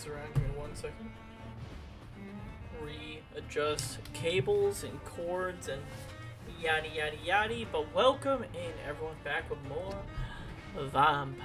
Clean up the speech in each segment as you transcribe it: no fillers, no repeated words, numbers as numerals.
bounce around. Give me 1 second. Readjust cables and cords and yada yada yada. But welcome in everyone back with more Vampyr.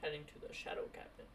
Heading to the shadow cabinet.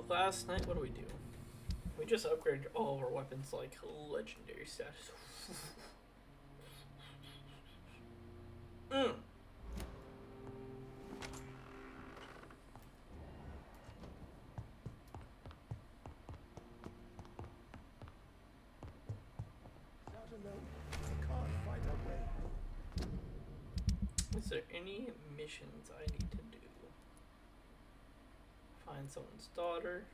Last night, what do we do? We just upgraded all of our weapons like legendary status. Is there any missions I need to do? Find someone's daughter.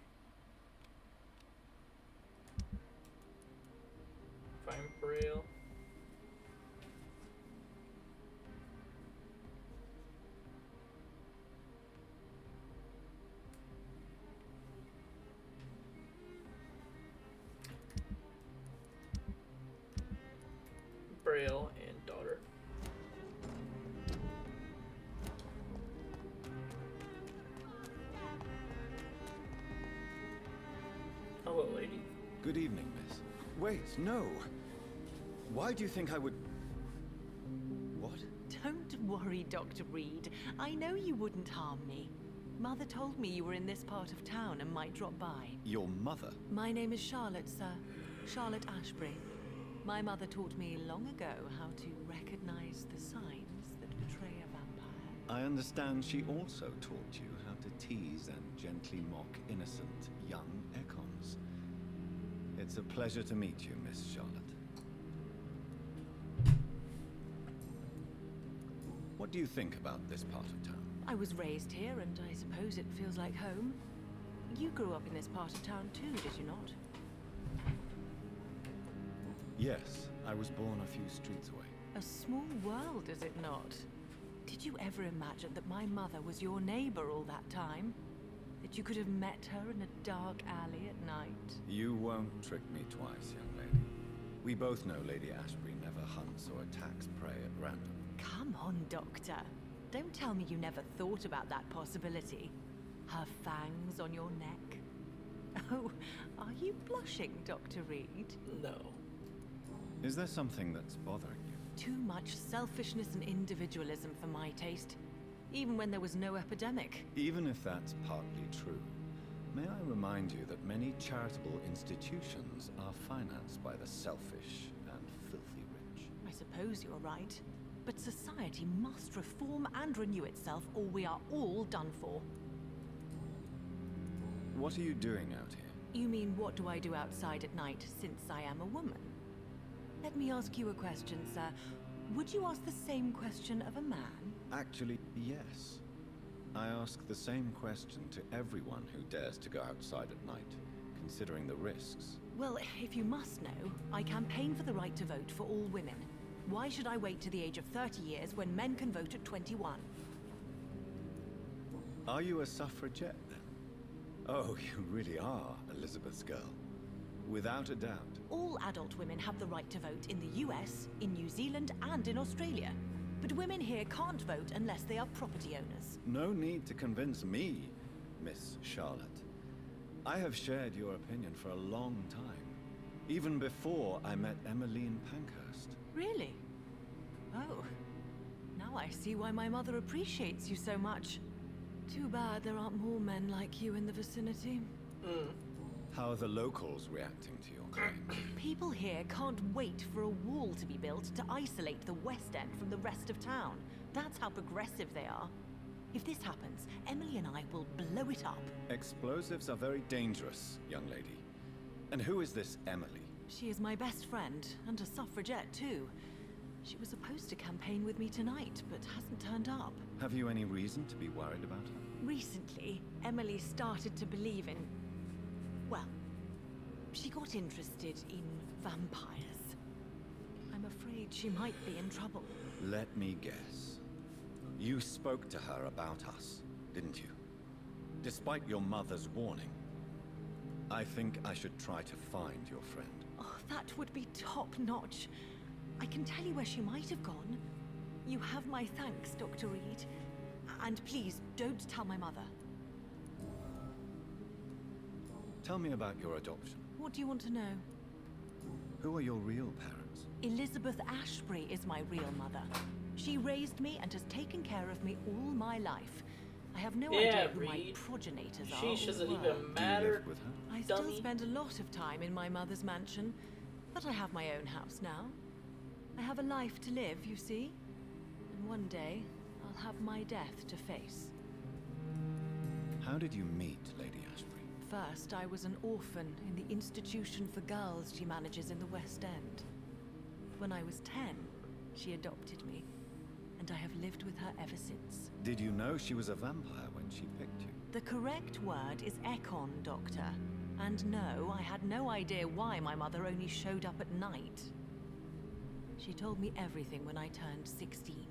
Find Braille. Braille and daughter. Hello, lady. Good evening, miss. Wait, no. Why do you think I would... What? Don't worry, Dr. Reed. I know you wouldn't harm me. Mother told me you were in this part of town and might drop by. Your mother? My name is Charlotte, sir. Charlotte Ashbury. My mother taught me long ago how to recognize the signs that betray a vampire. I understand she also taught you how to tease and gently mock innocent young Ekons. It's a pleasure to meet you, Miss Charlotte. What do you think about this part of town? I was raised here, and I suppose it feels like home. You grew up in this part of town too, did you not? Yes, I was born a few streets away. A small world, is it not? Did you ever imagine that my mother was your neighbor all that time? That you could have met her in a dark alley at night? You won't trick me twice, young lady. We both know Lady Ashbury never hunts or attacks prey at random. Come on, Doctor. Don't tell me you never thought about that possibility. Her fangs on your neck. Oh, are you blushing, Dr. Reed? No. Is there something that's bothering you? Too much selfishness and individualism for my taste. Even when there was no epidemic. Even if that's partly true, may I remind you that many charitable institutions are financed by the selfish and filthy rich. I suppose you're right. But society must reform and renew itself, or we are all done for. What are you doing out here? You mean, what do I do outside at night, since I am a woman? Let me ask you a question, sir. Would you ask the same question of a man? Actually, yes. I ask the same question to everyone who dares to go outside at night, considering the risks. Well, if you must know, I campaign for the right to vote for all women. Why should I wait to the age of 30 years when men can vote at 21? Are you a suffragette, then? Oh, you really are Elizabeth's girl. Without a doubt. All adult women have the right to vote in the US, in New Zealand, and in Australia. But women here can't vote unless they are property owners. No need to convince me, Miss Charlotte. I have shared your opinion for a long time. Even before I met Emmeline Pankhurst. Really? Oh. Now I see why my mother appreciates you so much. Too bad there aren't more men like you in the vicinity. How are the locals reacting to your claim? People here can't wait for a wall to be built to isolate the West End from the rest of town. That's how progressive they are. If this happens, Emily and I will blow it up. Explosives are very dangerous, young lady. And who is this Emily? She is my best friend, and a suffragette too. She was supposed to campaign with me tonight, but hasn't turned up. Have you any reason to be worried about her? Recently, Emily started to believe in... well, she got interested in vampires. I'm afraid she might be in trouble. Let me guess. You spoke to her about us, didn't you? Despite your mother's warning. I think I should try to find your friend. Oh, that would be top-notch. I can tell you where she might have gone. You have my thanks, Dr. Reed. And please, don't tell my mother. Tell me about your adoption. What do you want to know? Who are your real parents? Elizabeth Ashbury is my real mother. She raised me and has taken care of me all my life. I have no idea who my Reed. progenitors are. Sheesh, doesn't or were. even Do you matter. live with her? I still Dummy. spend a lot of time in my mother's mansion, but I have my own house now. I have a life to live, you see. And one day, I'll have my death to face. How did you meet Lady Ashbury? First, I was an orphan in the institution for girls she manages in the West End. When I was 10, she adopted me, and I have lived with her ever since. Did you know she was a vampire when she picked you? The correct word is Ekon, Doctor. And no, I had no idea why my mother only showed up at night. She told me everything when I turned 16,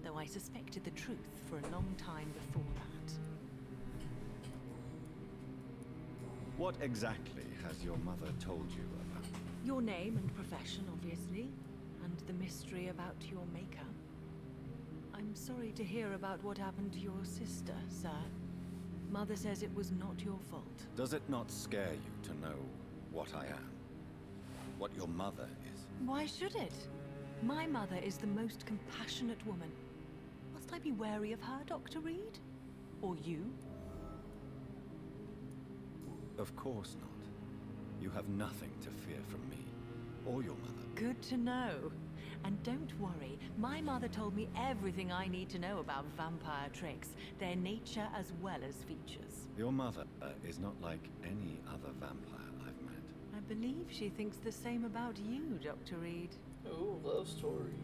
though I suspected the truth for a long time before that. What exactly has your mother told you about? Your name and profession, obviously, and the mystery about your maker. I'm sorry to hear about what happened to your sister, sir. Mother says it was not your fault. Does it not scare you to know what I am? What your mother is? Why should it? My mother is the most compassionate woman. Must I be wary of her, Dr. Reed? Or you? Of course not. You have nothing to fear from me, or your mother. Good to know. And don't worry, my mother told me everything I need to know about vampire tricks, their nature as well as features. Your mother is not like any other vampire I've met. I believe she thinks the same about you, Dr. Reed. Ooh, love story.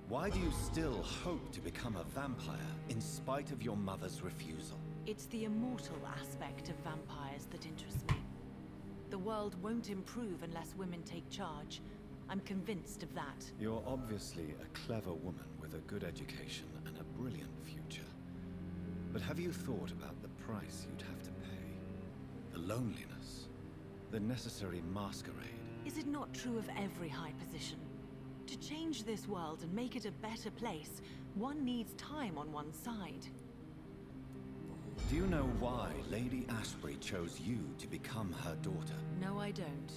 Why do you still hope to become a vampire in spite of your mother's refusal? It's the immortal aspect of vampires that interests me. The world won't improve unless women take charge. I'm convinced of that. You're obviously a clever woman with a good education and a brilliant future. But have you thought about the price you'd have to pay? The loneliness, the necessary masquerade. Is it not true of every high position? To change this world and make it a better place, one needs time on one's side. Do you know why Lady Ashbury chose you to become her daughter? No, I don't.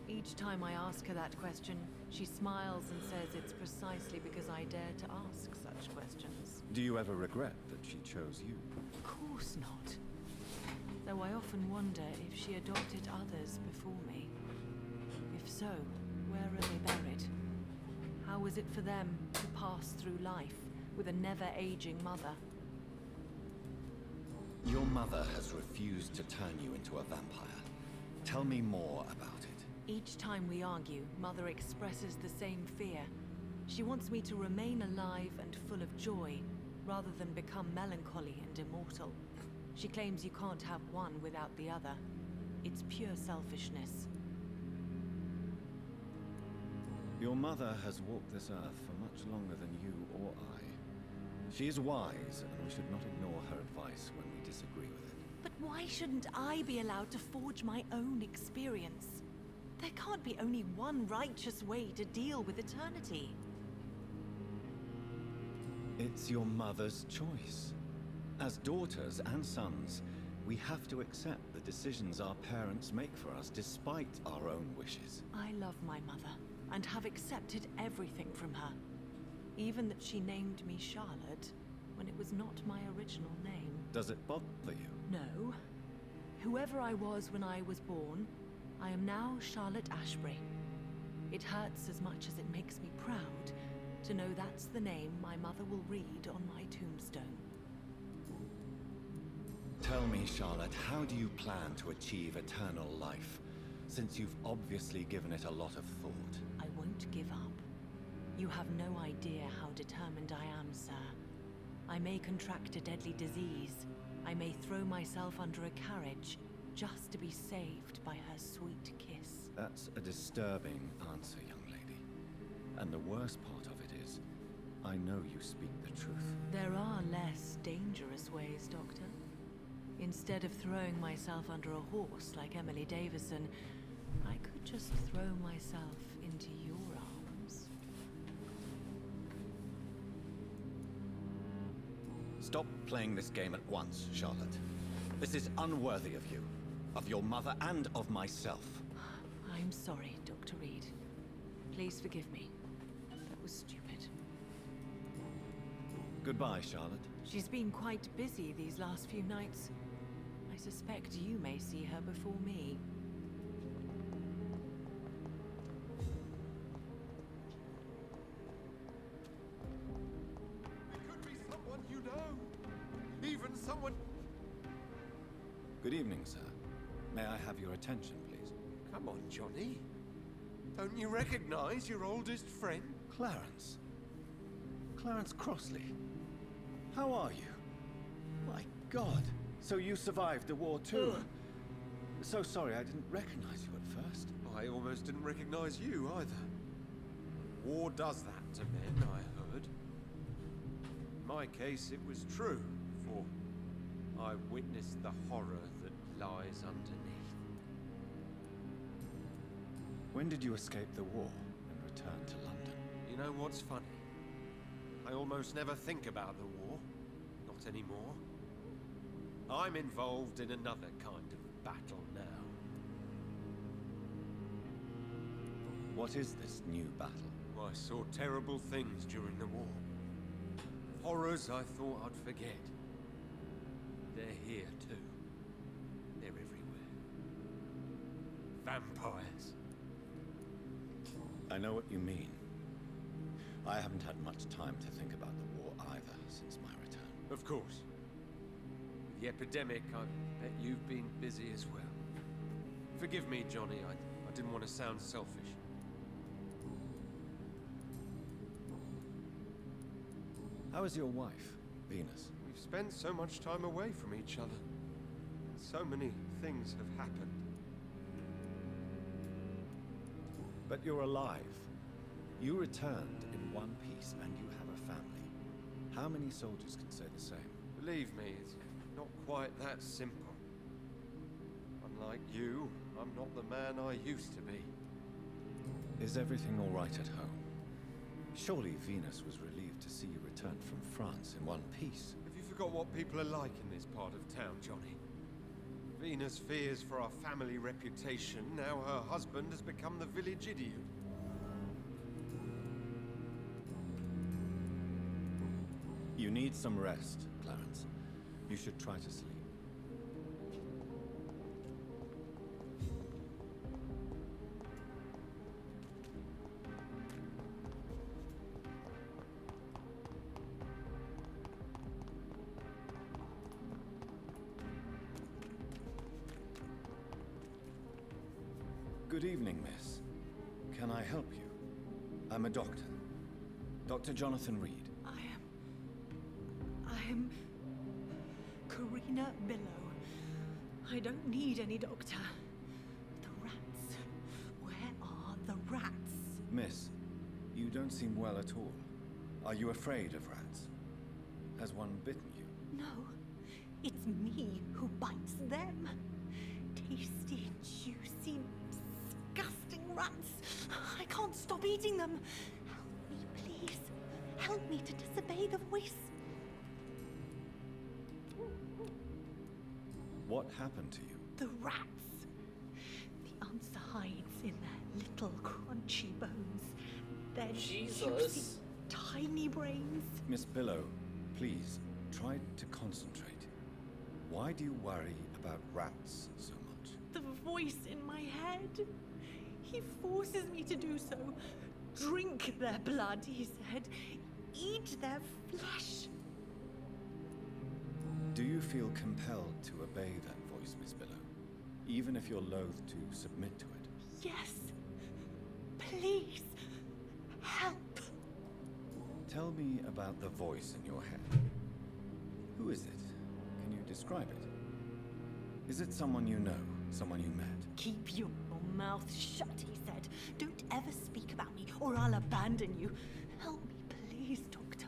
Each time I ask her that question, she smiles and says it's precisely because I dare to ask such questions. Do you ever regret that she chose you? Of course not. Though I often wonder if she adopted others before me. If so, where are they buried? How was it for them to pass through life with a never-aging mother? Your mother has refused to turn you into a vampire. Tell me more about it. Each time we argue, Mother expresses the same fear. She wants me to remain alive and full of joy, rather than become melancholy and immortal. She claims you can't have one without the other. It's pure selfishness. Your mother has walked this earth for much longer than you or I. She is wise, and we should not ignore her advice when we disagree with it. But why shouldn't I be allowed to forge my own experience? There can't be only one righteous way to deal with eternity. It's your mother's choice. As daughters and sons, we have to accept the decisions our parents make for us despite our own wishes. I love my mother, and have accepted everything from her. Even that she named me Charlotte, when it was not my original name. Does it bother you? No. Whoever I was when I was born, I am now Charlotte Ashbury. It hurts as much as it makes me proud to know that's the name my mother will read on my tombstone. Tell me, Charlotte, how do you plan to achieve eternal life, since you've obviously given it a lot of thought? I won't give up. You have no idea how determined I am, sir. I may contract a deadly disease. I may throw myself under a carriage, just to be saved by her sweet kiss. That's a disturbing answer, young lady. And the worst part of it is, I know you speak the truth. There are less dangerous ways, Doctor. Instead of throwing myself under a horse like Emily Davison, I could just throw myself into your arms. Stop playing this game at once, Charlotte. This is unworthy of you, of your mother, and of myself. I'm sorry, Dr. Reed. Please forgive me. That was stupid. Goodbye, Charlotte. She's been quite busy these last few nights. I suspect you may see her before me. It could be someone you know. Even someone... Good evening, sir. May I have your attention, please? Come on, Johnny. Don't you recognize your oldest friend? Clarence. Clarence Crossley. How are you? My God. So you survived the war too? So sorry, I didn't recognize you at first. I almost didn't recognize you either. War does that to men, I heard. In my case, it was true, for I witnessed the horror that lies underneath. When did you escape the war and return to London? You know what's funny? I almost never think about the war. Not anymore. I'm involved in another kind of battle now. What is this new battle? I saw terrible things during the war. Horrors I thought I'd forget. They're here too. They're everywhere. Vampires. I know what you mean. I haven't had much time to think about the war either since my return. Of course. With the epidemic, I bet you've been busy as well. Forgive me, Johnny, I didn't want to sound selfish. How is your wife, Venus? We've spent so much time away from each other. So many things have happened. But you're alive. You returned in one piece and you have a family. How many soldiers can say the same? Believe me, it's not quite that simple. Unlike you, I'm not the man I used to be. Is everything all right at home? Surely Venus was relieved to see you return from France in one piece. Have you forgot what people are like in this part of town, Johnny? Venus fears for our family reputation. Now her husband has become the village idiot. You need some rest, Clarence. You should try to sleep. Good evening, miss. Can I help you? I'm a doctor. Dr. Jonathan Reed. Commissioner Billow. I don't need any doctor. The rats. Where are the rats? Miss, you don't seem well at all. Are you afraid of rats? Has one bitten you? No, it's me who bites them. Tasty, juicy, disgusting rats. I can't stop eating them. Help me, please. Help me to disobey the voice. What happened to you? The rats. The answer hides in their little crunchy bones. Their juicy, Jesus. tiny brains. Miss Billow, please, try to concentrate. Why do you worry about rats so much? The voice in my head. He forces me to do so. Drink their blood, he said. Eat their flesh. Do you feel compelled to obey that voice, Miss Billow? Even if you're loath to submit to it? Yes. Please. Help. Tell me about the voice in your head. Who is it? Can you describe it? Is it someone you know? Someone you met? Keep your mouth shut, he said. Don't ever speak about me, or I'll abandon you. Help me, please, Doctor.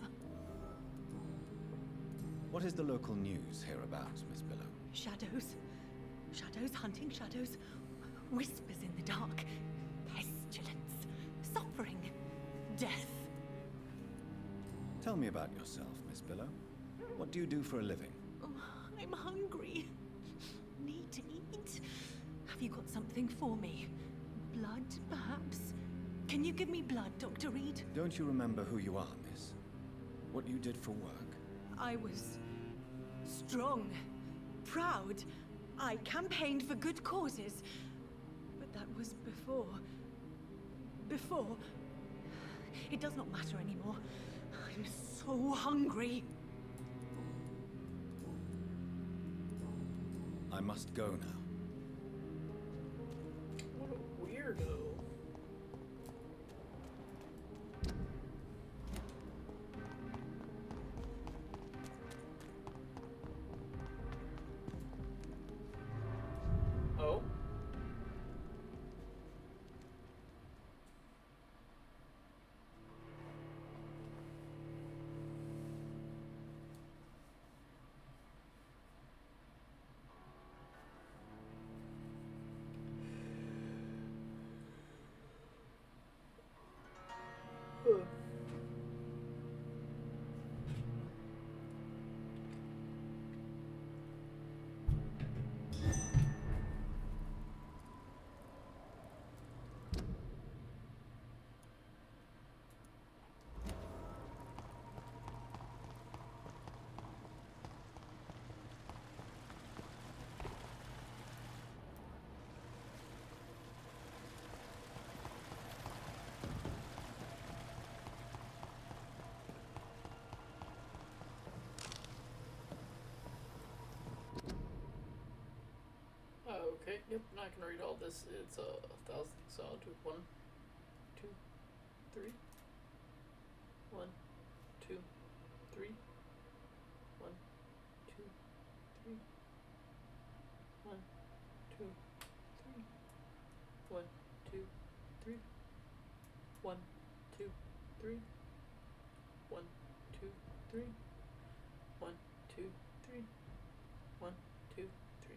What is the local news hereabouts, Miss Billow? Shadows. Shadows hunting shadows. Whispers in the dark. Pestilence. Suffering. Death. Tell me about yourself, Miss Billow. What do you do for a living? Oh, I'm hungry. Need to eat. Have you got something for me? Blood, perhaps? Can you give me blood, Dr. Reed? Don't you remember who you are, miss? What you did for work? I was strong, proud. I campaigned for good causes. But that was before. Before. It does not matter anymore. I'm so hungry. I must go now. What a weirdo. Oh. Huh. Okay, yep, not gonna read all this. It's 1,000, so I'll do 1, 2, 3. 1, 2, 3. 1, 2, 3. 1, 2, 3. 1, 2, 3. 1, 2, 3. 1, 2, 3. 1, 2, 3. 1, 2, 3.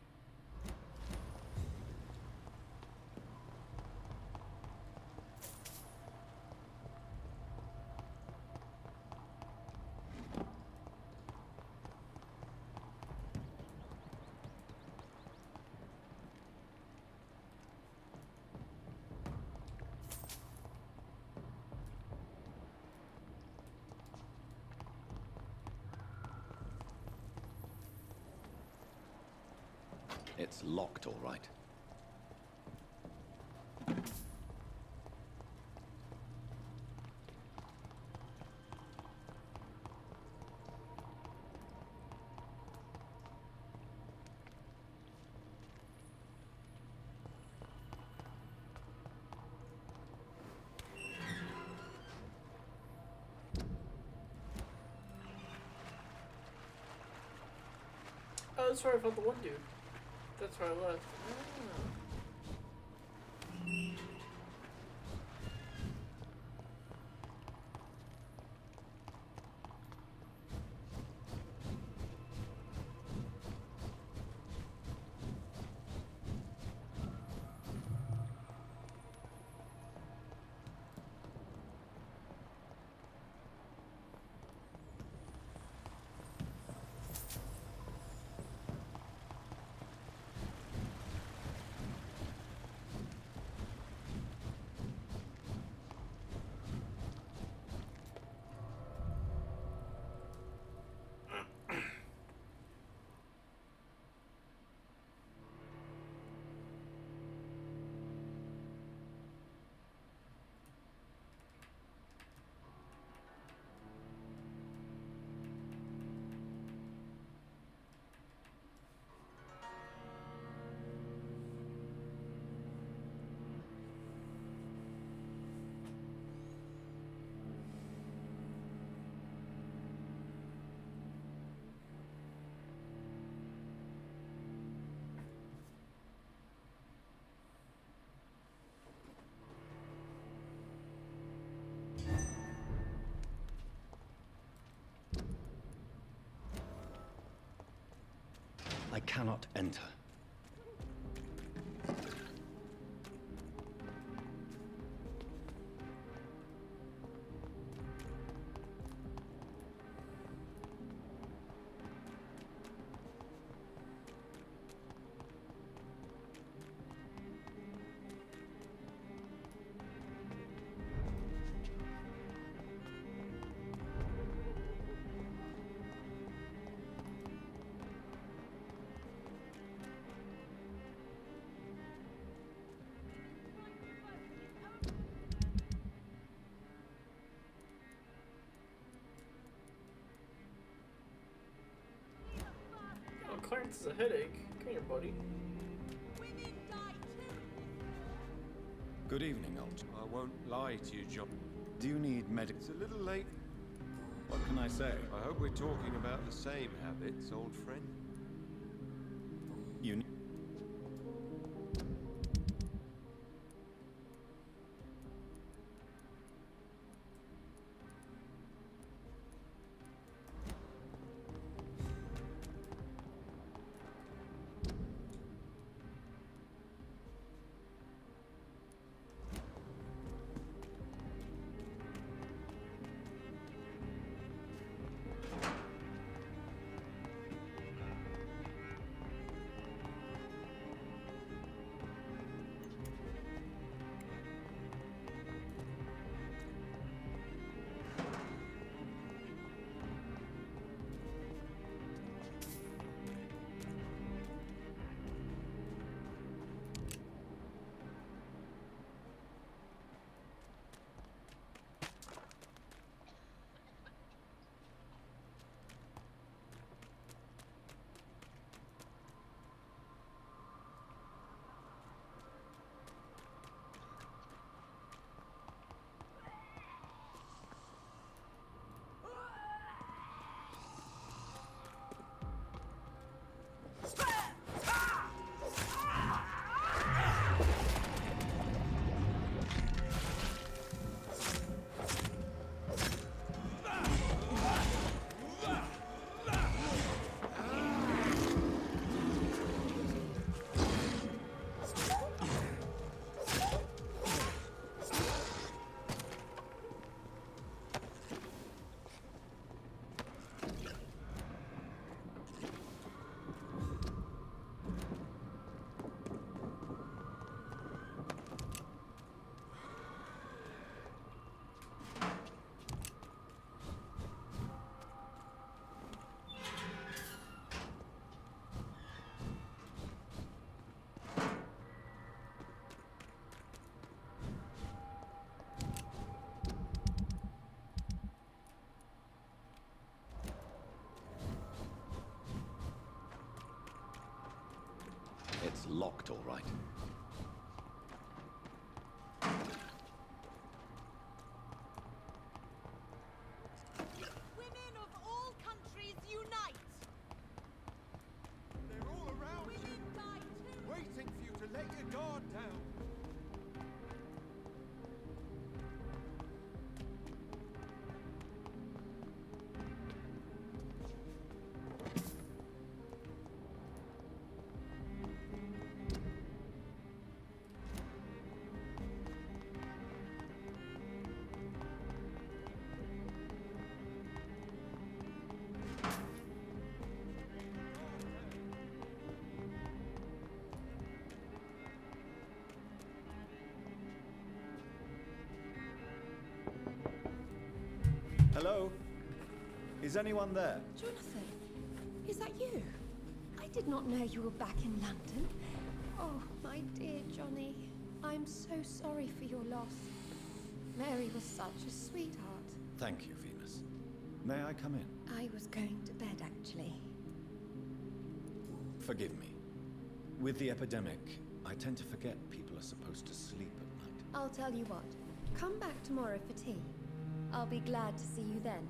It's locked, all right. that's right, I found the one dude. That's where I left. I cannot enter. Clarence is a headache. Come here, buddy. Good evening, old. I won't lie to you, John. Do you need medical? It's a little late. What can I say? I hope we're talking about the same habits, old friend. You. It's locked, all right. Women of all countries unite! Guard down! Hello? Is anyone there? Jonathan, is that you? I did not know you were back in London. Oh, my dear Johnny, I'm so sorry for your loss. Mary was such a sweetheart. Thank you, Venus. May I come in? I was going to bed, actually. Forgive me. With the epidemic, I tend to forget people are supposed to sleep at night. I'll tell you what. Come back tomorrow for tea. I'll be glad to see you then.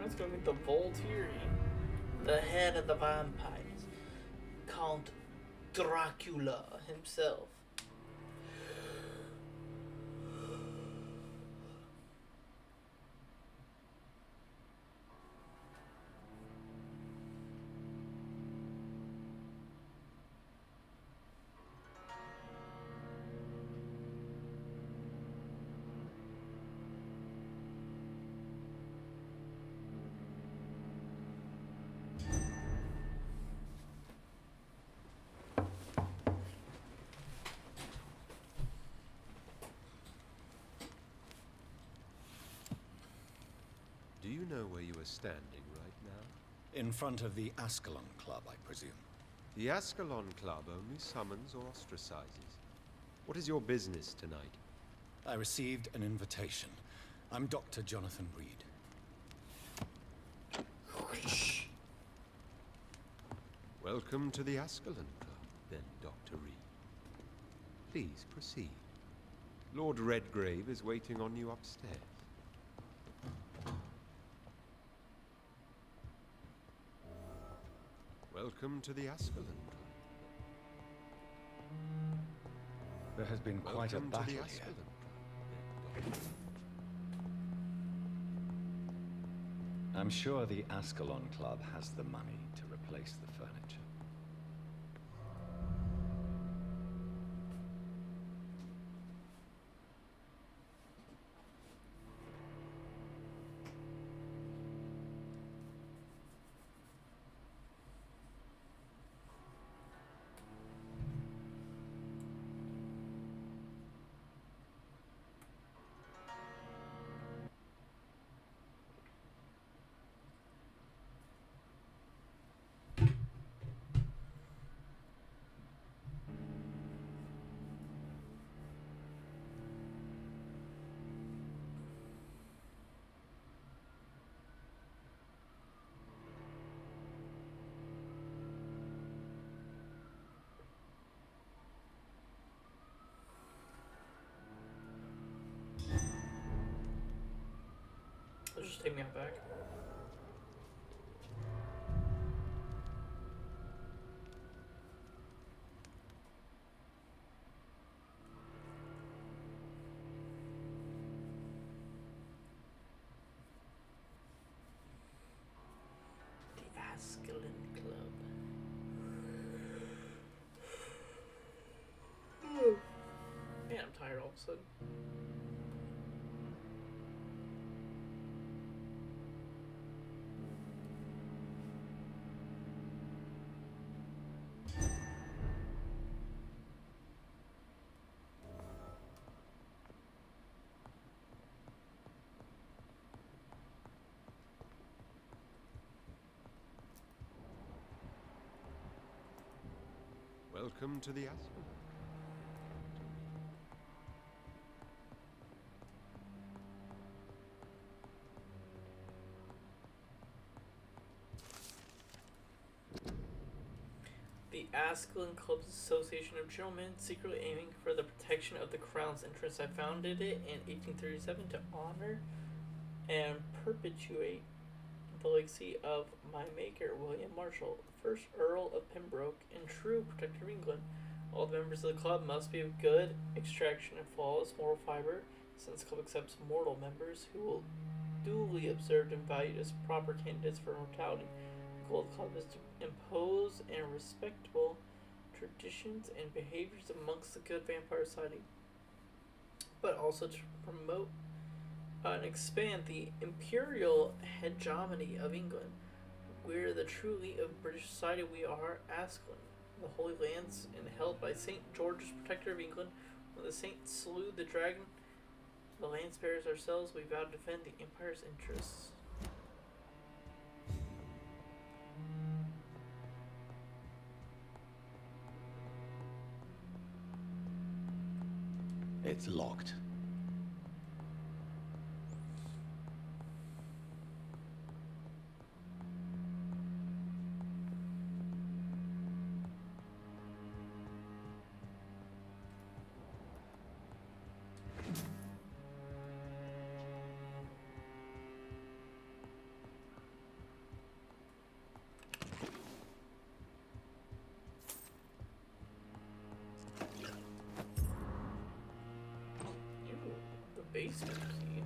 Let's go meet the Vampyr, the head of the vampires, Count Dracula himself. Do you know where you are standing right now? In front of the Ascalon Club, I presume. The Ascalon Club only summons or ostracizes. What is your business tonight? I received an invitation. I'm Dr. Jonathan Reed. Welcome to the Ascalon Club, then, Dr. Reed. Please proceed. Lord Redgrave is waiting on you upstairs. Welcome to the Ascalon Club. There has been quite a Welcome to battle the here. Ascalon Club, then, Dr. I'm sure the Ascalon Club has the money to replace the furniture. Just take me out back. The Ascalon Club. Man, I'm tired all of a sudden. Welcome to the Ascalon. The Ascalon Club's Association of Gentlemen, secretly aiming for the protection of the Crown's interests. I founded it in 1837 to honor and perpetuate the legacy of my maker, William Marshall, first Earl of Pembroke and true protector of England. All the members of the club must be of good extraction and flawless moral fiber, since the club accepts mortal members who will duly observed and valued as proper candidates for immortality. The goal of the club is to impose and respectable traditions and behaviors amongst the good vampire society, but also to promote and expand the imperial hegemony of England. We're the true elite of British society. We are Ascalon, the Holy Lands, and held by St. George's Protector of England. When the saints slew the dragon, the Landsbearers ourselves, we vow to defend the Empire's interests. It's locked. Ew, the basement key.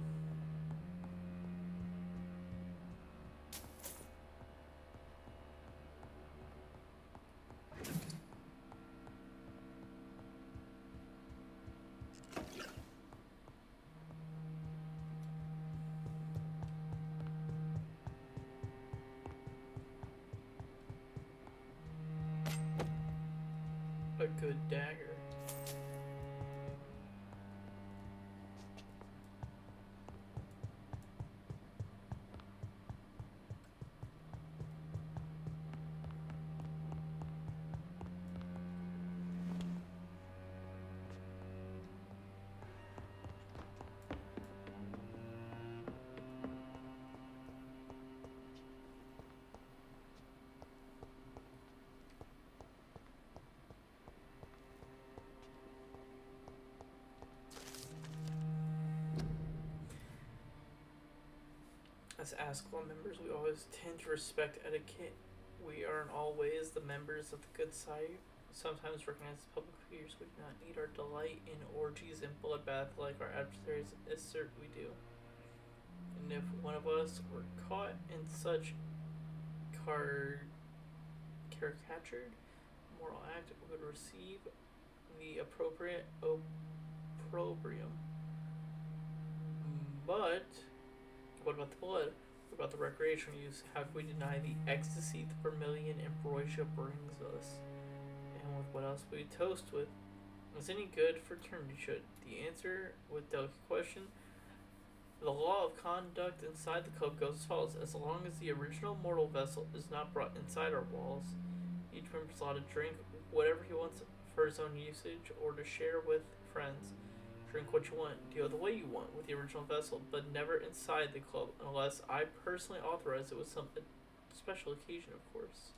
A good dagger. As ASCLA members, we always tend to respect etiquette. We are in all ways the members of the good side. Sometimes recognized as public figures, we do not need our delight in orgies and bloodbath like our adversaries assert we do. And if one of us were caught in such caricatured moral act, would receive the appropriate opprobrium. But what about the blood? What about the recreational use? How can we deny the ecstasy the vermilion ambrosia brings us? And with what else we toast with? Is any good fraternity should? The answer, with delicate question, the law of conduct inside the club goes as follows. As long as the original mortal vessel is not brought inside our walls, each member is allowed to drink whatever he wants for his own usage or to share with friends. Drink what you want, deal the way you want with the original vessel, but never inside the club unless I personally authorize it with some special occasion, of course.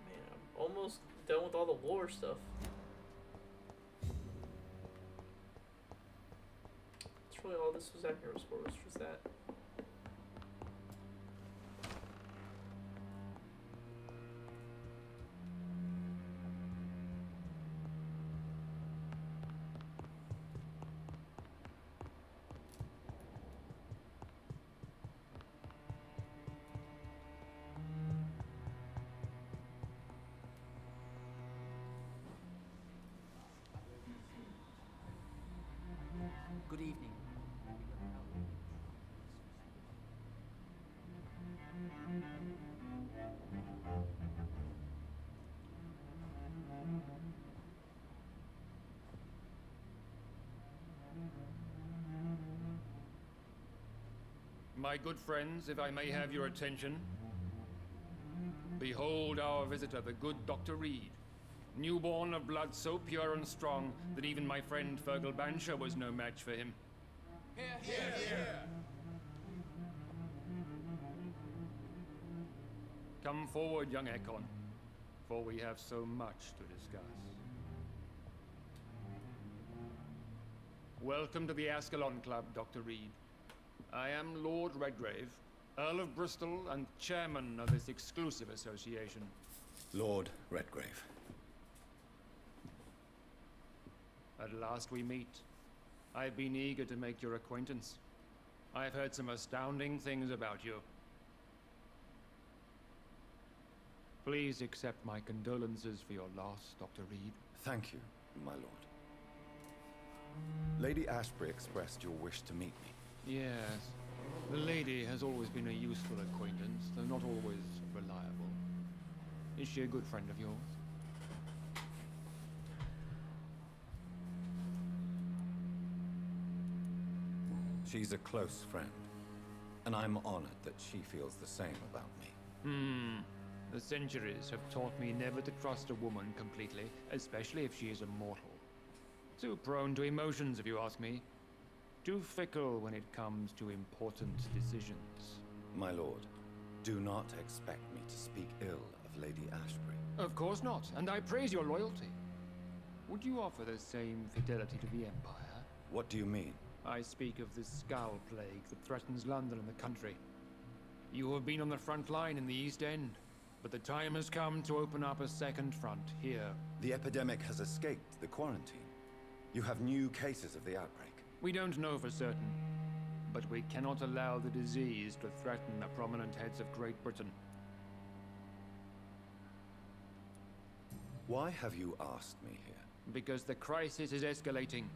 Man, I'm almost done with all the lore stuff. That's really all this was at here was for, was just that. Good evening. My good friends, if I may have your attention. Behold our visitor, the good Dr. Reed. Newborn of blood so pure and strong that even my friend Fergal Bansher was no match for him. Come forward, young Ekon, for we have so much to discuss. Welcome to the Ascalon Club, Dr. Reed. I am Lord Redgrave, Earl of Bristol and chairman of this exclusive association. Lord Redgrave. At last we meet. I've been eager to make your acquaintance. I've heard some astounding things about you. Please accept my condolences for your loss, Dr. Reed. Thank you, my lord. Lady Ashbury expressed your wish to meet me. Yes. The lady has always been a useful acquaintance, though not always reliable. Is she a good friend of yours? She's a close friend, and I'm honored that she feels the same about me. The centuries have taught me never to trust a woman completely, especially if she is immortal. Too prone to emotions, if you ask me. Too fickle when it comes to important decisions. My lord, do not expect me to speak ill of Lady Ashbury. Of course not, and I praise your loyalty. Would you offer the same fidelity to the Empire? What do you mean? I speak of the Skull Plague that threatens London and the country. You have been on the front line in the East End, but the time has come to open up a second front here. The epidemic has escaped the quarantine. You have new cases of the outbreak. We don't know for certain, but we cannot allow the disease to threaten the prominent heads of Great Britain. Why have you asked me here? Because the crisis is escalating.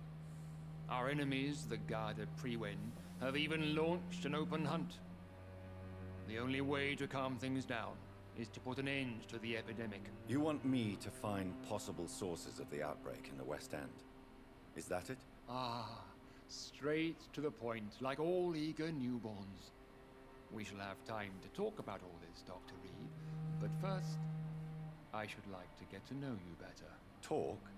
Our enemies, the Garda Priwen, have even launched an open hunt. The only way to calm things down is to put an end to the epidemic. You want me to find possible sources of the outbreak in the West End? Is that it? Straight to the point, like all eager newborns. We shall have time to talk about all this, Dr. Reed. But first, I should like to get to know you better. Talk?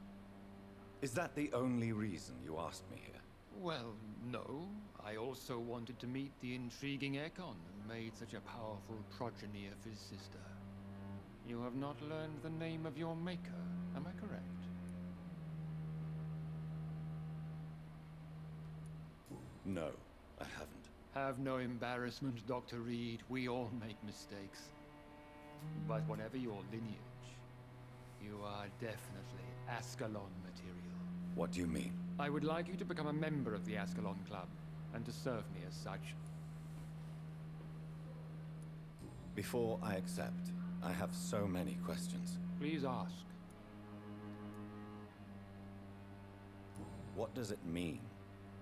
Is that the only reason you asked me here? Well, no. I also wanted to meet the intriguing Ekon who made such a powerful progeny of his sister. You have not learned the name of your maker, am I correct? No, I haven't. Have no embarrassment, Dr. Reed. We all make mistakes. But whatever your lineage, you are definitely Ascalon material. What do you mean? I would like you to become a member of the Ascalon Club, and to serve me as such. Before I accept, I have so many questions. Please ask. What does it mean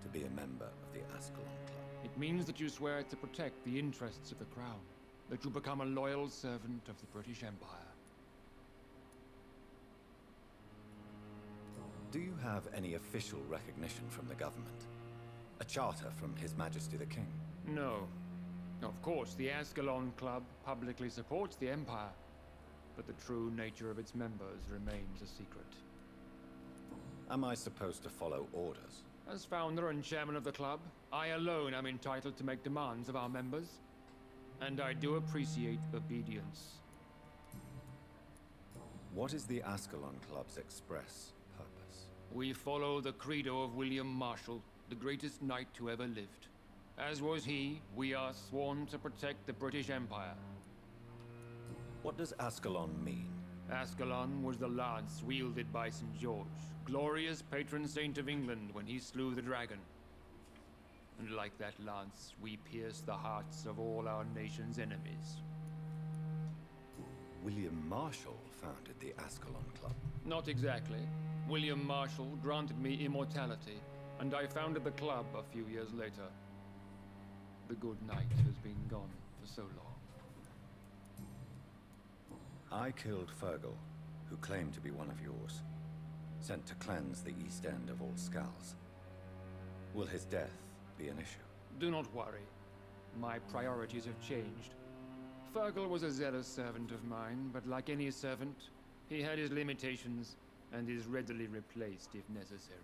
to be a member of the Ascalon Club? It means that you swear to protect the interests of the Crown, that you become a loyal servant of the British Empire. Do you have any official recognition from the government? A charter from His Majesty the King? No. Of course, the Ascalon Club publicly supports the Empire, but the true nature of its members remains a secret. Am I supposed to follow orders? As founder and chairman of the club, I alone am entitled to make demands of our members, and I do appreciate obedience. What is the Ascalon Club's express purpose? We follow the credo of William Marshall, the greatest knight who ever lived. As was he, we are sworn to protect the British Empire. What does Ascalon mean? Ascalon was the lance wielded by St. George, glorious patron saint of England when he slew the dragon. And like that lance, we pierce the hearts of all our nation's enemies. William Marshall founded the Ascalon Club. Not exactly. William Marshall granted me immortality, and I founded the club a few years later. The good knight has been gone for so long. I killed Fergal, who claimed to be one of yours, sent to cleanse the East End of all Skulls. Will his death be an issue? Do not worry. My priorities have changed. Fergal was a zealous servant of mine, but like any servant, he had his limitations and is readily replaced if necessary.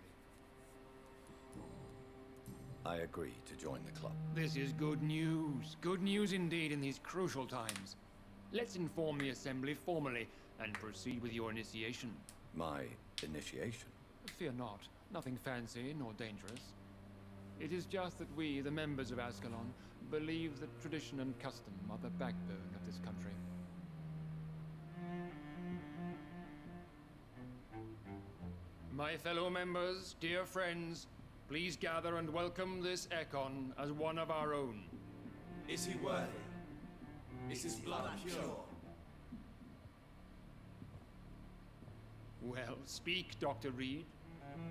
I agree to join the club. This is good news. Good news indeed in these crucial times. Let's inform the Assembly formally and proceed with your initiation. My initiation? Fear not. Nothing fancy nor dangerous. It is just that we, the members of Ascalon, believe that tradition and custom are the backbone of this country. My fellow members, dear friends, please gather and welcome this Ekon as one of our own. Is he worthy? Is his blood pure? Well, speak, Dr. Reed,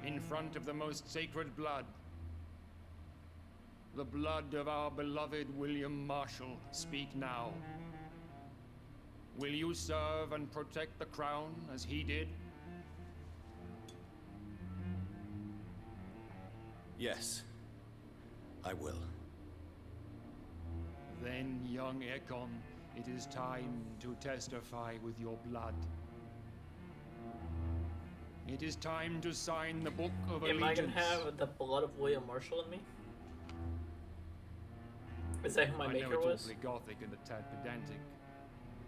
in front of the most sacred blood. The blood of our beloved William Marshall. Speak now. Will you serve and protect the crown as he did? Yes, I will. Then, young Ekon, it is time to testify with your blood. It is time to sign the Book of Allegiance. Am I gonna have the blood of William Marshall in me? Is that who my maker I know it's was? awfully gothic and a tad pedantic,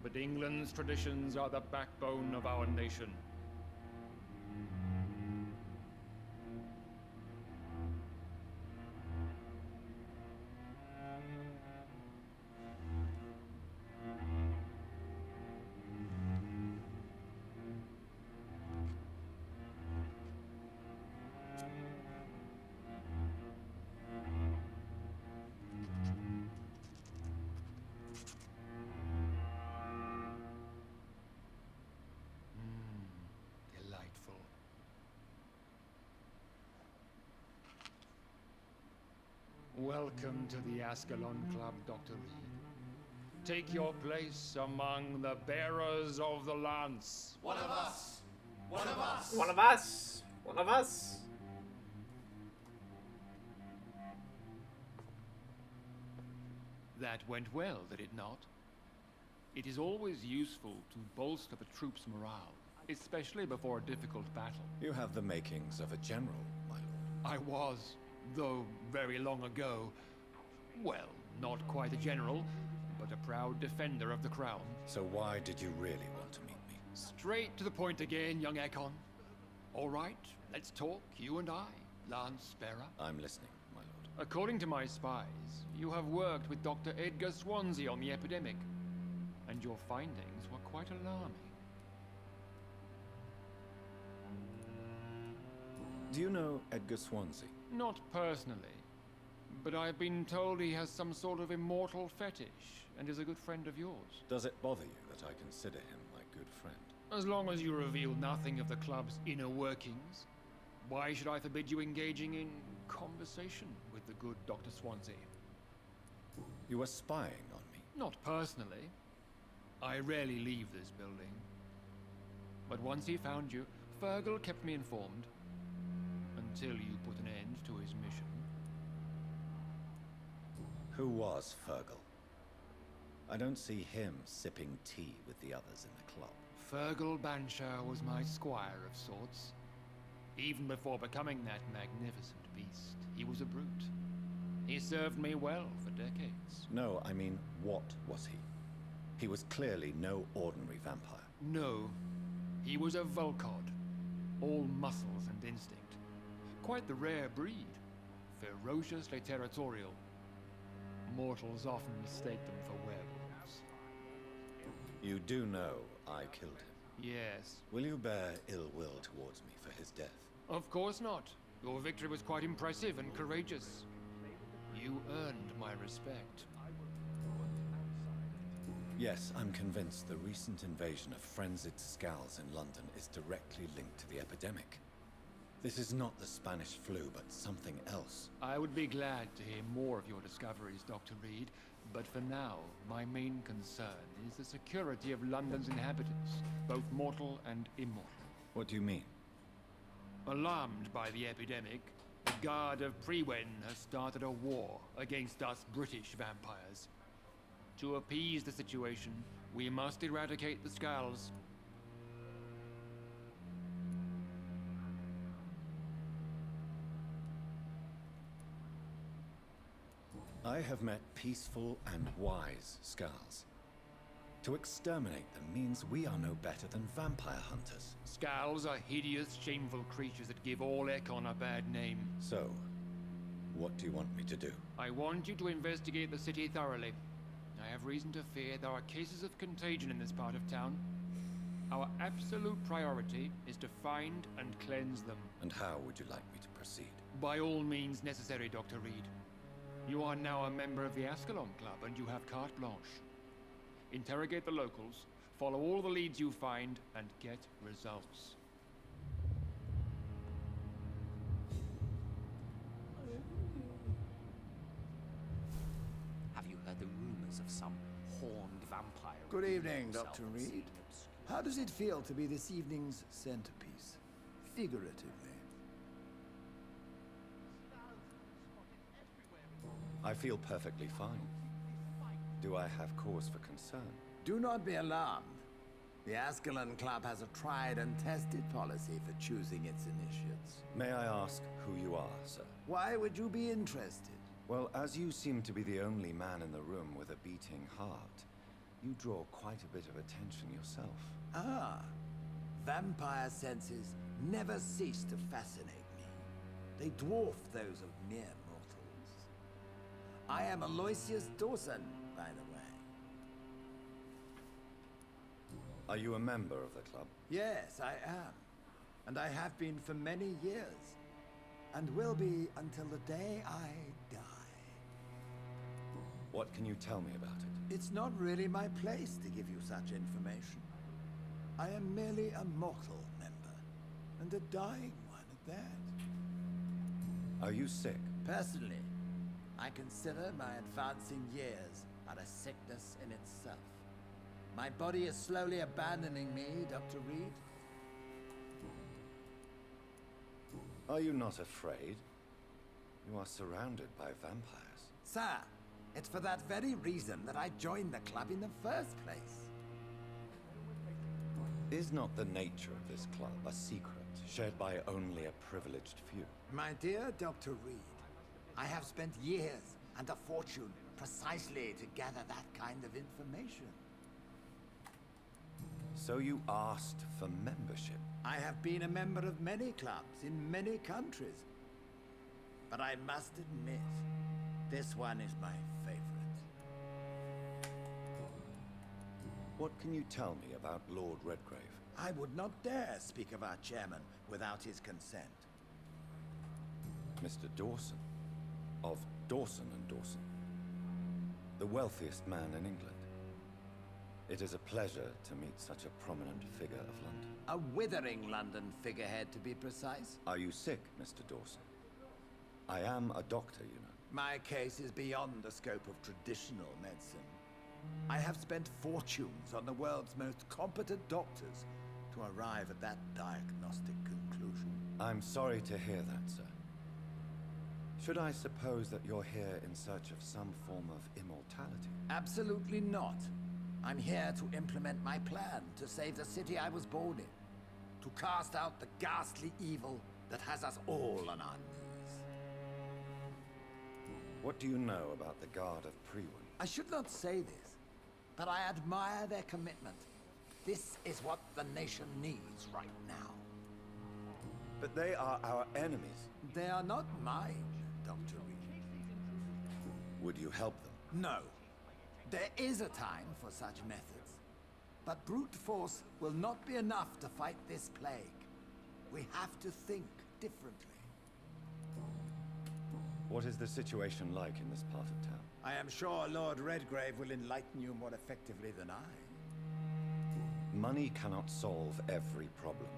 but England's traditions are the backbone of our nation. Delightful. Welcome to the Ascalon Club, Dr. Reed. Take your place among the bearers of the lance. One of us! One of us! One of us! One of us! That went well, did it not? It is always useful to bolster the troops' morale, especially before a difficult battle. You have the makings of a general, my lord. I was, though very long ago, well, not quite a general, but a proud defender of the crown. So why did you really want to meet me? Straight to the point again, young Ekon. All right, let's talk, you and I, Lance Bearer. I'm listening, my lord. According to my spies, you have worked with Dr. Edgar Swansea on the epidemic, and your findings were quite alarming. Do you know Edgar Swansea? Not personally, but I've been told he has some sort of immortal fetish and is a good friend of yours. Does it bother you that I consider him my good friend? As long as you reveal nothing of the club's inner workings, why should I forbid you engaging in conversation with the good Dr. Swansea? You are spying on me. Not personally. I rarely leave this building. But once he found you, Fergal kept me informed. Until you put an end to his mission. Who was Fergal? I don't see him sipping tea with the others in the club. Fergal Banshire was my squire of sorts. Even before becoming that magnificent beast, he was a brute. He served me well for decades. No, I mean, what was he? He was clearly no ordinary vampire. No, he was a Volcod. All muscles and instinct. Quite the rare breed. Ferociously territorial. Mortals often mistake them for werewolves. You do know I killed him. Yes. Will you bear ill will towards me for his death? Of course not. Your victory was quite impressive and courageous. You earned my respect. Yes, I'm convinced the recent invasion of frenzied Skulls in London is directly linked to the epidemic. This is not the Spanish flu, but something else. I would be glad to hear more of your discoveries, Dr. Reed, but for now, my main concern is the security of London's inhabitants, both mortal and immortal. What do you mean? Alarmed by the epidemic, the Guard of Prewen has started a war against us British vampires. To appease the situation, we must eradicate the Skulls. I have met peaceful and wise Skulls. To exterminate them means we are no better than vampire hunters. Skulls are hideous, shameful creatures that give all Ekon a bad name. So, what do you want me to do? I want you to investigate the city thoroughly. I have reason to fear there are cases of contagion in this part of town. Our absolute priority is to find and cleanse them. And how would you like me to proceed? By all means necessary, Dr. Reed. You are now a member of the Ascalon Club, and you have carte blanche. Interrogate the locals, follow all the leads you find, and get results. Have you heard the rumors of some horned vampire? Good evening, himself Dr. and Reed. seeing obscure- How does it feel to be this evening's centerpiece? Figuratively. I feel perfectly fine. Do I have cause for concern? Do not be alarmed. The Ascalon Club has a tried and tested policy for choosing its initiates. May I ask who you are, sir? Why would you be interested? Well, as you seem to be the only man in the room with a beating heart, you draw quite a bit of attention yourself. Ah, vampire senses never cease to fascinate me. They dwarf those of mere mortals. I am Aloysius Dawson, by the way. Are you a member of the club? Yes, I am. And I have been for many years. And will be until the day I die. What can you tell me about it? It's not really my place to give you such information. I am merely a mortal member, and a dying one at that. Are you sick? Personally, I consider my advancing years are a sickness in itself. My body is slowly abandoning me, Dr. Reed. Are you not afraid? You are surrounded by vampires. Sir, it's for that very reason that I joined the club in the first place. Is not the nature of this club a secret shared by only a privileged few? My dear Dr. Reed, I have spent years and a fortune precisely to gather that kind of information. So you asked for membership? I have been a member of many clubs in many countries. but I must admit, this one is my favorite. What can you tell me about Lord Redgrave? I would not dare speak of our chairman without his consent. Mr. Dawson, of Dawson and Dawson, the wealthiest man in England. It is a pleasure to meet such a prominent figure of London. A withering London figurehead, to be precise. Are you sick, Mr. Dawson? I am a doctor, you know. My case is beyond the scope of traditional medicine. I have spent fortunes on the world's most competent doctors to arrive at that diagnostic conclusion. I'm sorry to hear that, sir. Should I suppose that you're here in search of some form of immortality? Absolutely not. I'm here to implement my plan to save the city I was born in. To cast out the ghastly evil that has us all on our knees. What do you know about the Guard of Priwen? I should not say this, but I admire their commitment. This is what the nation needs right now. But they are our enemies. They are not mine, Dr. Reed. Would you help them? No. There is a time for such methods. But brute force will not be enough to fight this plague. We have to think differently. What is the situation like in this part of town? I am sure Lord Redgrave will enlighten you more effectively than I. Money cannot solve every problem.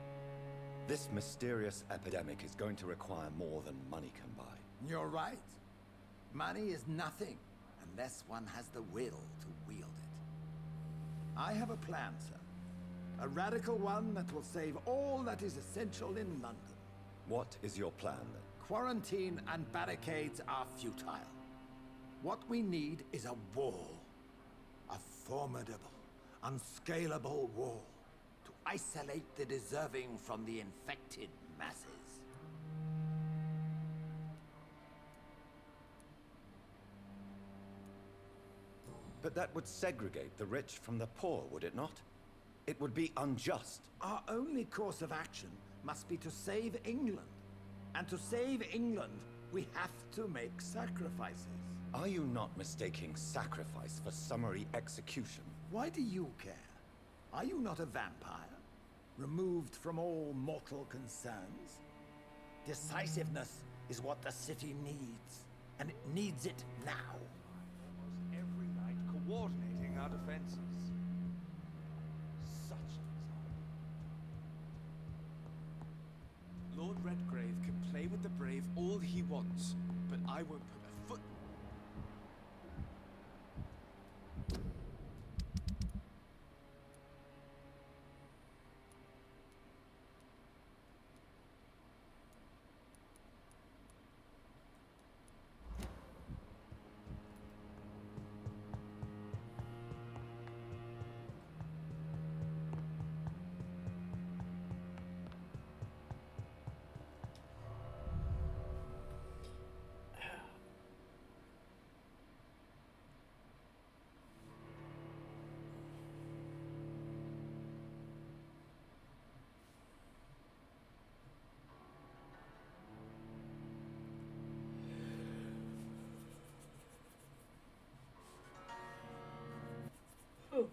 This mysterious epidemic is going to require more than money can buy. You're right. Money is nothing unless one has the will to wield it. I have a plan, sir. A radical one that will save all that is essential in London. What is your plan, then? Quarantine and barricades are futile. What we need is a wall. A formidable, unscalable wall to isolate the deserving from the infected masses. But that would segregate the rich from the poor, would it not? It would be unjust. Our only course of action must be to save England. And to save England, we have to make sacrifices. Are you not mistaking sacrifice for summary execution? Why do you care? Are you not a vampire? Removed from all mortal concerns? Decisiveness is what the city needs. And it needs it now. Every night coordinating our defenses. Such an Lord Redgrave can play with the brave all he wants, but I won't put a foot. Oh.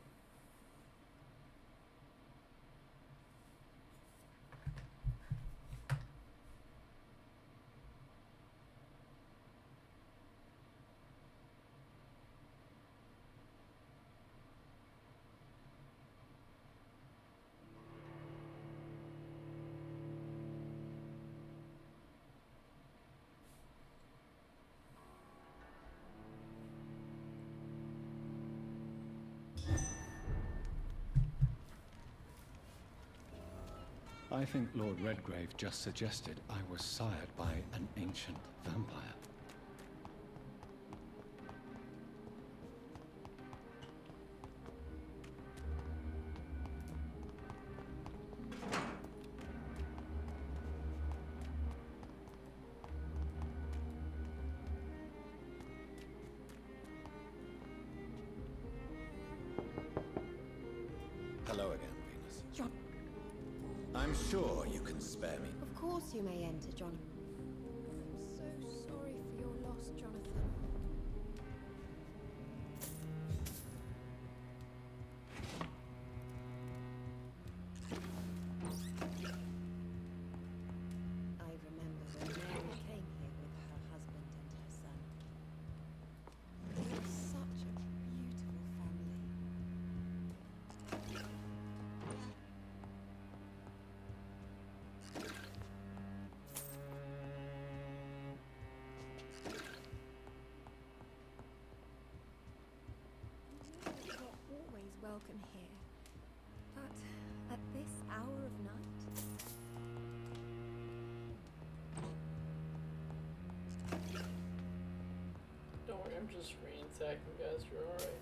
I think Lord Redgrave just suggested I was sired by an ancient vampire. Hello again, Venus. John. I'm sure you can spare me. Of course you may enter, John. I'm so sorry. welcome here. But at this hour of night? Don't worry, I'm just ransacking, guys. You're alright.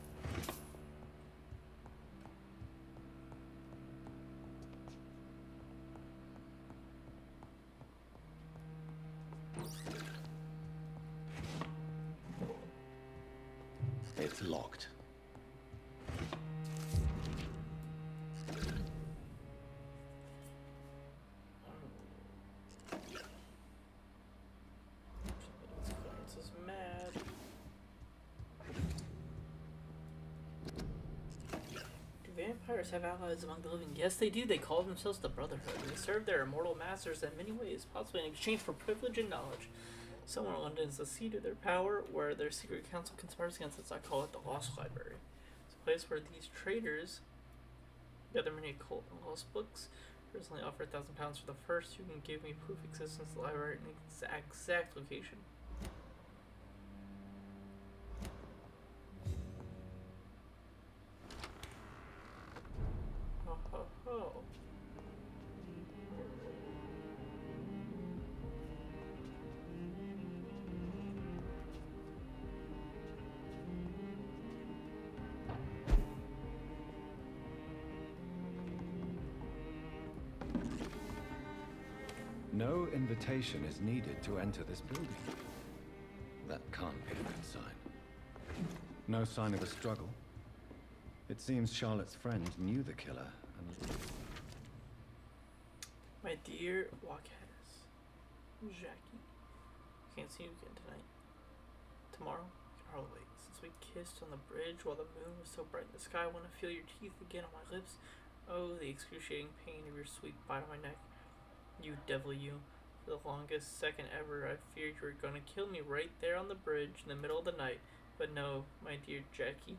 It's locked. Clarence is mad. Do vampires have allies among the living? Yes, they do. They call themselves the Brotherhood. They serve their immortal masters in many ways, possibly in exchange for privilege and knowledge. Somewhere in London is the seat of their power, where their secret council conspires against us. I call it the Lost Library. It's a place where these traders gather many occult and lost books. Personally offer £1,000 for the first who can give me proof of existence of the library and exact location. Ho ho ho. No invitation is needed to enter this building. That can't be a good sign. No sign of a struggle. It seems Charlotte's friend knew the killer and... My dear Walkheaders, Jackie, can't see you again tonight. Tomorrow, our late. Since we kissed on the bridge while the moon was so bright in the sky, I want to feel your teeth again on my lips. Oh, the excruciating pain of your sweet bite on my neck. You devil, you. For the longest second ever, I feared you were going to kill me right there on the bridge in the middle of the night. But no, my dear Jackie,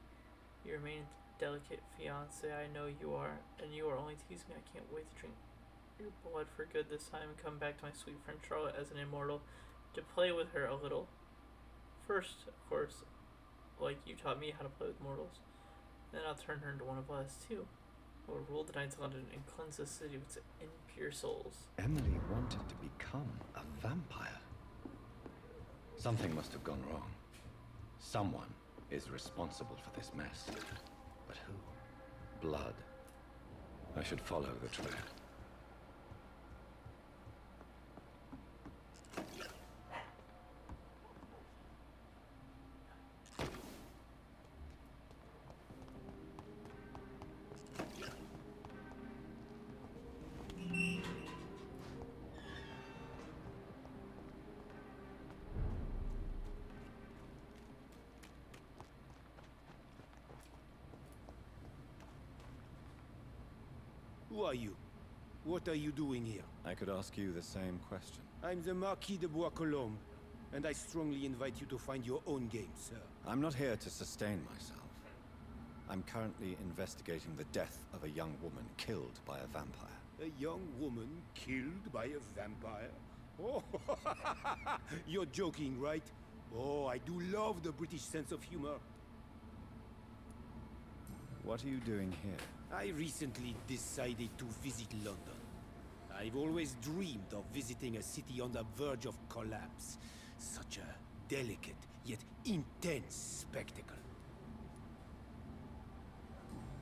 you remain the delicate fiancé I know you are, and you are only teasing me. I can't wait to drink your blood for good this time and come back to my sweet friend Charlotte as an immortal, to play with her a little. First, of course, like you taught me how to play with mortals. Then I'll turn her into one of us, too. We'll rule the nights of London and cleanse the city with its impure souls. Emily wanted to become a vampire. Something must have gone wrong. Someone is responsible for this mess. But who? Blood. I should follow the trail. Who are you? What are you doing here? I could ask you the same question. I'm the Marquis de Bois-Colombes, and I strongly invite you to find your own game, sir. I'm not here to sustain myself. I'm currently investigating the death of a young woman killed by a vampire. A young woman killed by a vampire? Oh, you're joking, right? Oh, I do love the British sense of humor. What are you doing here? I recently decided to visit London. I've always dreamed of visiting a city on the verge of collapse. Such a delicate, yet intense spectacle.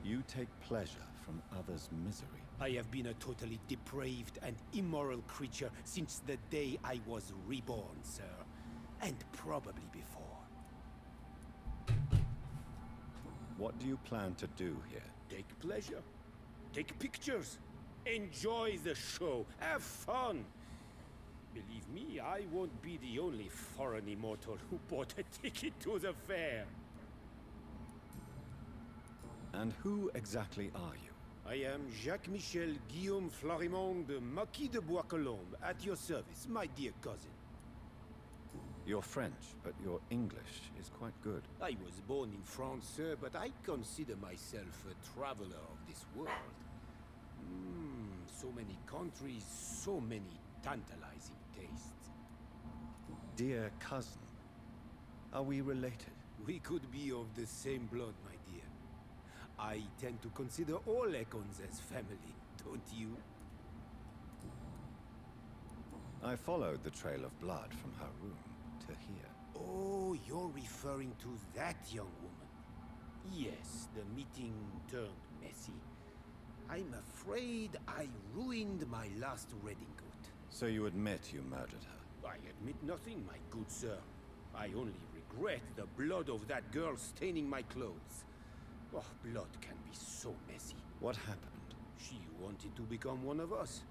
You take pleasure from others' misery. I have been a totally depraved and immoral creature since the day I was reborn, sir. And probably before. What do you plan to do here? Take pleasure. Take pictures. Enjoy the show. Have fun. Believe me, I won't be the only foreign immortal who bought a ticket to the fair. And who exactly are you? I am Jacques-Michel Guillaume Florimond de Marquis de Bois-Colombes, at your service, my dear cousin. You're French, but your English is quite good. I was born in France, sir, but I consider myself a traveler of this world. So many countries, so many tantalizing tastes. Dear cousin, are we related? We could be of the same blood, my dear. I tend to consider all Ekons as family, don't you? I followed the trail of blood from her room to here. Oh, you're referring to that young woman. Yes, the meeting turned messy. I'm afraid I ruined my last redingote. So you admit you murdered her? I admit nothing, my good sir. I only regret the blood of that girl staining my clothes. Oh, blood can be so messy. What happened? She wanted to become one of us.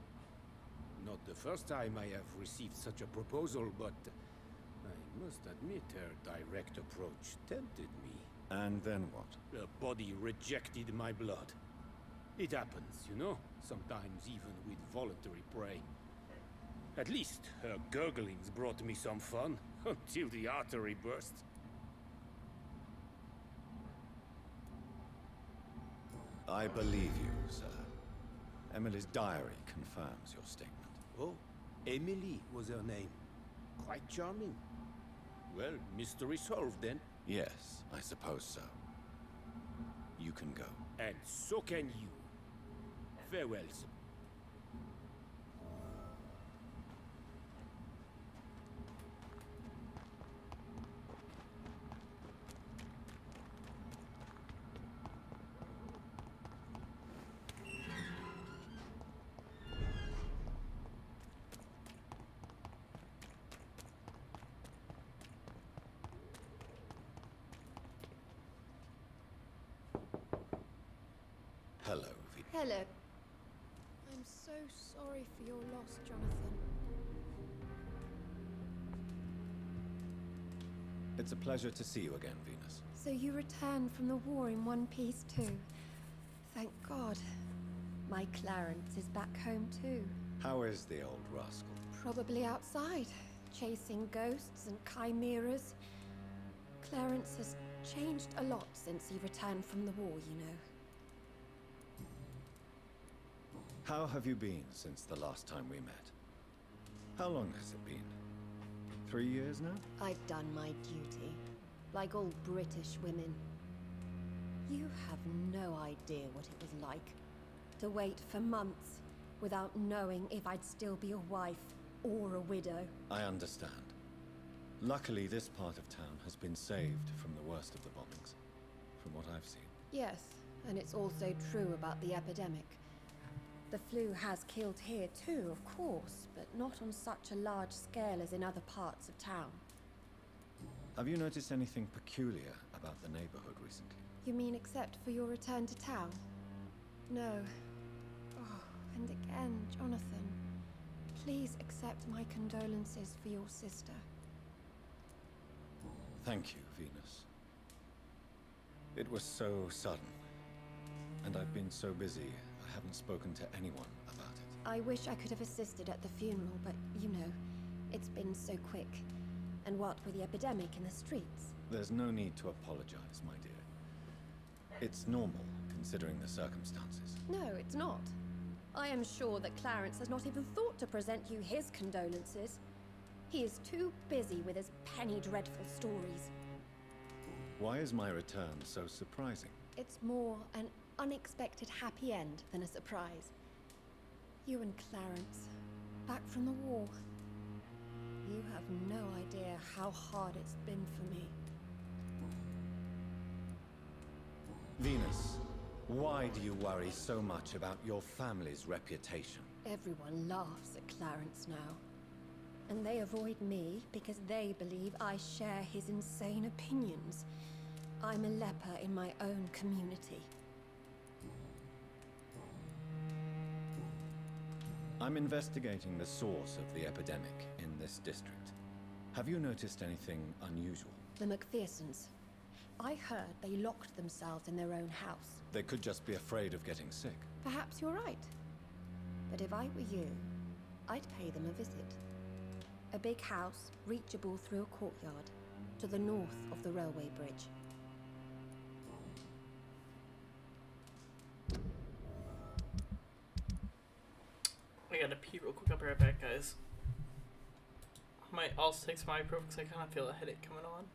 Not the first time I have received such a proposal, but I must admit her direct approach tempted me. And then what? The body rejected my blood. It happens, you know, sometimes even with voluntary prey. At least her gurglings brought me some fun, until the artery burst. I believe you, sir. Emily's diary confirms your statement. Oh, Emily was her name. Quite charming. Well, mystery solved then. Yes, I suppose so. You can go. And so can you. Farewell, sir. Hello, V. Hello. I'm so sorry for your loss, Jonathan. It's a pleasure to see you again, Venus. So you returned from the war in one piece too. Thank God. My Clarence is back home too. How is the old rascal? Probably outside, chasing ghosts and chimeras. Clarence has changed a lot since he returned from the war, you know. How have you been since the last time we met? How long has it been? 3 years now? I've done my duty, like all British women. You have no idea what it was like to wait for months without knowing if I'd still be a wife or a widow. I understand. Luckily, this part of town has been saved from the worst of the bombings, from what I've seen. Yes, and it's also true about the epidemic. The flu has killed here too, of course, but not on such a large scale as in other parts of town. Have you noticed anything peculiar about the neighborhood recently? You mean except for your return to town? No. Oh, and again, Jonathan, please accept my condolences for your sister. Thank you, Venus. It was so sudden, and I've been so busy, I haven't spoken to anyone about it. I wish I could have assisted at the funeral, but you know, it's been so quick. And what with the epidemic in the streets? There's no need to apologize, my dear. It's normal, considering the circumstances. No, it's not. I am sure that Clarence has not even thought to present you his condolences. He is too busy with his penny dreadful stories. Why is my return so surprising? It's more an unexpected happy end than a surprise. You and Clarence, back from the war. You have no idea how hard it's been for me. Venus, why do you worry so much about your family's reputation? Everyone laughs at Clarence now. And they avoid me because they believe I share his insane opinions. I'm a leper in my own community. I'm investigating the source of the epidemic in this district. Have you noticed anything unusual? The McPhersons. I heard they locked themselves in their own house. They could just be afraid of getting sick. Perhaps you're right. But if I were you, I'd pay them a visit. A big house, reachable through a courtyard, to the north of the railway bridge. I gotta pee real quick. I'll be right back, guys. I might also take some ibuprofen because I kind of feel a headache coming on.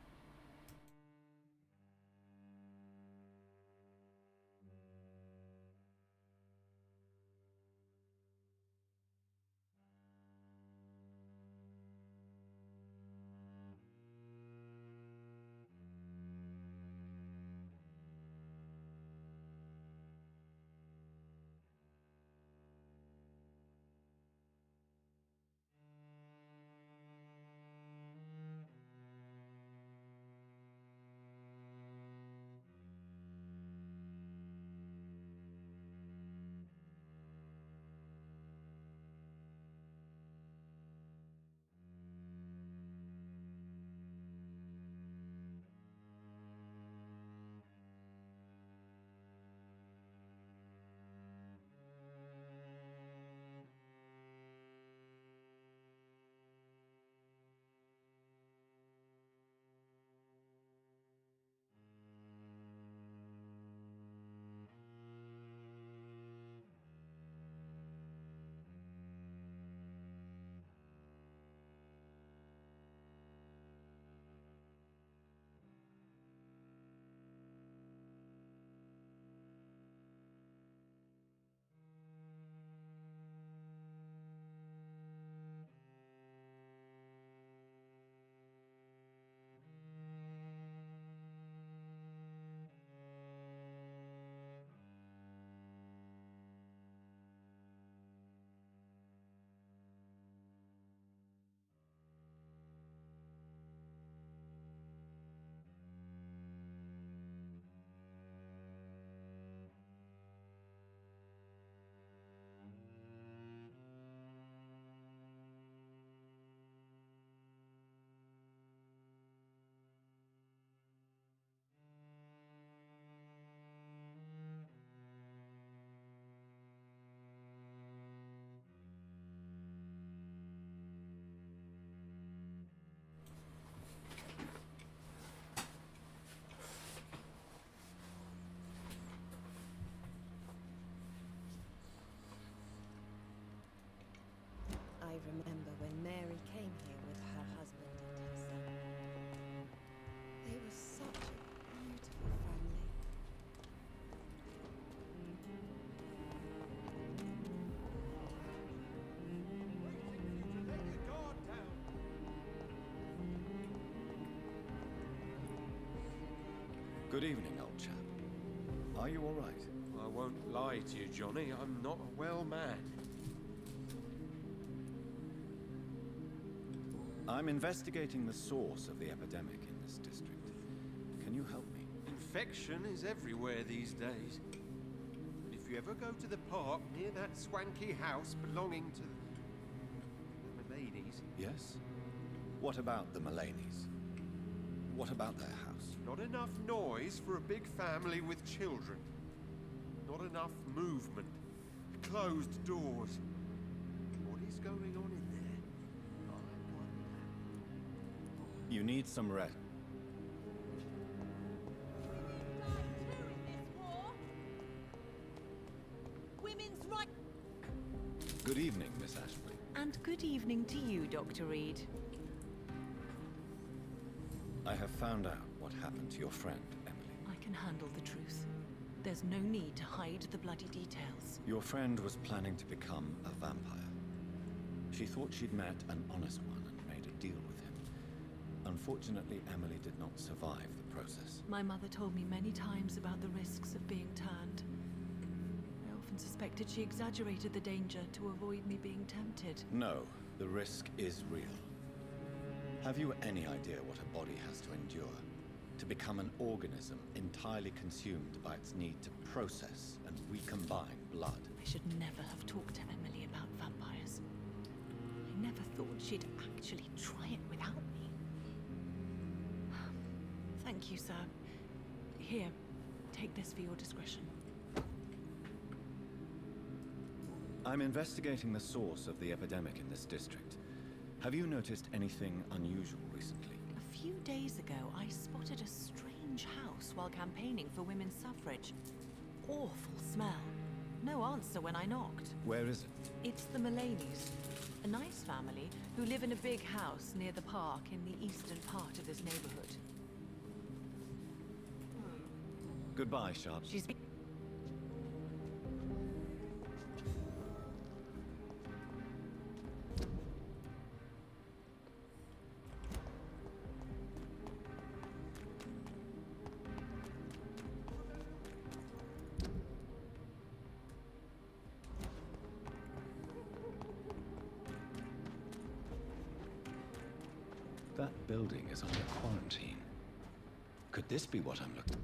Good evening, old chap. Are you all right? I won't lie to you, Johnny. I'm not a well man. I'm investigating the source of the epidemic in this district. Can you help me? Infection is everywhere these days. If you ever go to the park near that swanky house belonging to the Mulaney's... Yes? What about the Mulaney's? What about their house? Not enough noise for a big family with children. Not enough movement. Closed doors. What is going on in there? I wonder. You need some rest. Women's right. Good evening, Miss Ashby. And good evening to you, Dr. Reed. I have found out what happened to your friend, Emily. I can handle the truth. There's no need to hide the bloody details. Your friend was planning to become a vampire. She thought she'd met an honest one and made a deal with him. Unfortunately, Emily did not survive the process. My mother told me many times about the risks of being turned. I often suspected she exaggerated the danger to avoid me being tempted. No, the risk is real. Have you any idea what a body has to endure? To become an organism entirely consumed by its need to process and recombine blood. I should never have talked to Emily about vampires. I never thought she'd actually try it without me. Thank you, sir. Here, take this for your discretion. I'm investigating the source of the epidemic in this district. Have you noticed anything unusual recently? A few days ago, I spotted a strange house while campaigning for women's suffrage. Awful smell. No answer when I knocked. Where is it? It's the Mulaney's, a nice family who live in a big house near the park in the eastern part of this neighborhood. Goodbye, Sharp. She's been... That building is under quarantine. Could this be what I'm looking for?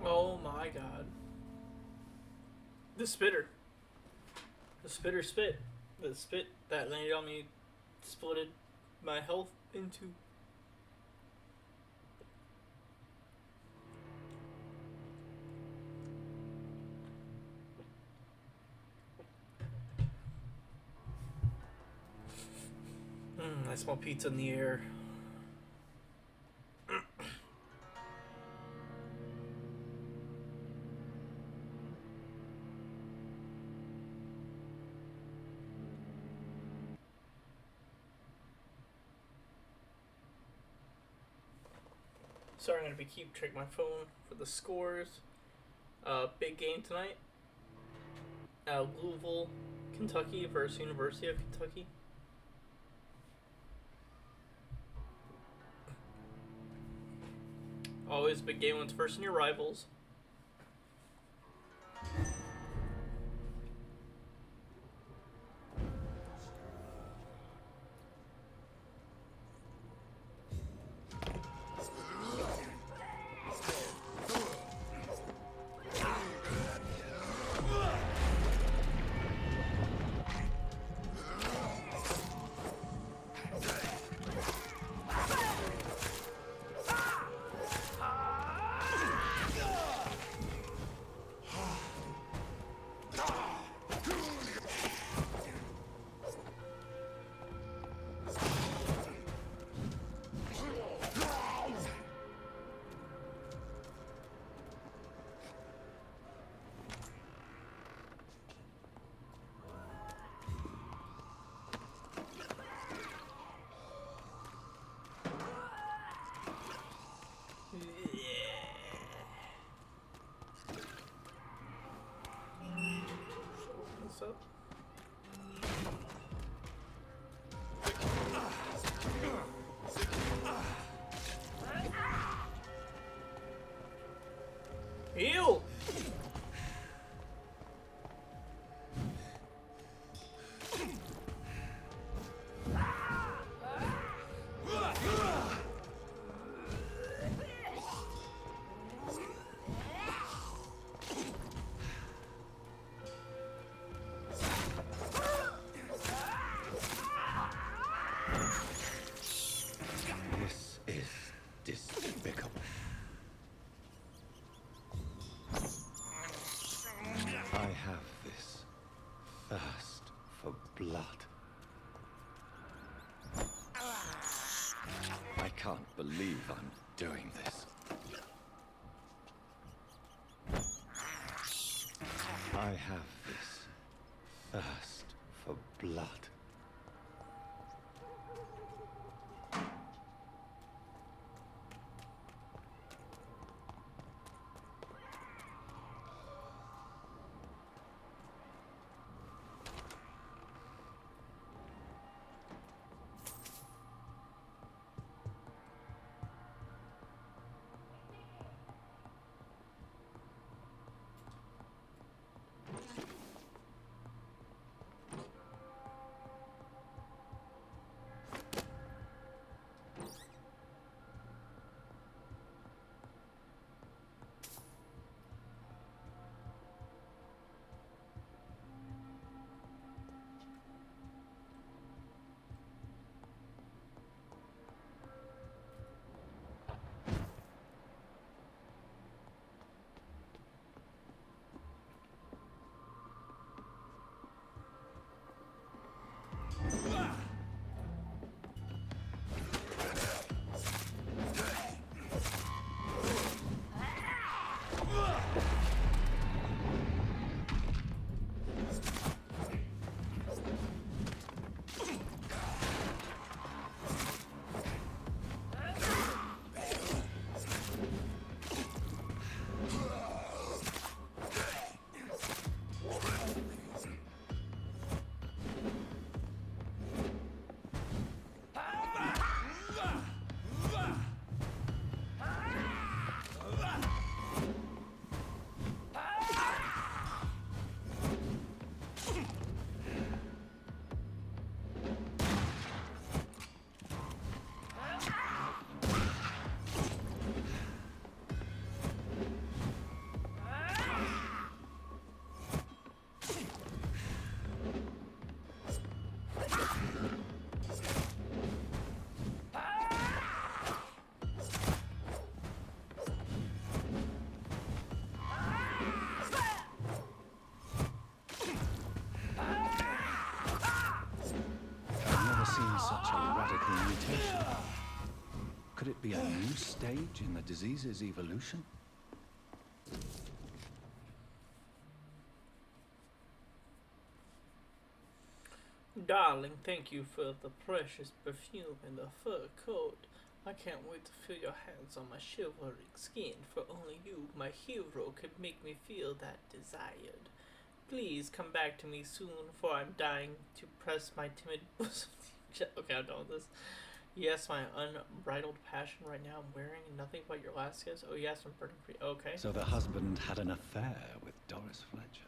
Oh my god. The spitter. The spitter spit. The spit that landed on me splitted my health into... I smell pizza in the air. Sorry, I'm gonna keep checking my phone for the scores. Big game tonight. Louisville, Kentucky versus University of Kentucky. Always big game when it's first in your rivals. Up. Heal! This is despicable. I have this thirst for blood. I can't believe I'm doing this. I have this thirst for blood. Could it be a new stage in the disease's evolution? Darling, thank you for the precious perfume and the fur coat. I can't wait to feel your hands on my shivering skin, for only you, my hero, could make me feel that desired. Please come back to me soon, for I'm dying to press my timid bosom. Okay, I'm done with this. Yes, my unbridled passion right now. I'm wearing nothing but your last kiss. Oh yes, I'm burning free. Okay. So the husband had an affair with Doris Fletcher.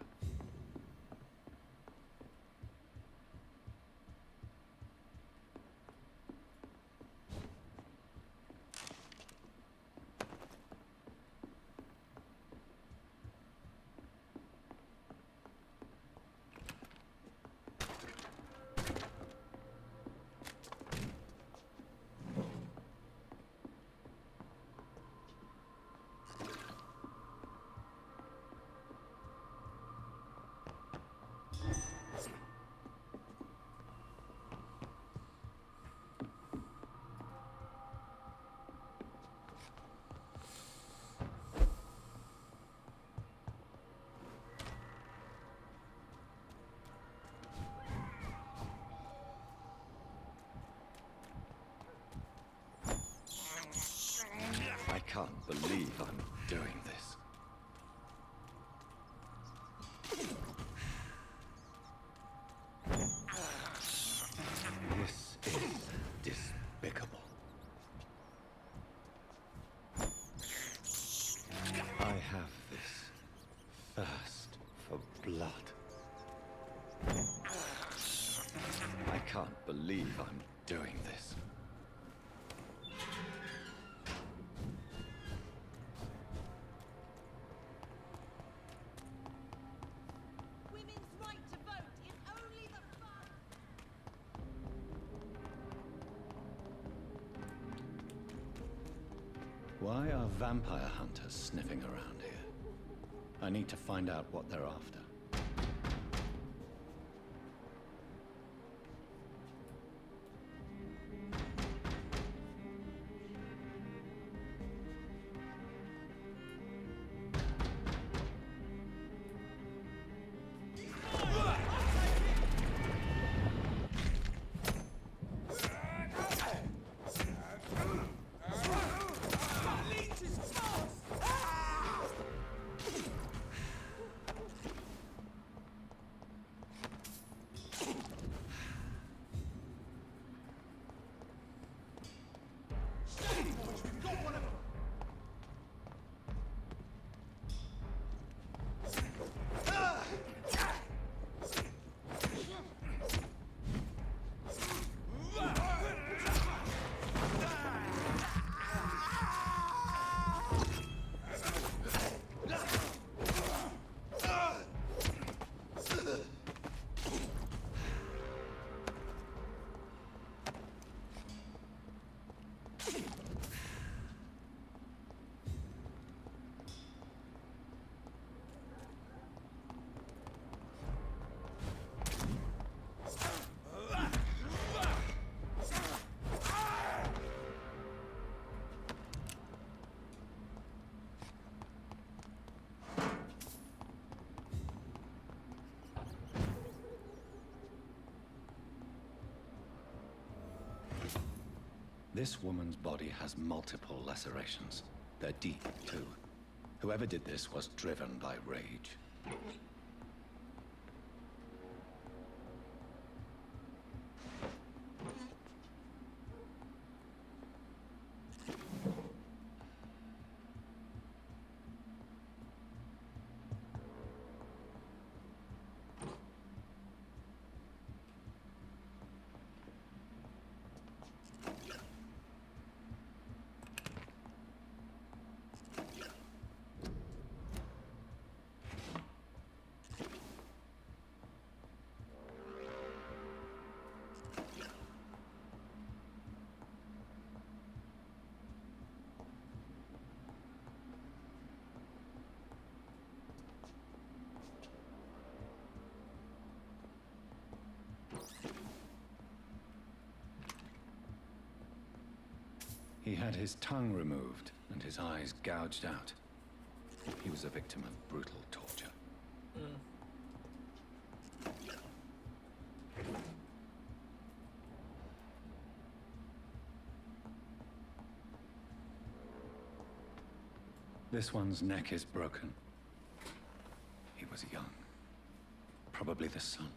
I can't believe I'm doing this. This is despicable. I have this thirst for blood. I can't believe I'm doing this. Women's right to vote is only the fun. Why are vampire hunters sniffing around here? I need to find out what they're after. This woman's body has multiple lacerations. They're deep, too. Whoever did this was driven by rage. He had his tongue removed and his eyes gouged out. He was a victim of brutal torture. This one's neck is broken. He was young. Probably the son.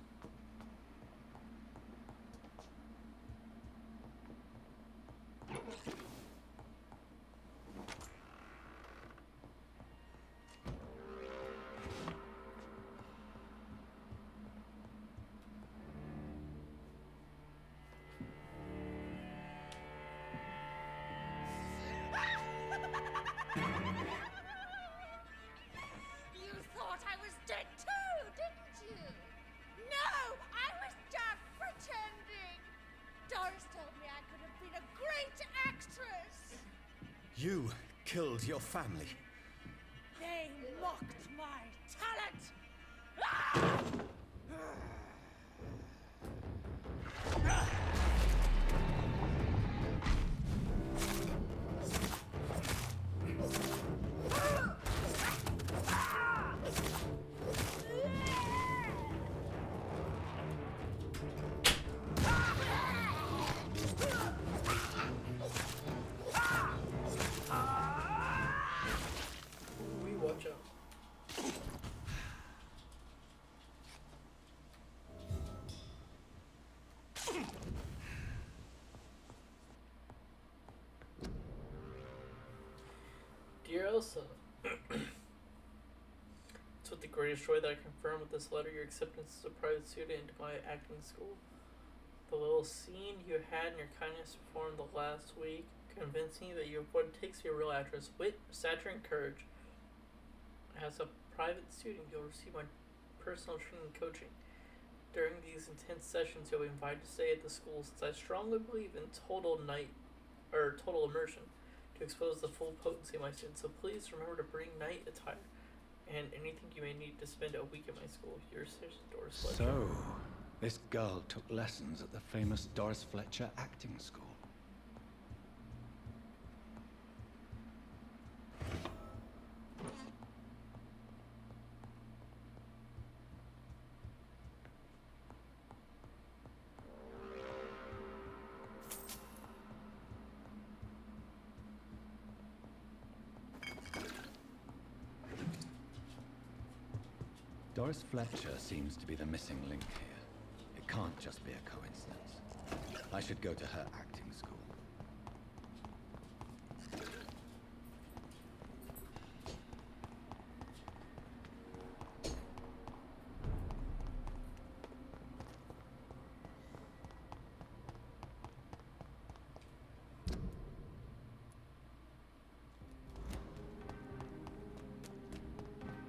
killed your family. They mocked my talent! We watch out. Dear Elsa, it's with the greatest joy that I confirm with this letter your acceptance as a private student into my acting school. The little scene you had in your kindness performed the last week convinced me that you have what it takes to be a real actress: wit, stature, and courage. As a private student, you'll receive my personal training and coaching. During these intense sessions, you'll be invited to stay at the school, since I strongly believe in total immersion to expose the full potency of my students. So please remember to bring night attire and anything you may need to spend a week at my school. Your sister, Doris Fletcher. So, this girl took lessons at the famous Doris Fletcher acting school. Doris Fletcher seems to be the missing link here. It can't just be a coincidence. I should go to her acting school.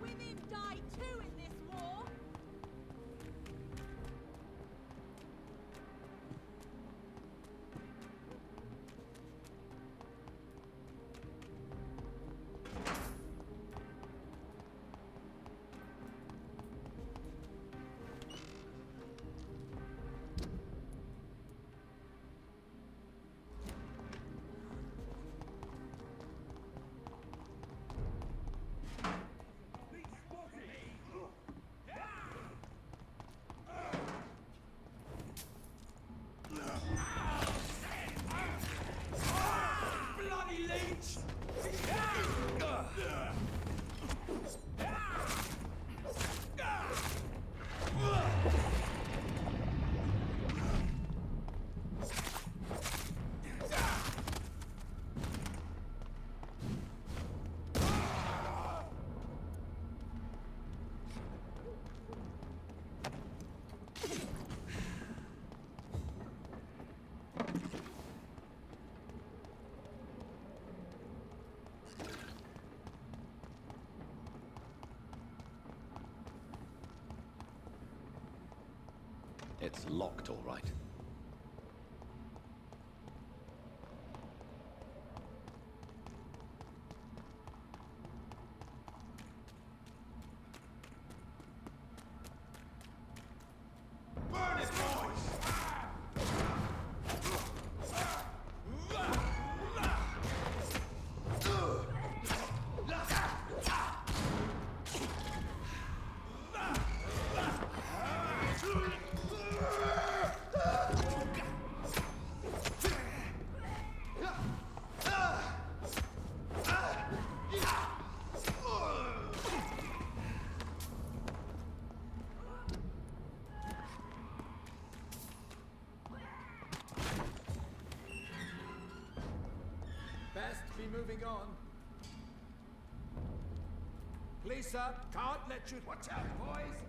Women die too in this war! Bloody leech! It's locked, all right. Burn his voice! Best be moving on. Please, sir, can't let you... Watch out, boys!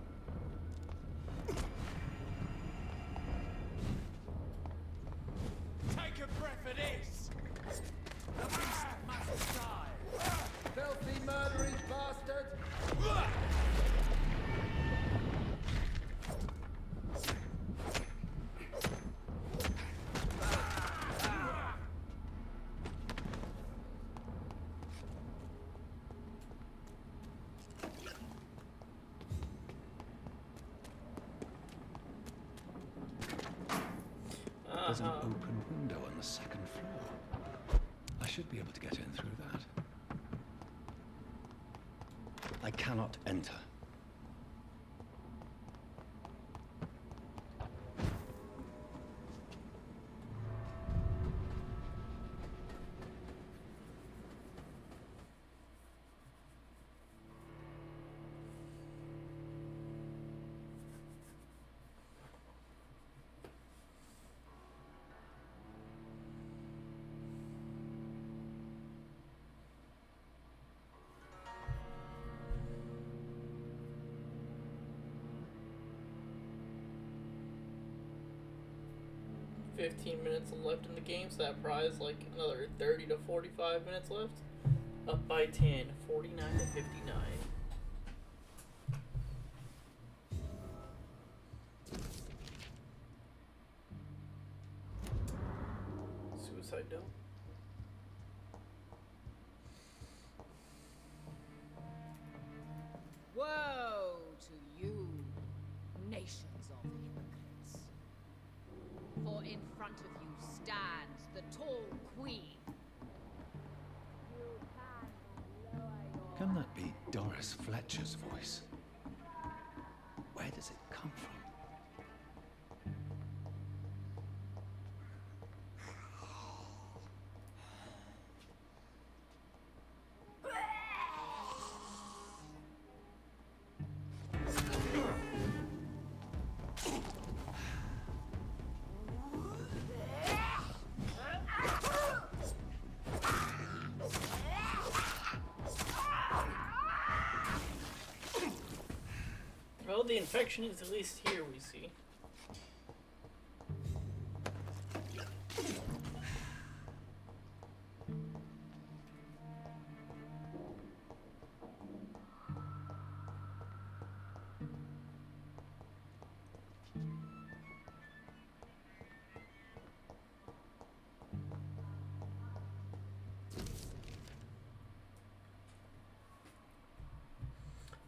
Take a breath of this! The beast must die! Filthy murdering bastard! There's an open window on the second floor. I should be able to get in through that. I cannot enter. Minutes left in the game, so that prize like another 30 to 45 minutes left. Up by 10, 49 to 59. Suicide note. Woe to you, nations of hypocrites. For in front of you stands the tall queen. Can that be Doris Fletcher's voice? Where does it come from? Well, the infection is at least here, we see.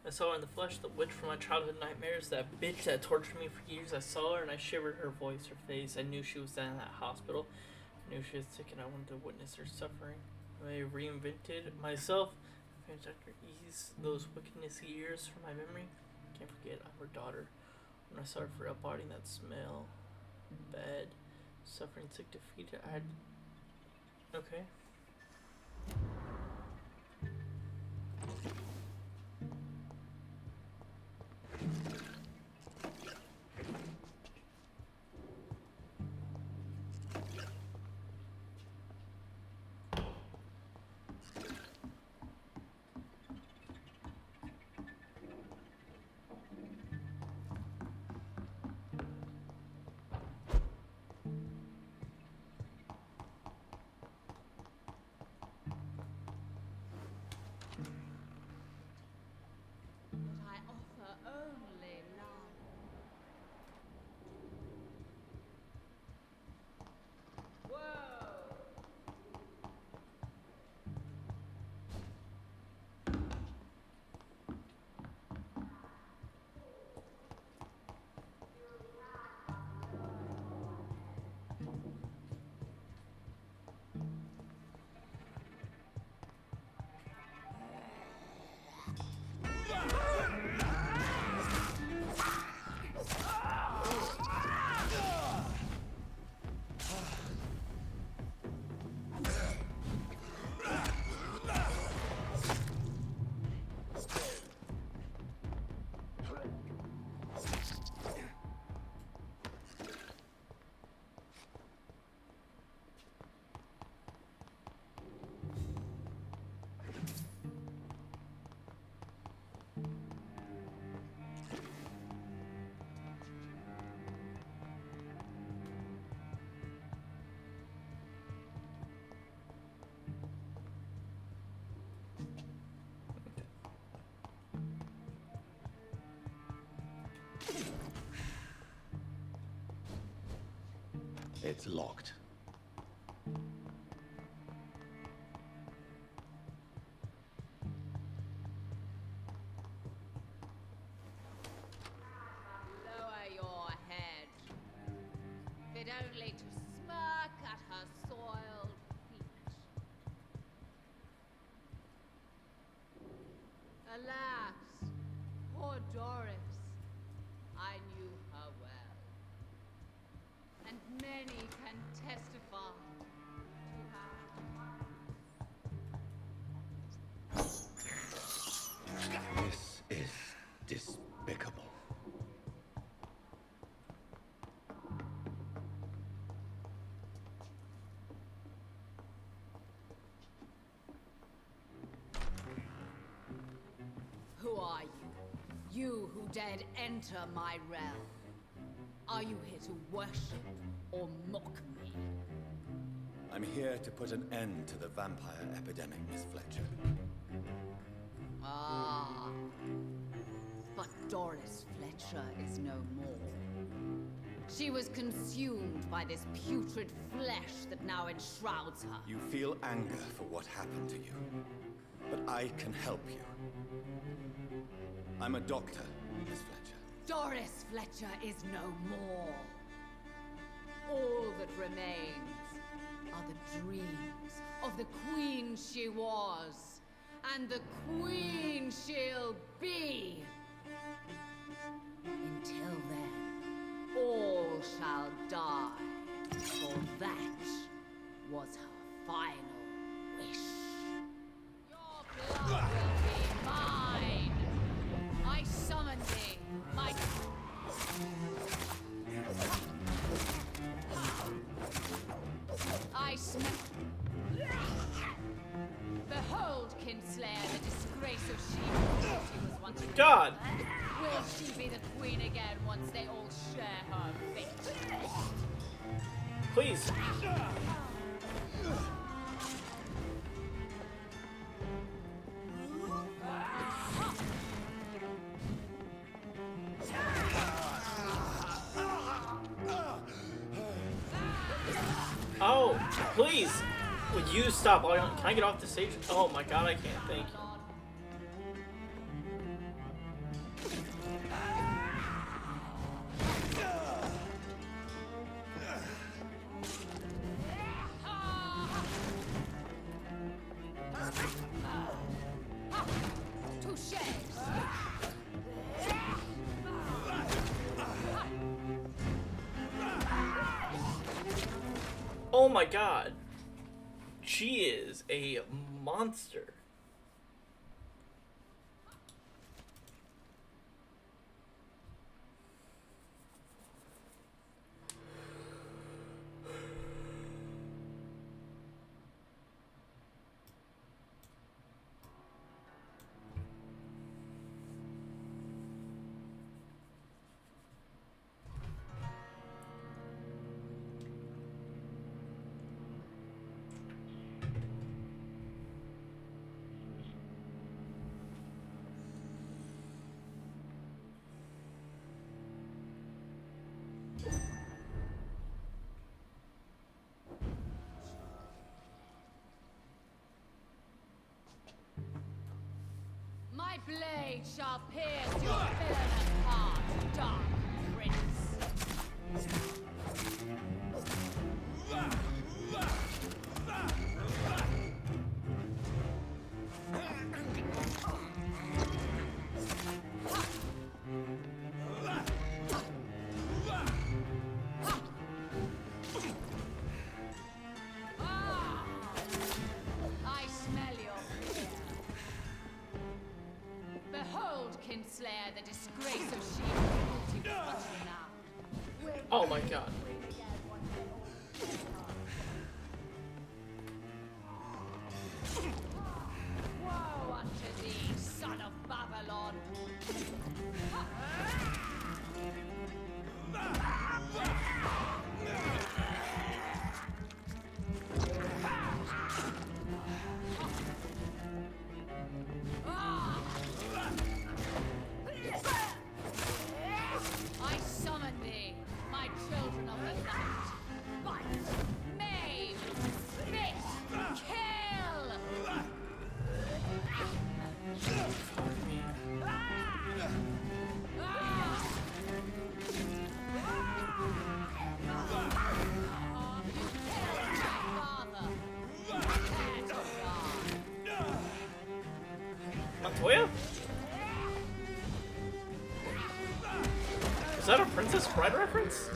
I saw her in the flesh, the witch from my childhood nightmares, that bitch that tortured me for years. I saw her and I shivered her voice, her face. I knew she was down in that hospital. I knew she was sick and I wanted to witness her suffering. I reinvented myself. I finished after ease those wickedness years from my memory. Can't forget I'm her daughter. When I saw her for embodying that smell, bad, suffering, sick, defeated, I had... Okay. It's locked. Lower your head. Fit only to Alas, poor Doris. I knew her well. And many can testify to her. This is despicable. Who are you? You who dared enter my realm. Are you here to worship or mock me? I'm here to put an end to the vampire epidemic, Miss Fletcher. Ah. But Doris Fletcher is no more. She was consumed by this putrid flesh that now enshrouds her. You feel anger for what happened to you, but I can help you. I'm a doctor, Miss Fletcher. Doris Fletcher is no more. All that remains are the dreams of the queen she was, and the queen she'll be. Until then, all shall die, for that was her final wish. Your blood will be mine. I summon thee, my... I smell... Behold, Kinslayer, the disgrace of she who thought she was once... God! Will she be the queen again once they all share her fate? Please. Oh, please! Would you stop? Can I get off the stage? Oh my god, I can't. Thank you. Oh my god. She is a monster. My blade shall pierce your villainous heart, dark prince. I smell your fear. Behold, Kinslayer, the disgrace of she who was once renowned. Oh my god. Woe unto thee, son of Babylon! I summon thee, my children of the night. Bite, maim, spit, kill! Montoya? Is that a Princess Bride reference?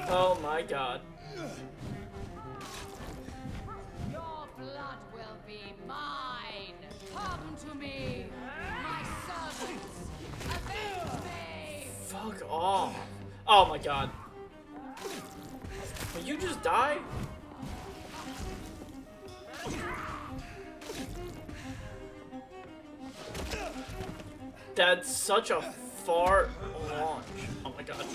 Oh my god. Your blood will be mine. Come to me, my servants. Avenge me. Fuck off. Oh my god. Will you just die? That's such a far launch. Oh my god.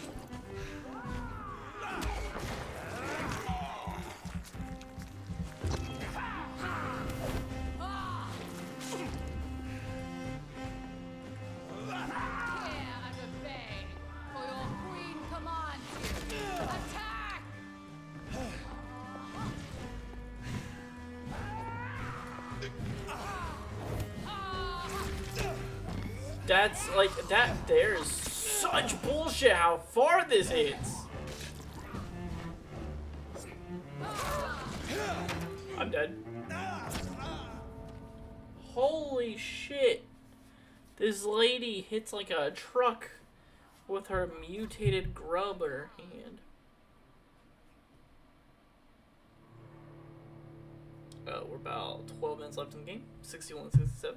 That's like, that there is such bullshit how far this hits. I'm dead. Holy shit. This lady hits like a truck with her mutated grub in her hand. We're about 12 minutes left in the game. 61-67.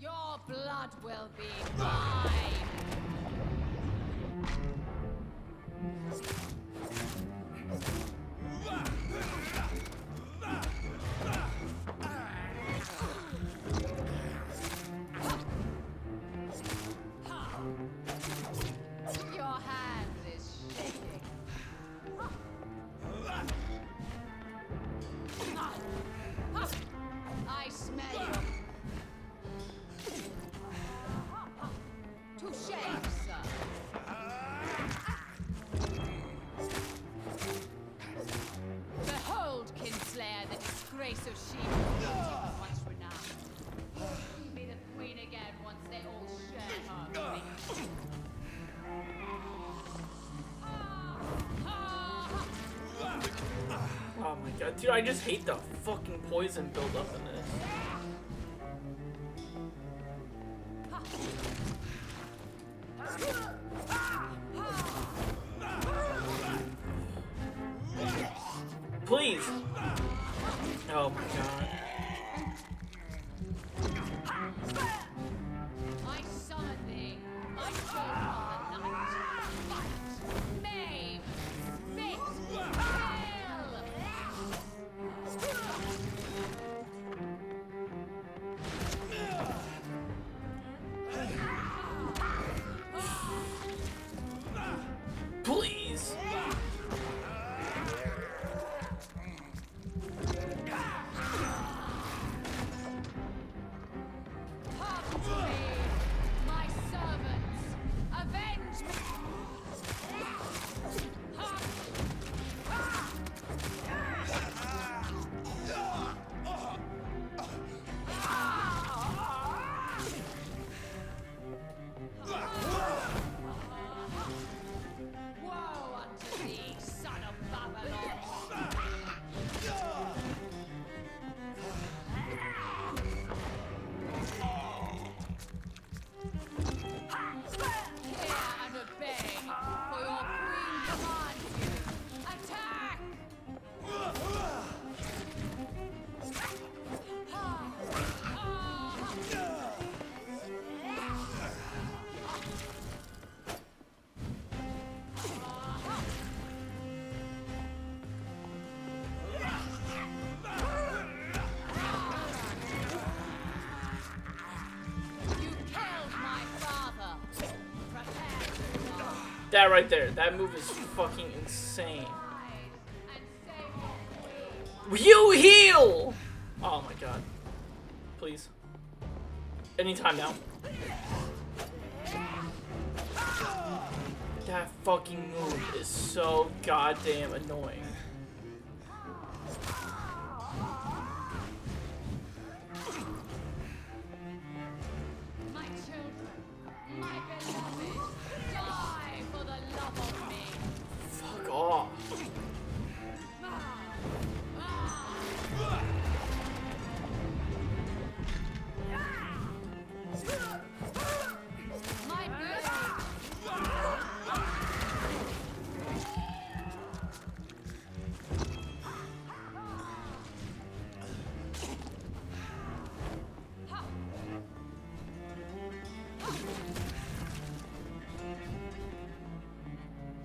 Your blood will be mine. Your hand is shaking. I smell you. Touché, sir. Behold, Kinslayer, the disgrace of She-Hulk, once renowned. She'll be the queen again once they all share her fate. Oh my god, dude, I just hate the fucking poison buildup in this. Please! Oh my god. I summon thee, my children of the night. Fight! Maim! Smite! Please! Come to me, my servants. Avenge me. Woe unto thee, son of Babylon! Hear and obey, for your queen commands you. Attack! That right there, that move is fucking insane. You heal! Oh my god. Please. Anytime now. That fucking move is so goddamn annoying. My children, my beloved, die for the love of me. Fuck off. My blade.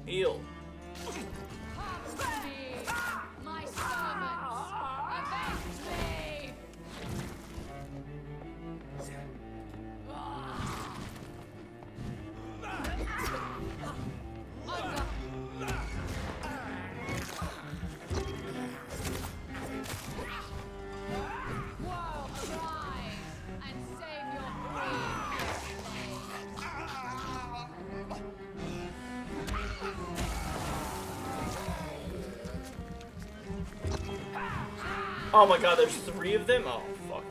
Heal. Avenge me, my servants. Avenge me. World, arise and save your Oh my god, there's 3 of them? Oh, fuck me.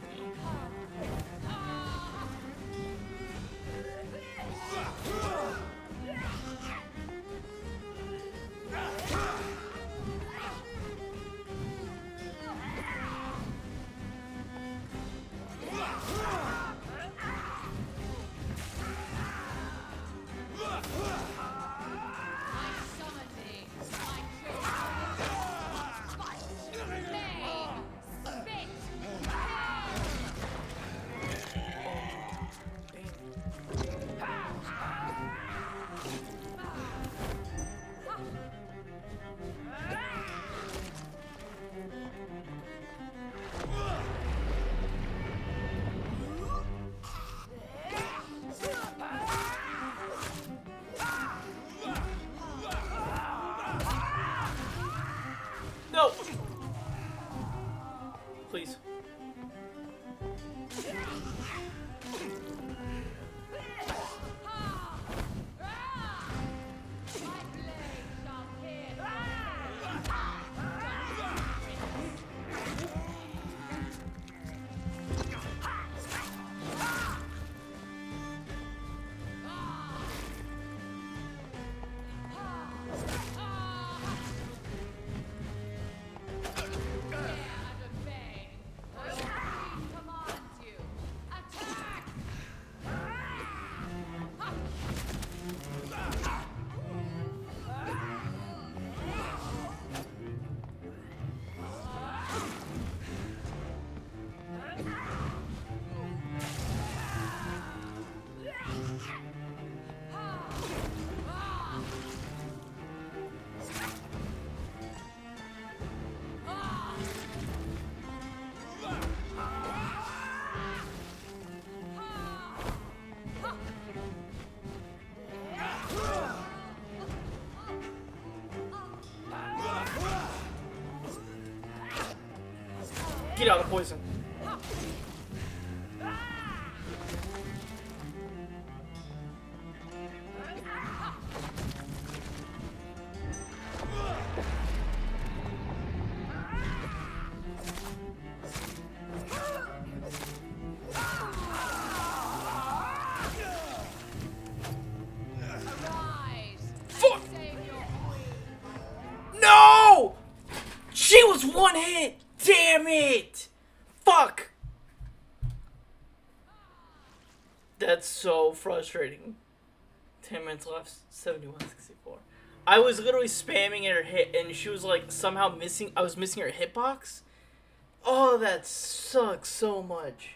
No! Please. Get out of the poison. No! She was one hit! Damn it! Fuck! That's so frustrating. 10 minutes left, 71-64. I was literally spamming her hit and she was like somehow missing, I was missing her hitbox. Oh, that sucks so much.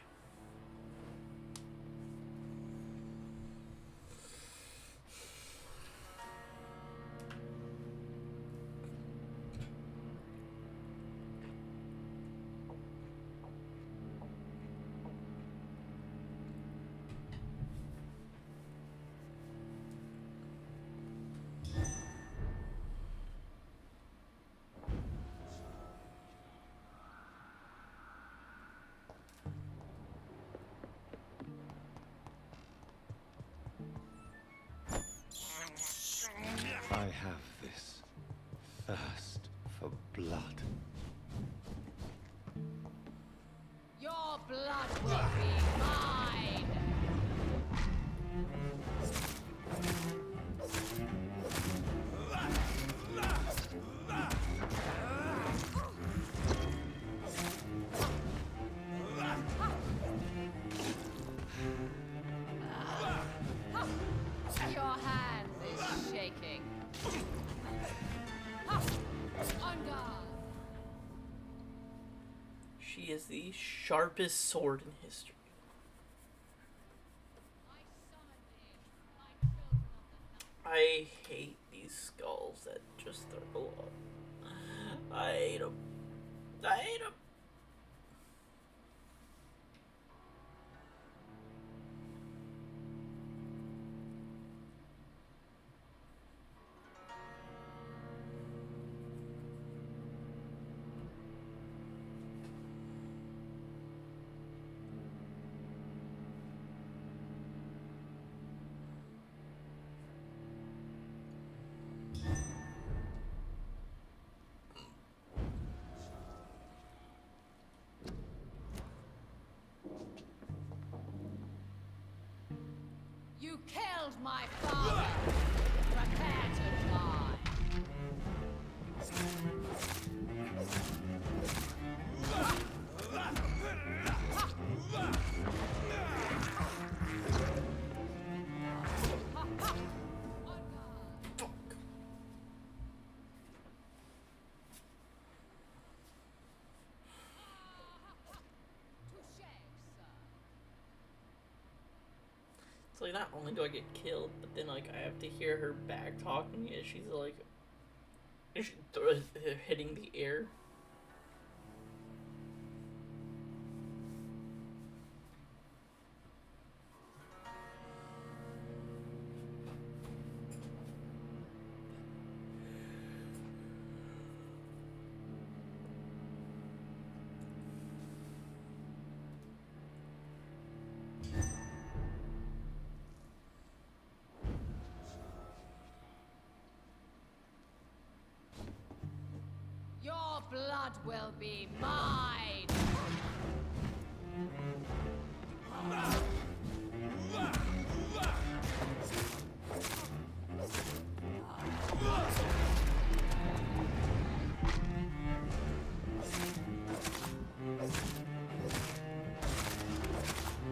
have this thirst for blood. Your blood will be mine! Your hand is shaking. On guard! She is the sharpest sword in history. I hate these skulls that just throw up. I hate them. I hate them. You killed my father! Prepare to die! It's like, not only do I get killed, but then like I have to hear her back talking as she's like hitting the air. Your blood will be mine!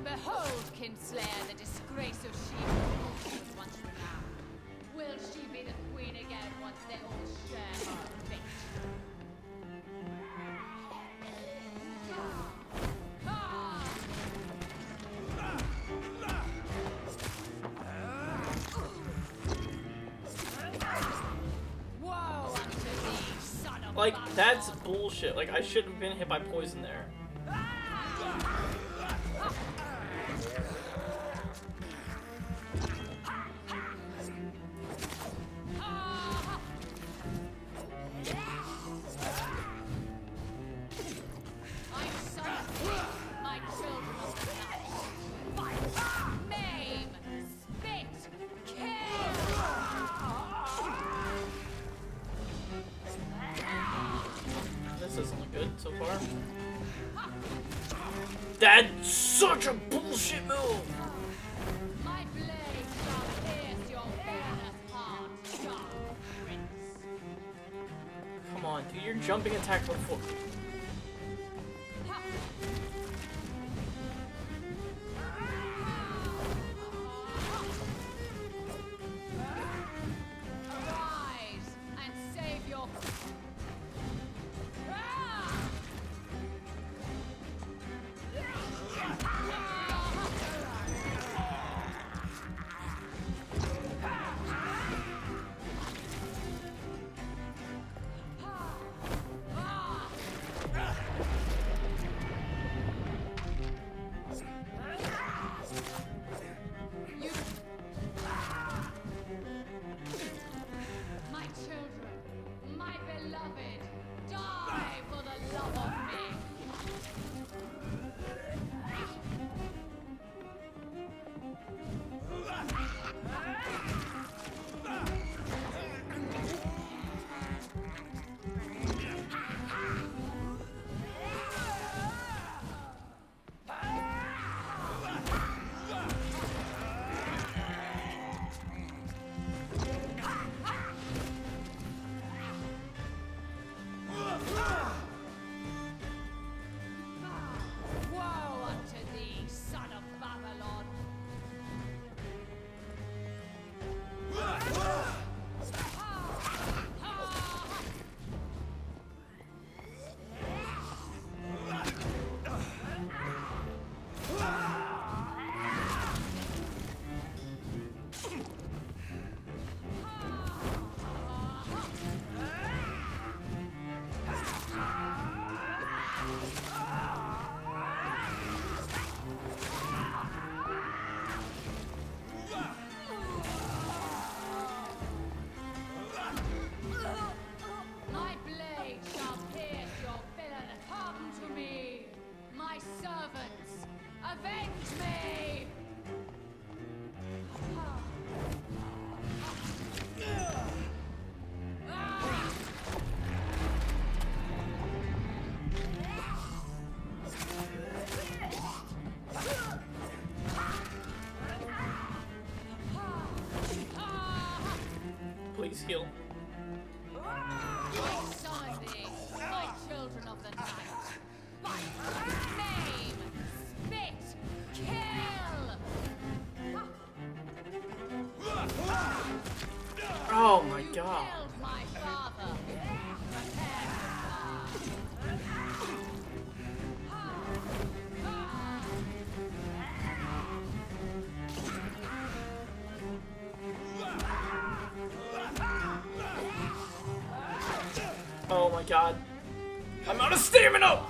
Behold, Kinslayer, the disgrace of she who was once renowned. Will she be the queen again once they all share her fate? Woe unto thee, son of Like, Vampyr! that's bullshit. Like, I shouldn't have been hit by poison there. My son, my children of the night. Fight, maim, spit, kill! This doesn't look good so far. That's such a bullshit move! My blade shall pierce your venomous heart, young prince. Come on, do your jumping attack before. Arise and save your... Please heal. I summon thee, my children of the night. Fight, name, spit, kill! Oh my You god. killed my father. Prepare to Oh my god. I'm out of stamina!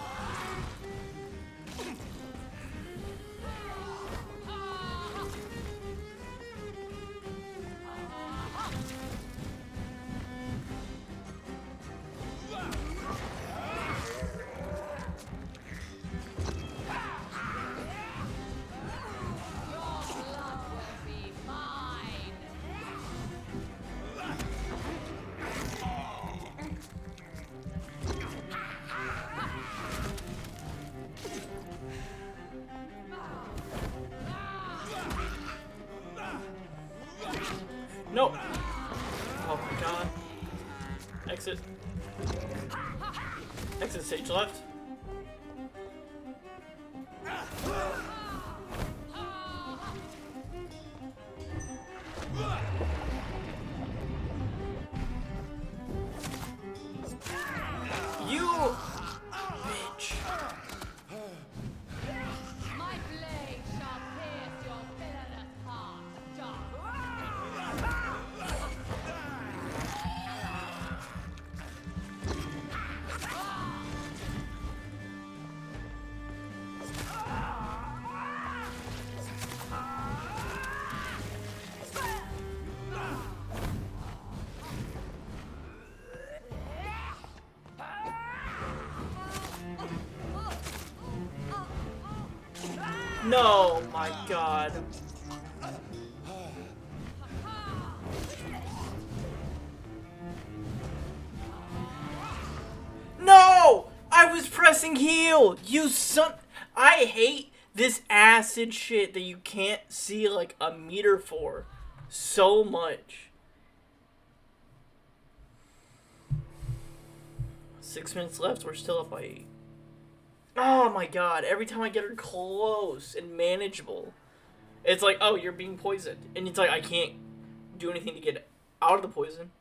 No! Oh my god. Exit. Exit stage left. You bitch. my blade shall pierce your villainous heart, dark. No, my god. No! I was pressing heal! You son... I hate this acid shit that you can't see like a meter for so much. 6 minutes left, we're still up by 8. Oh my god, every time I get her close and manageable, it's like, oh, you're being poisoned. And it's like, I can't do anything to get out of the poison.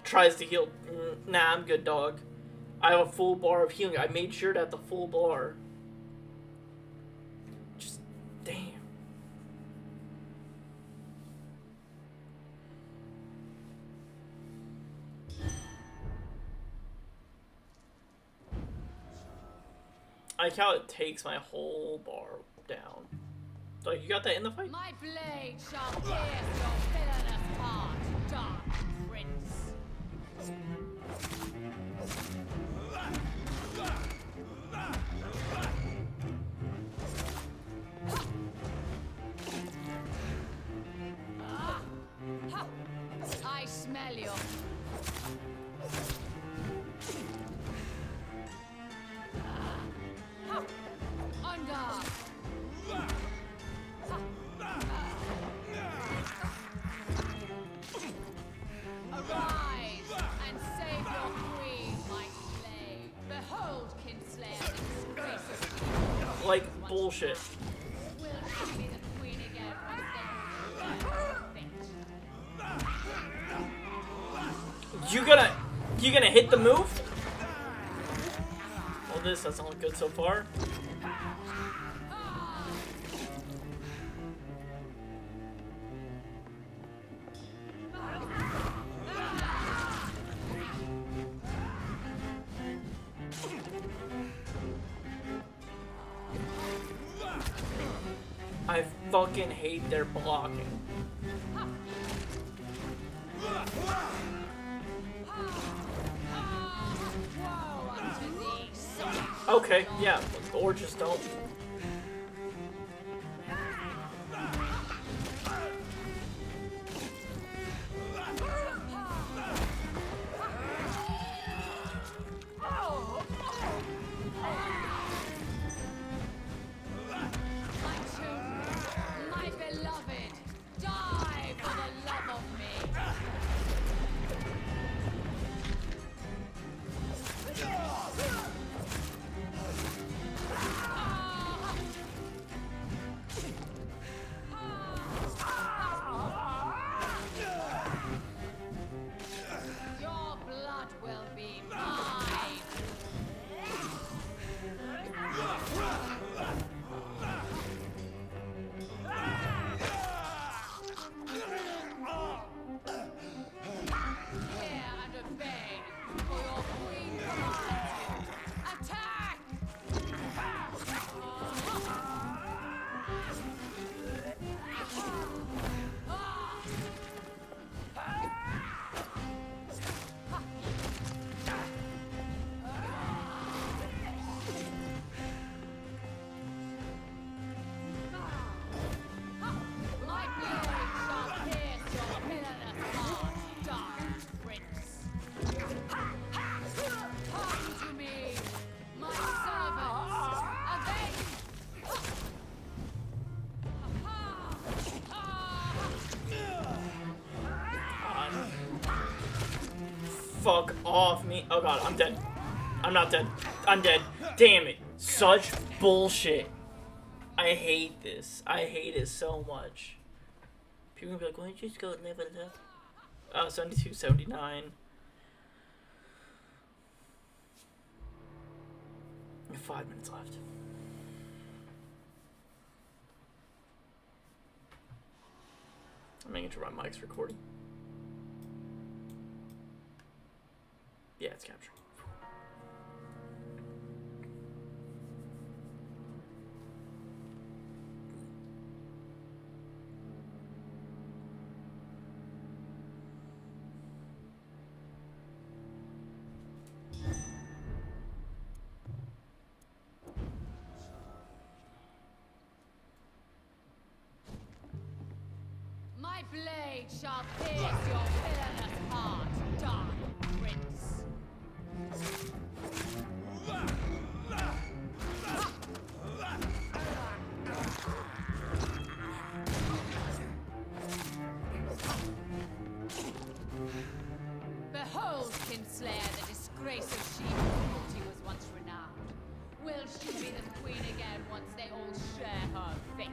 Tries to heal. Nah, I'm good, dog. I have a full bar of healing. I made sure to have the full bar. Just, damn. I like how it takes my whole bar down. Like, you got that in the fight? My blade shall pierce your villainous heart, dark prince. I smell you. On guard. Arise and save your queen, my slave. Behold, Kinslayer disgraces. Like, bullshit. Will she be the queen again once they You gonna hit the move? Well, this doesn't look good so far. I fucking hate their blocking. Okay, yeah, or just don't. fuck off me. Oh god, I'm dead. I'm not dead. I'm dead. Damn it. Such bullshit. I hate this. I hate it so much. People gonna be like, why don't you just go level it up? 72, 79. 5 minutes left. I'm making sure my mic's recording. Yeah, it's capturing. My blade shall pierce your villainous heart, dark prince. Behold, Kinslayer, the disgrace of she who was once renowned. Will she be the queen again once they all share her fate?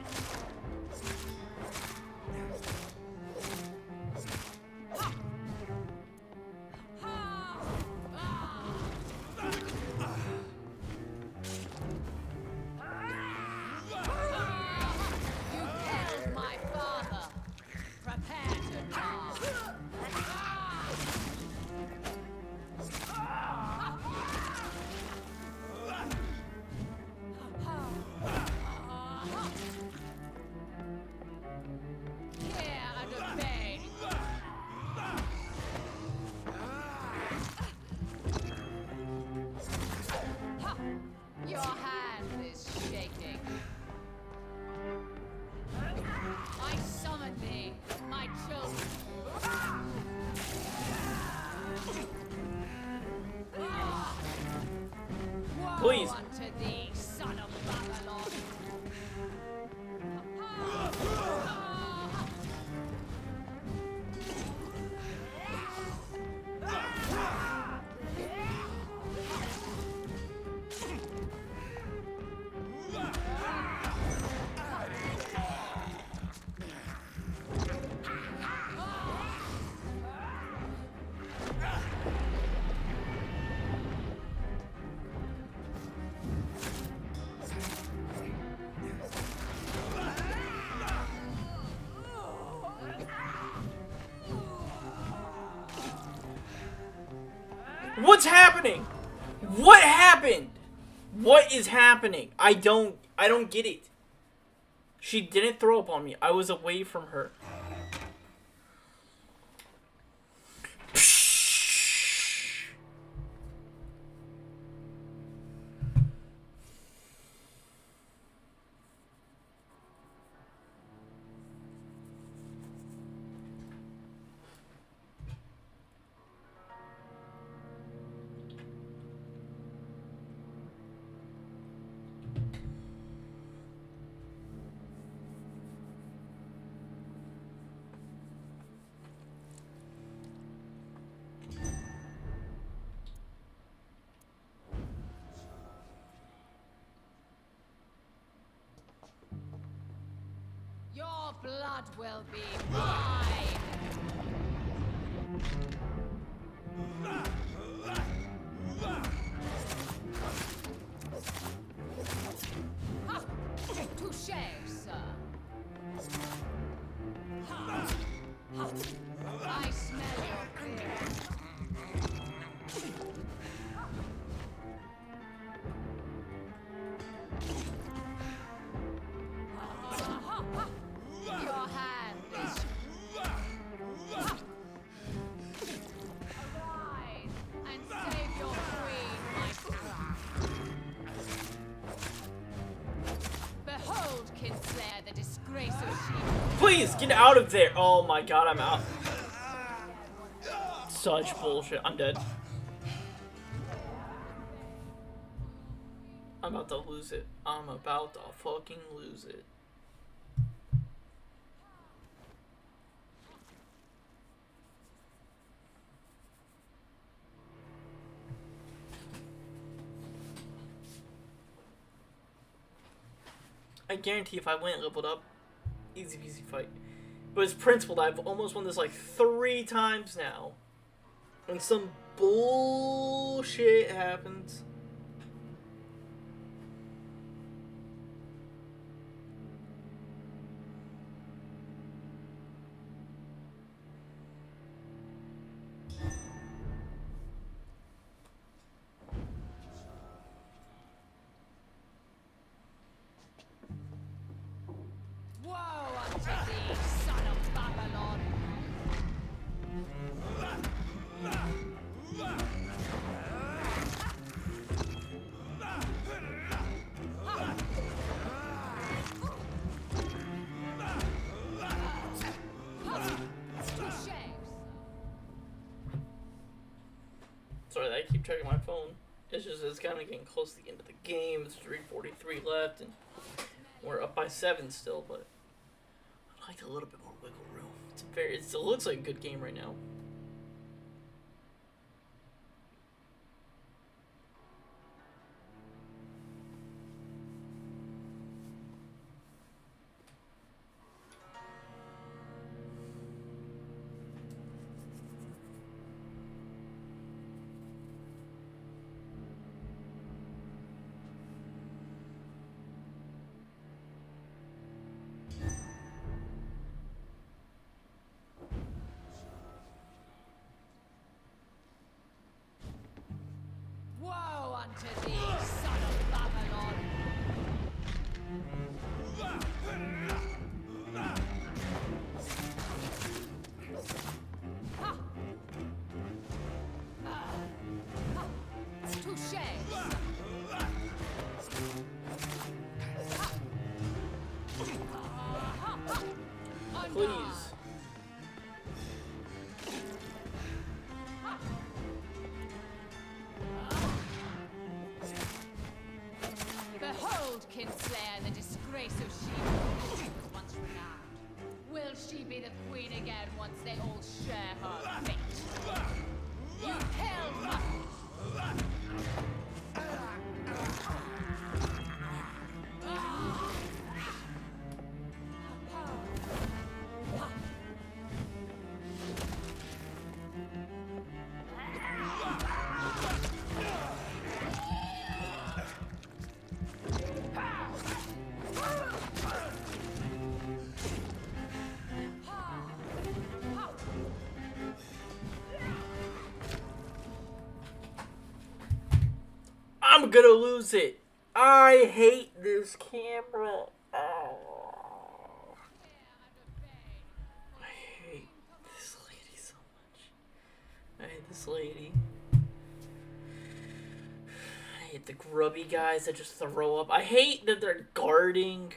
Your hand is shaking. I summon thee, my children. Please. Woe unto thee, son of Babylon. What's happening? What happened? What is happening? I don't get it. She didn't throw up on me. I was away from her. Your blood will be mine! Ha! Touché, sir. Ha! Ha! I smell your fear. Your hand is... Arise and save your queen, my son. Behold, Kinslayer, the disgrace of she... Please, get out of there. Oh my god, I'm out. Such bullshit. I'm dead. I'm about to lose it. I'm about to fucking lose it. I guarantee if I went leveled up, easy peasy fight. But it's principled. I've almost won this like 3 times now. And some bullshit happens. Woe unto thee, son of Babylon! Sorry, I keep checking my phone. It's just it's kind of getting close to the end of the game. It's 3:43 left, and we're up by 7 still. But I'd like a little bit more wiggle room. It looks like a good game right now. Woe unto thee, son of Babylon! Touché! Please. Behold, Kinslayer, the disgrace of She was once renowned. Will she be the queen again once they all share her fate? You killed her! I'm gonna lose it. I hate this camera. Oh. I hate this lady so much. I hate this lady. I hate the grubby guys that just throw up. I hate that they're guarding.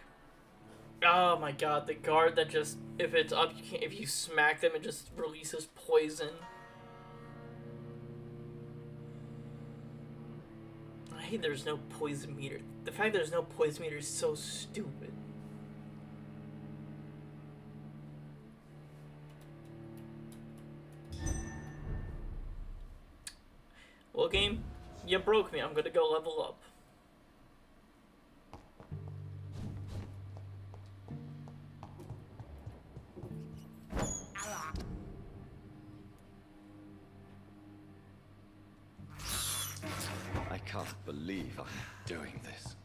Oh my god, the guard that just, if it's up, you can't, if you smack them, it just releases poison. I hate there's no poison meter. The fact there's no poison meter is so stupid. Well, game, you broke me. I'm gonna go level up. I can't believe I'm doing this.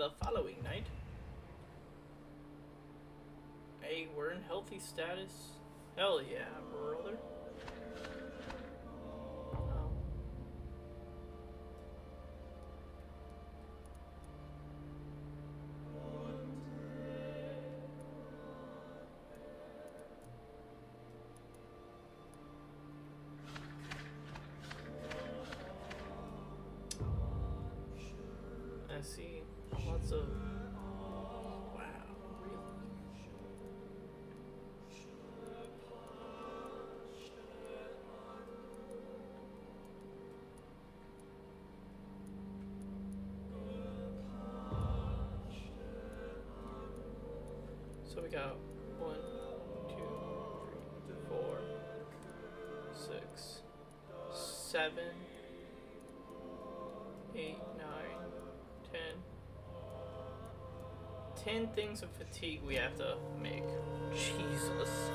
the following night. Hey, we're in healthy status. Hell yeah, brother. Oh. I see lots of... Wow, really? So we got 1, 2, 3, 4, 6, 7, 8, 9, 10. 10 things of fatigue we have to make. Jesus.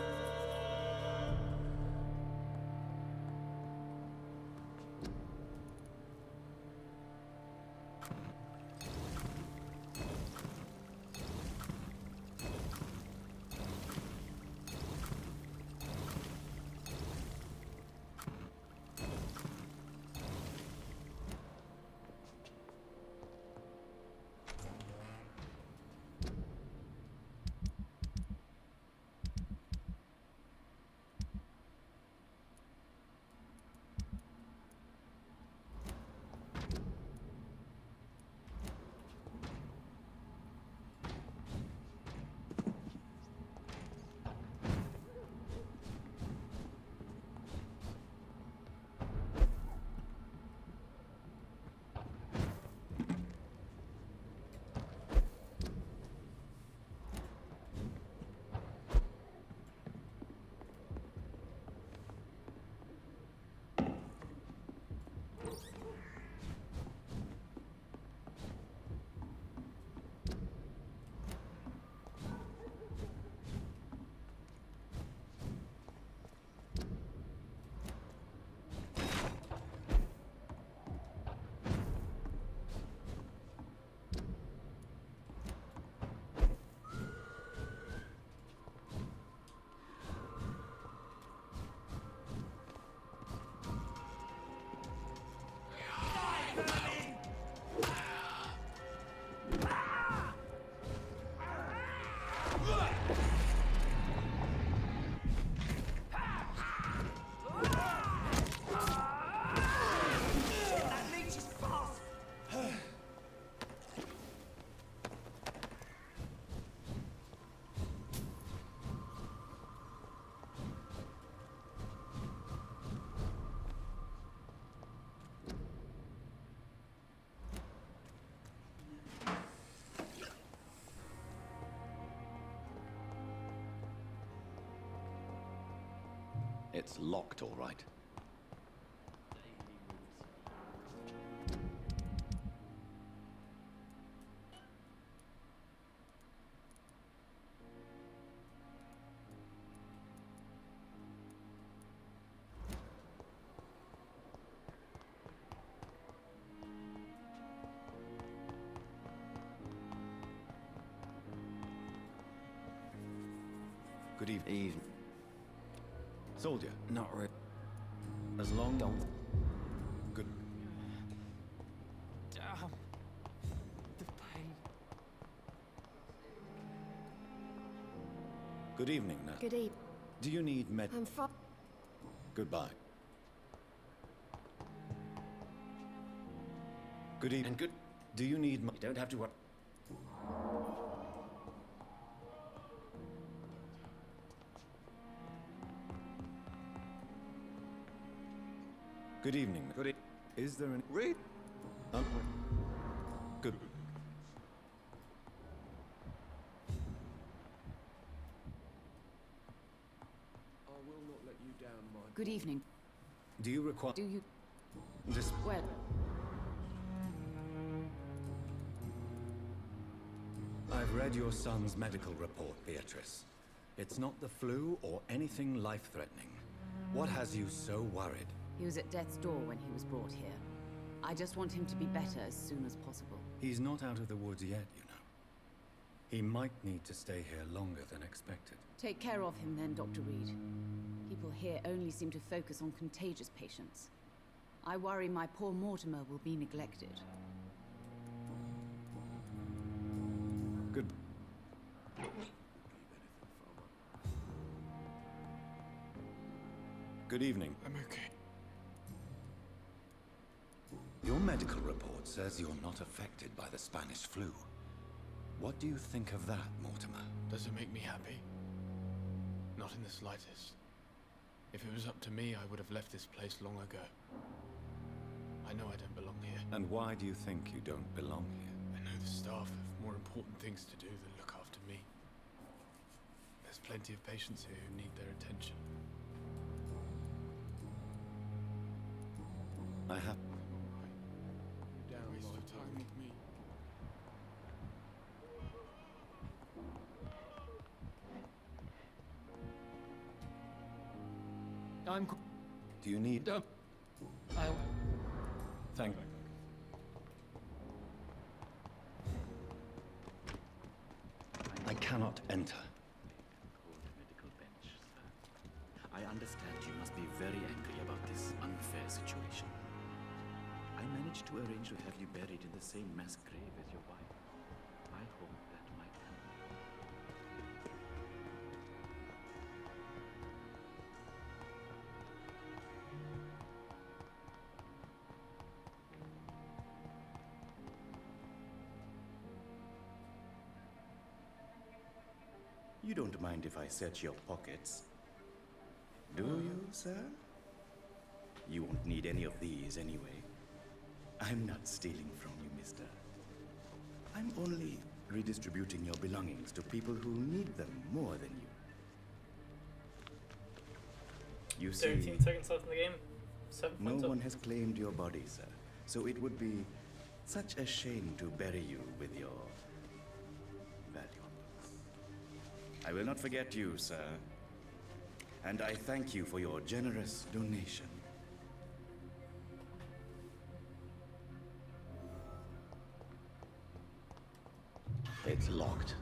It's locked, all right. Good evening. Soldier. Not really. As long... Don't. Good... Damn. The pain. Good evening, nurse. Good evening. Do you need med... I'm fine. Goodbye. Good evening. And good... Do you need... You don't have to worry. Good evening. Good e- Is there an... Read. Good... I will not let you down, my... Good evening. Do you require... Do you... This... Well... I've read your son's medical report, Beatrice. It's not the flu or anything life-threatening. What has you so worried? He was at death's door when he was brought here. I just want him to be better as soon as possible. He's not out of the woods yet, you know. He might need to stay here longer than expected. Take care of him then, Dr. Reed. People here only seem to focus on contagious patients. I worry my poor Mortimer will be neglected. Good. Good evening. I'm okay. Your medical report says you're not affected by the Spanish flu. What do you think of that, Mortimer? Does it make me happy? Not in the slightest. If it was up to me, I would have left this place long ago. I know I don't belong here. And why do you think you don't belong here? I know the staff have more important things to do than look after me. There's plenty of patients here who need their attention. I have... You don't waste your time with me. Do you need... Thank... I cannot enter. Medical bench, sir. I understand you must be very angry about this unfair situation. I managed to arrange to have you buried in the same mass grave as your wife. I hope that might help. You don't mind if I search your pockets, do you, sir? You won't need any of these anyway. I'm not stealing from you, mister. I'm only redistributing your belongings to people who need them more than you. You see, 13 seconds left in the game. 7 no points up. one has claimed your body, sir. So it would be such a shame to bury you with your valuables. I will not forget you, sir. And I thank you for your generous donation. It's locked.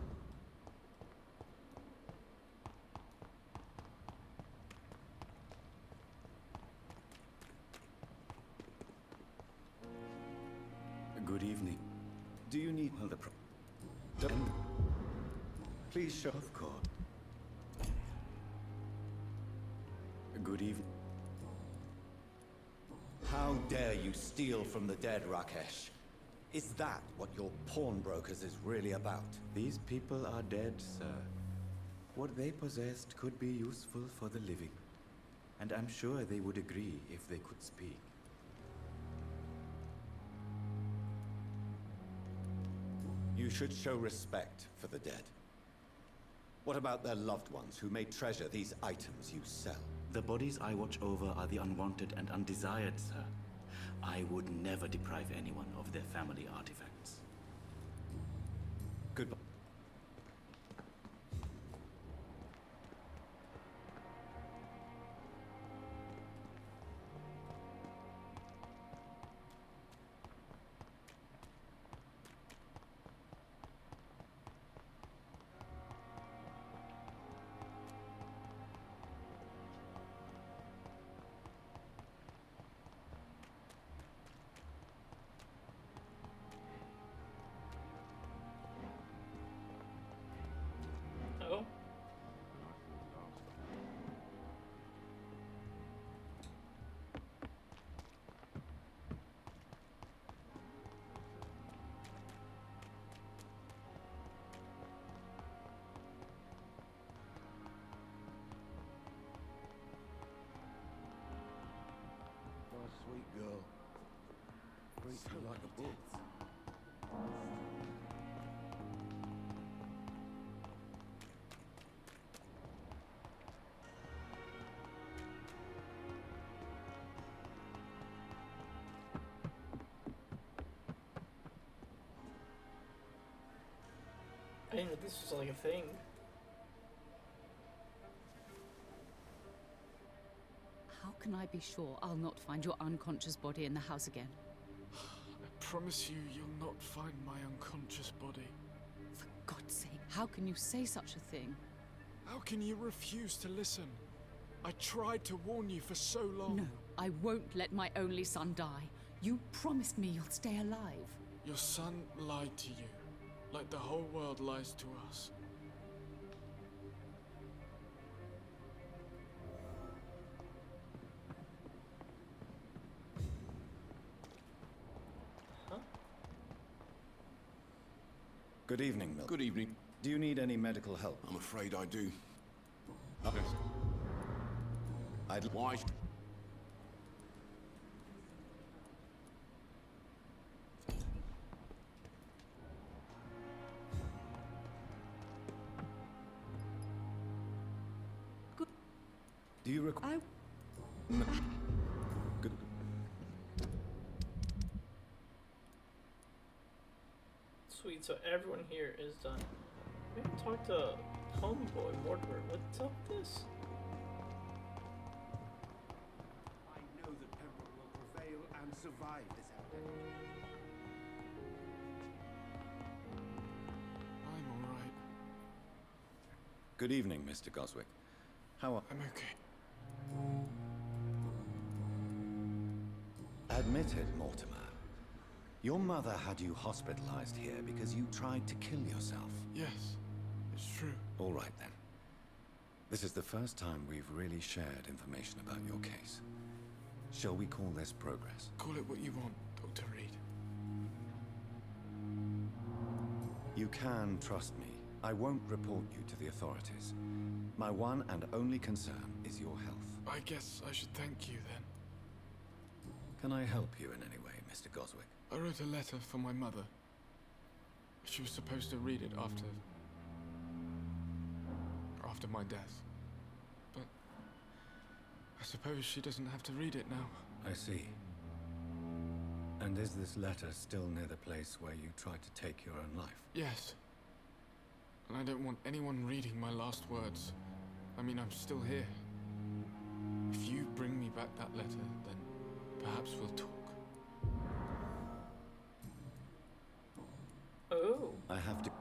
Good evening. Do you need... Well, Please show... Of course. Good evening. How dare you steal from the dead, Rakesh? Is that what your pawnbrokers is really about? These people are dead, sir. What they possessed could be useful for the living. And I'm sure they would agree if they could speak. You should show respect for the dead. What about their loved ones who may treasure these items you sell? The bodies I watch over are the unwanted and undesired, sir. I would never deprive anyone of their family artifacts. Goodbye. Oh. My sweet girl. Reads me like a book. I didn't know this was like a thing. How can I be sure I'll not find your unconscious body in the house again? promise you you'll not find my unconscious body. For God's sake, how can you say such a thing? How can you refuse to listen? I tried to warn you for so long. No, I won't let my only son die. You promised me you'll stay alive. Your son lied to you, like the whole world lies to us. Good evening, Milton. Good evening. Do you need any medical help? I'm afraid I do. Why? Do you require? Good. Sweet, so everyone here is done. We haven't talked to homeboy Mortimer. What's up with this? I know that Pembroke will prevail and survive this epidemic. I'm alright. Good evening, Mr. Goswick. How are... I'm okay. Admit it, Mortimer. Your mother had you hospitalized here because you tried to kill yourself. Yes, it's true. All right, then. This is the first time we've really shared information about your case. Shall we call this progress? Call it what you want, Dr. Reed. You can trust me. I won't report you to the authorities. My one and only concern is your health. I guess I should thank you then. Can I help you in any way, Mr. Goswick? I wrote a letter for my mother. She was supposed to read it after my death. But I suppose she doesn't have to read it now. I see. And is this letter still near the place where you tried to take your own life? Yes. And I don't want anyone reading my last words. I mean, I'm still here. If you bring me back that letter, then perhaps we'll talk. Oh. I have to...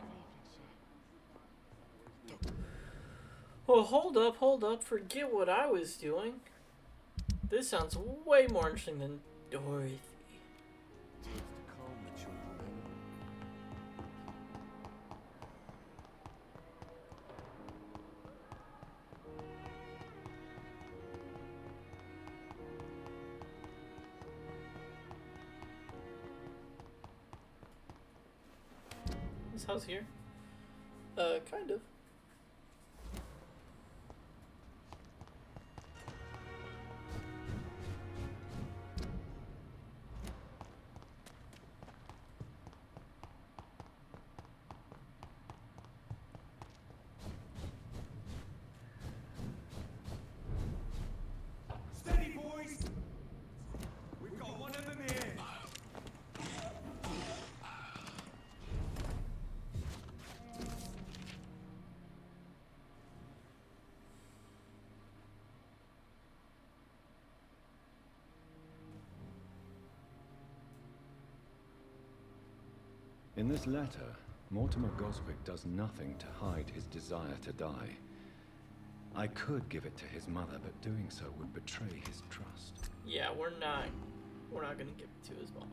Well, hold up. Forget what I was doing. This sounds way more interesting than Dorothy. This house here? Kind of. Steady, boys! We've got one of them here! In this letter, Mortimer Goswick does nothing to hide his desire to die. I could give it to his mother, but doing so would betray his trust. Yeah, we're not gonna give it to his mom.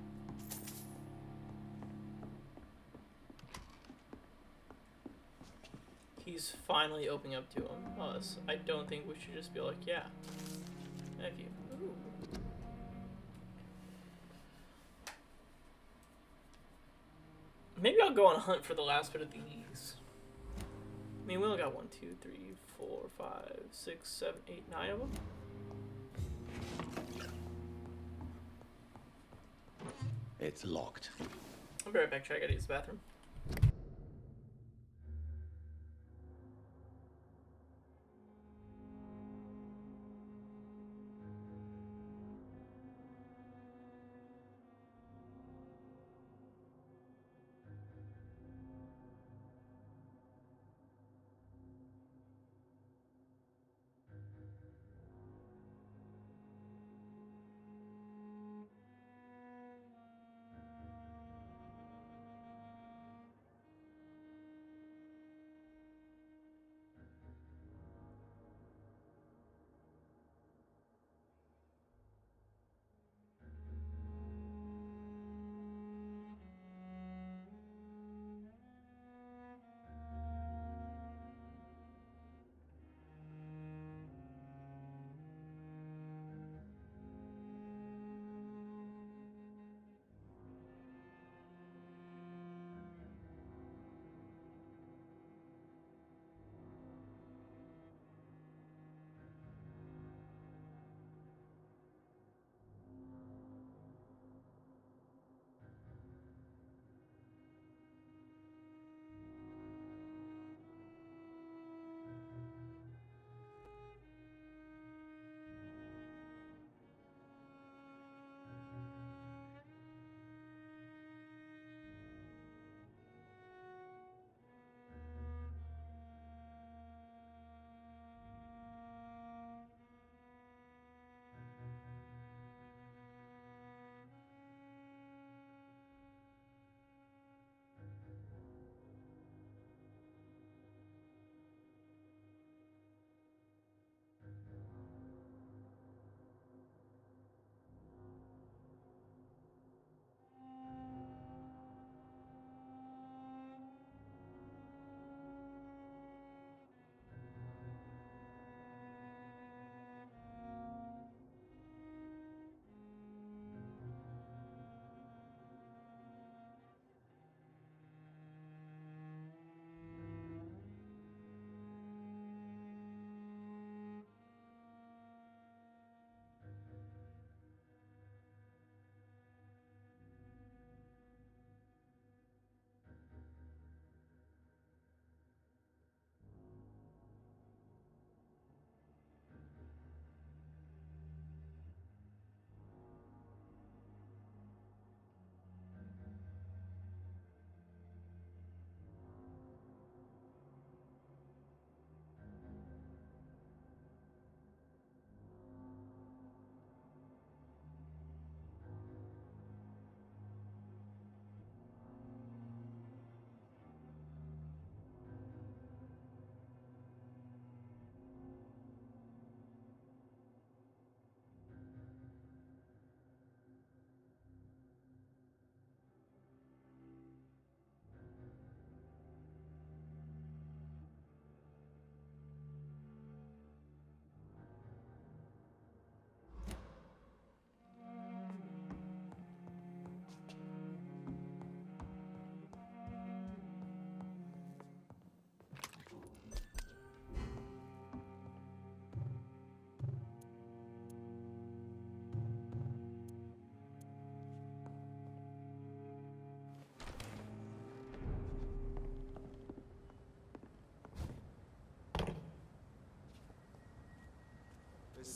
He's finally opening up to us. I don't think we should just be like, yeah, thank you. Ooh. Maybe I'll go on a hunt for the last bit of these. I mean, we only got 1, 2, 3, 4, 5, 6, 7, 8, 9 of them. It's locked. I'll be right back, I gotta use the bathroom.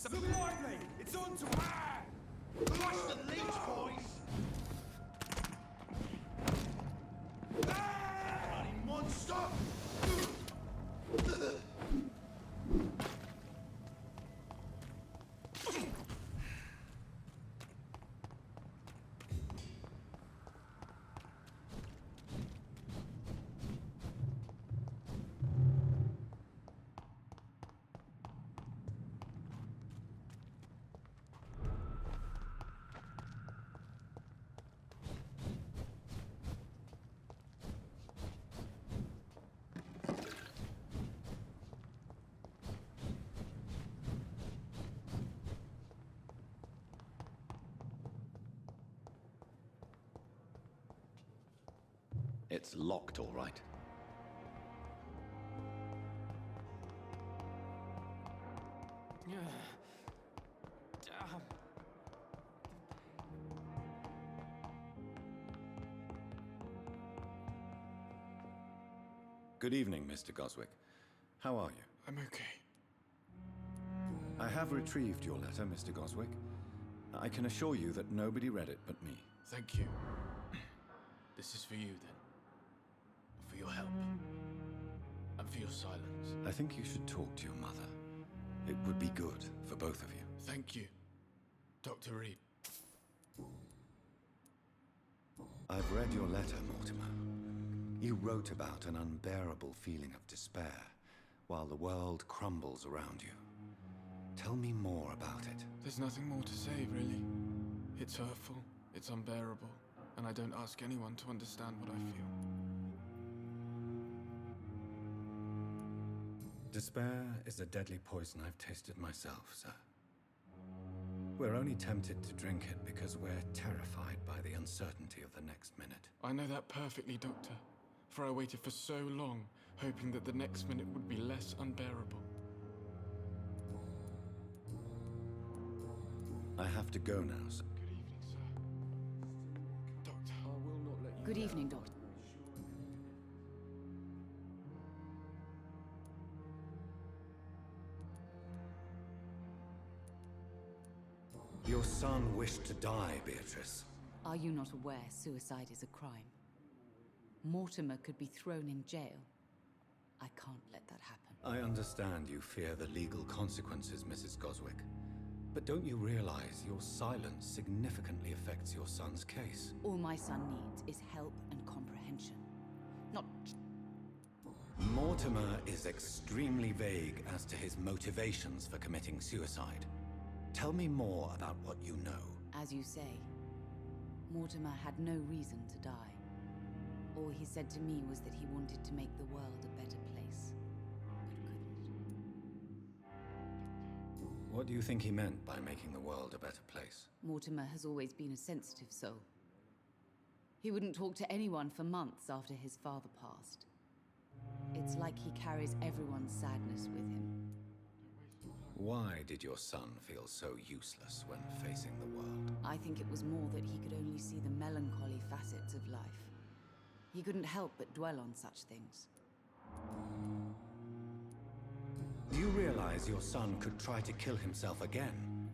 Lively! It's on to her! Watch the leech, boys! Bloody monster! It's locked, all right. Damn. Good evening, Mr. Goswick. How are you? I'm okay. I have retrieved your letter, Mr. Goswick. I can assure you that nobody read it but me. Thank you. This is for you, then. For your help. And for your silence. I think you should talk to your mother. It would be good for both of you. Thank you, Dr. Reed. I've read your letter, Mortimer. You wrote about an unbearable feeling of despair while the world crumbles around you. Tell me more about it. There's nothing more to say, really. It's hurtful, it's unbearable, and I don't ask anyone to understand what I feel. Despair is a deadly poison I've tasted myself, sir. We're only tempted to drink it because we're terrified by the uncertainty of the next minute. I know that perfectly, Doctor. For I waited for so long, hoping that the next minute would be less unbearable. I have to go now, sir. Good evening, sir. Doctor. I will not let you Good evening, Doctor. Your son wished to die, Beatrice. Are you not aware suicide is a crime? Mortimer could be thrown in jail. I can't let that happen. I understand you fear the legal consequences, Mrs. Goswick. But don't you realize your silence significantly affects your son's case? All my son needs is help and comprehension. Not... Mortimer is extremely vague as to his motivations for committing suicide. Tell me more about what you know. As you say, Mortimer had no reason to die. All he said to me was that he wanted to make the world a better place, but couldn't. What do you think he meant by making the world a better place? Mortimer has always been a sensitive soul. He wouldn't talk to anyone for months after his father passed. It's like he carries everyone's sadness with him. Why did your son feel so useless when facing the world? I think it was more that he could only see the melancholy facets of life. He couldn't help but dwell on such things. Do you realize your son could try to kill himself again?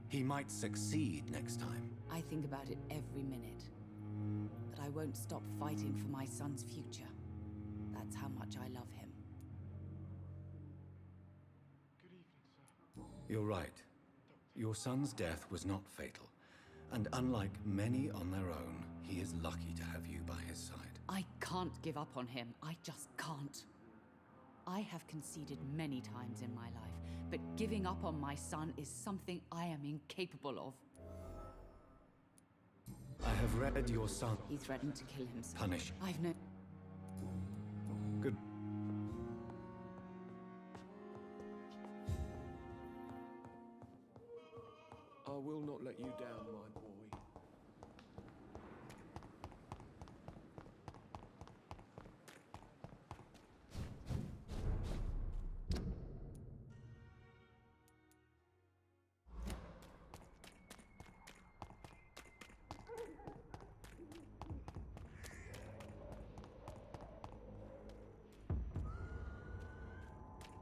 He might succeed next time. I think about it every minute. But I won't stop fighting for my son's future. That's how much I love him. Good evening, sir. You're right. Your son's death was not fatal. And unlike many on their own, he is lucky to have you by his side. I can't give up on him. I just can't. I have conceded many times in my life, but giving up on my son is something I am incapable of. I have read your son. He threatened to kill himself. Punish. I've no... Good. I will not let you down, my boy.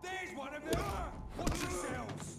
There's one of them! Watch yourselves!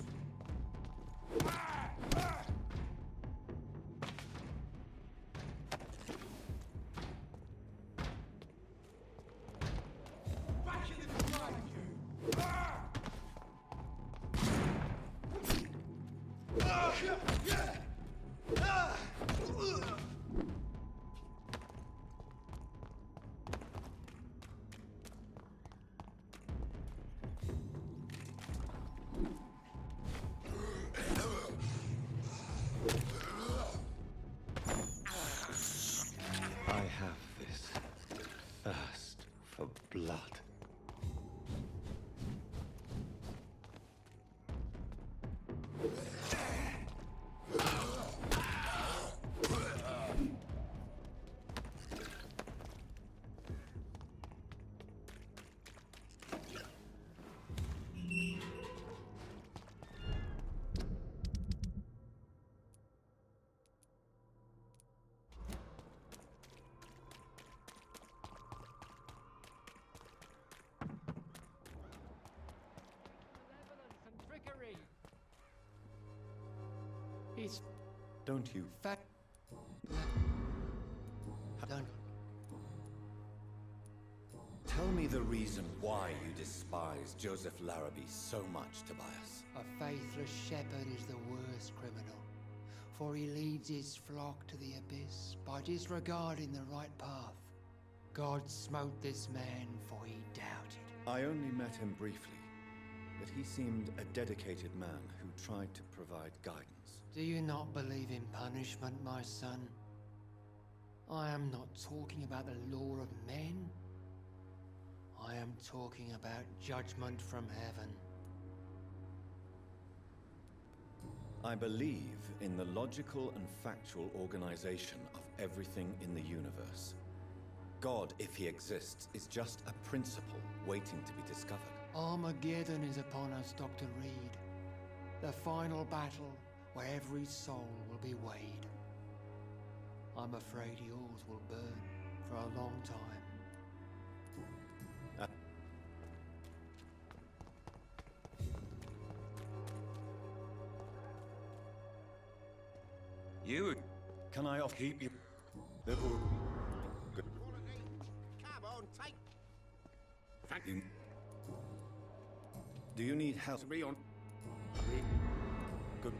It's Don't you? fact. Don't. Tell me the reason why you despise Joseph Larrabee so much, Tobias. A faithless shepherd is the worst criminal, for he leads his flock to the abyss by disregarding the right path. God smote this man, for he doubted. I only met him briefly, but he seemed a dedicated man who tried to provide guidance. Do you not believe in punishment, my son? I am not talking about the law of men. I am talking about judgment from heaven. I believe in the logical and factual organization of everything in the universe. God, if he exists, is just a principle waiting to be discovered. Armageddon is upon us, Dr. Reed. The final battle where every soul will be weighed. I'm afraid yours will burn for a long time. You... Can I keep you... Come on, take... Thank you. Do you need help? Me on... Good.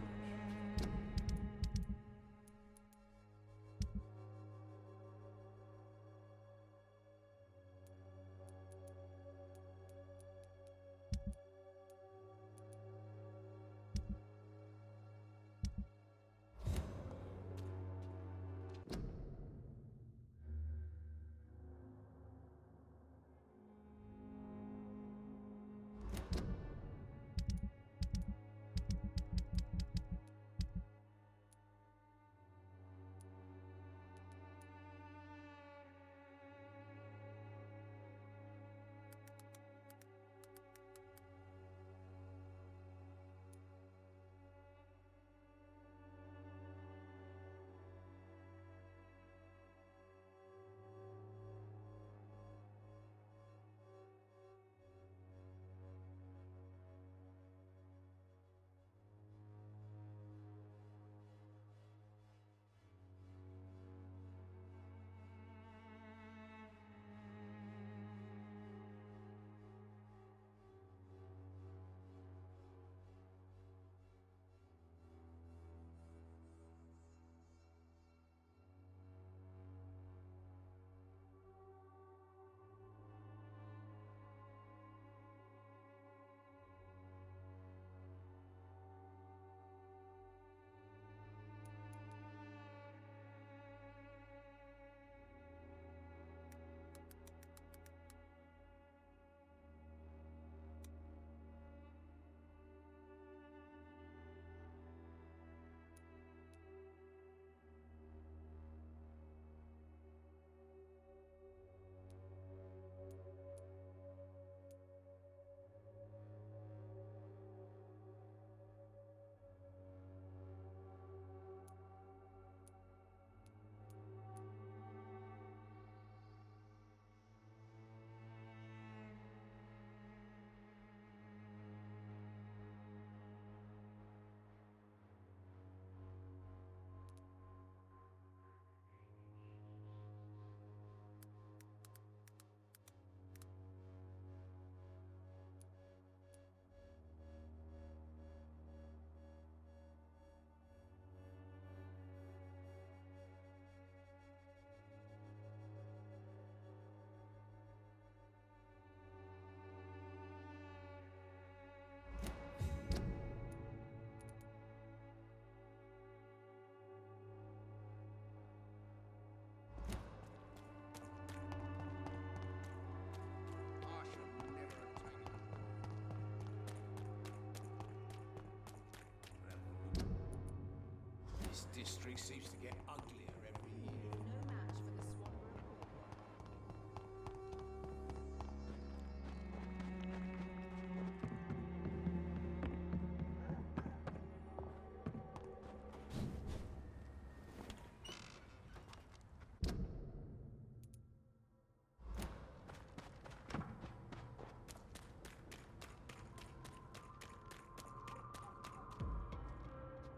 This district seems to get uglier every year. No match for the Swanborough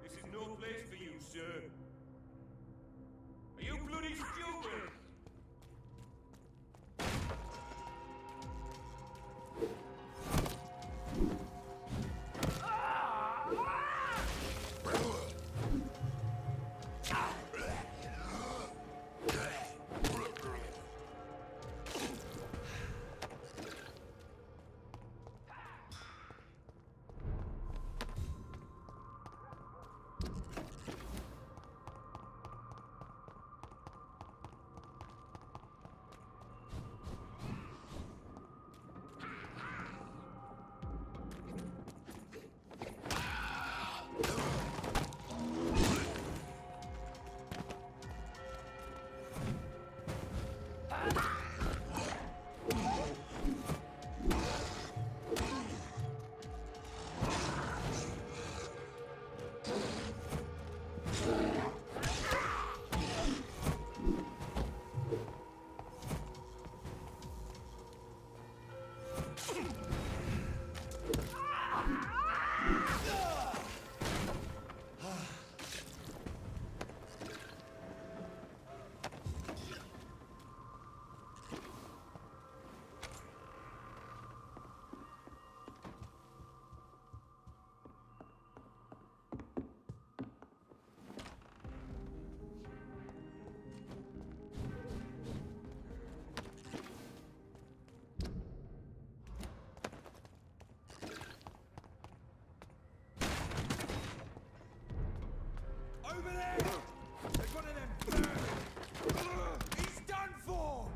This is no place for you. bloody stupid! Over there! There's one of them! He's done for!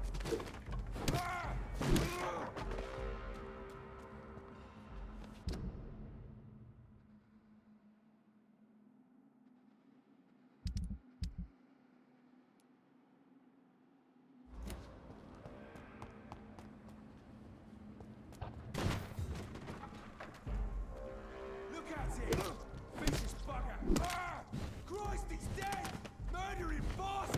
Look at him! Vicious bugger! Christ, he's dead! Murdering boss!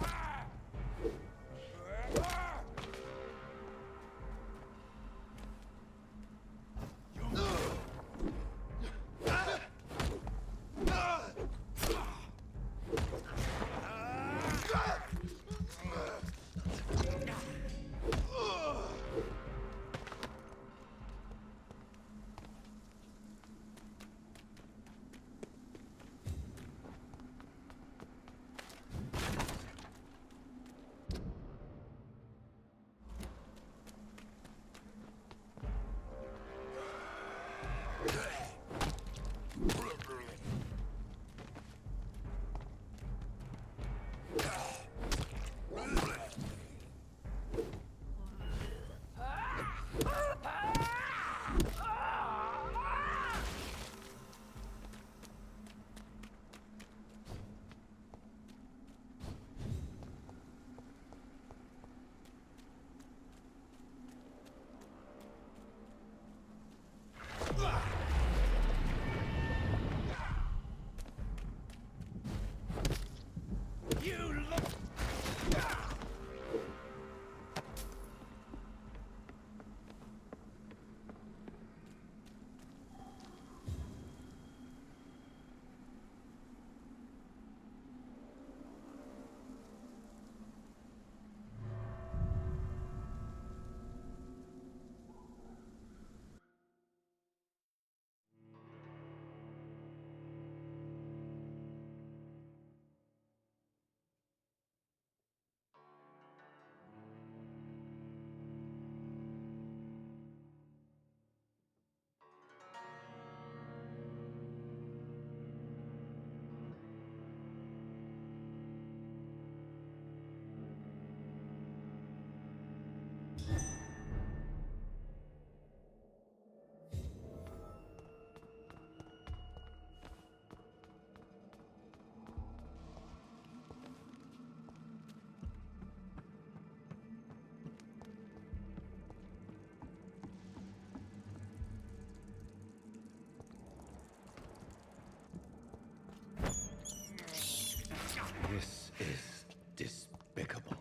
This is despicable.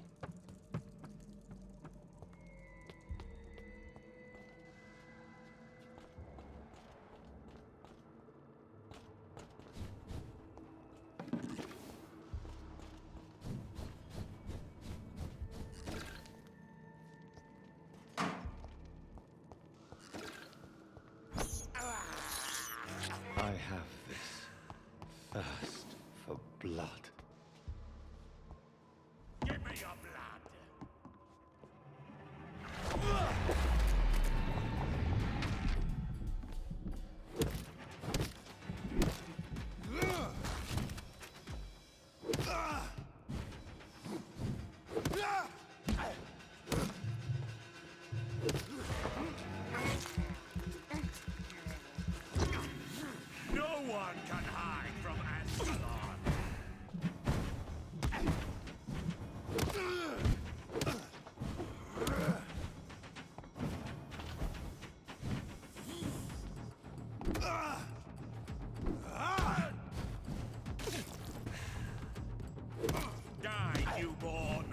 Die, newborn!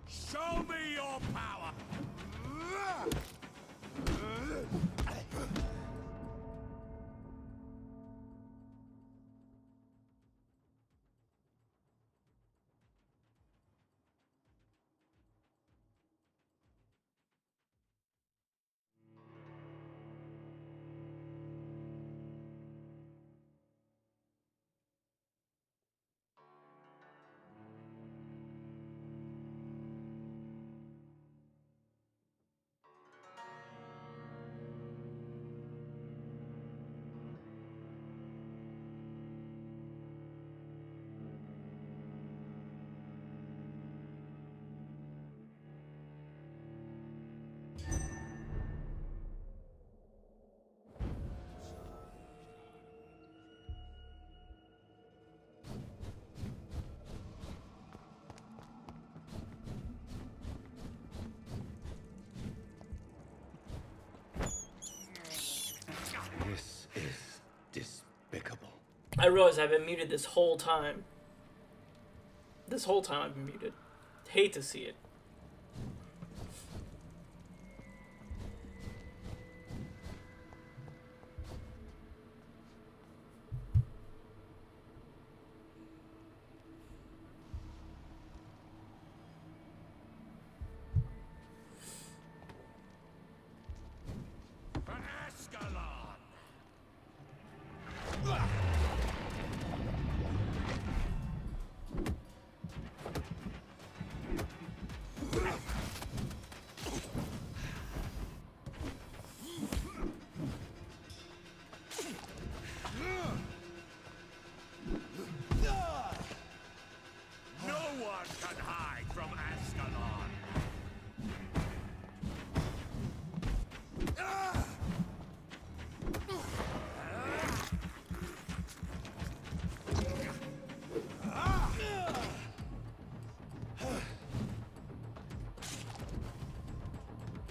Show me your power! This is despicable. I realize I've been muted this whole time. This whole time I've been muted. Hate to see it.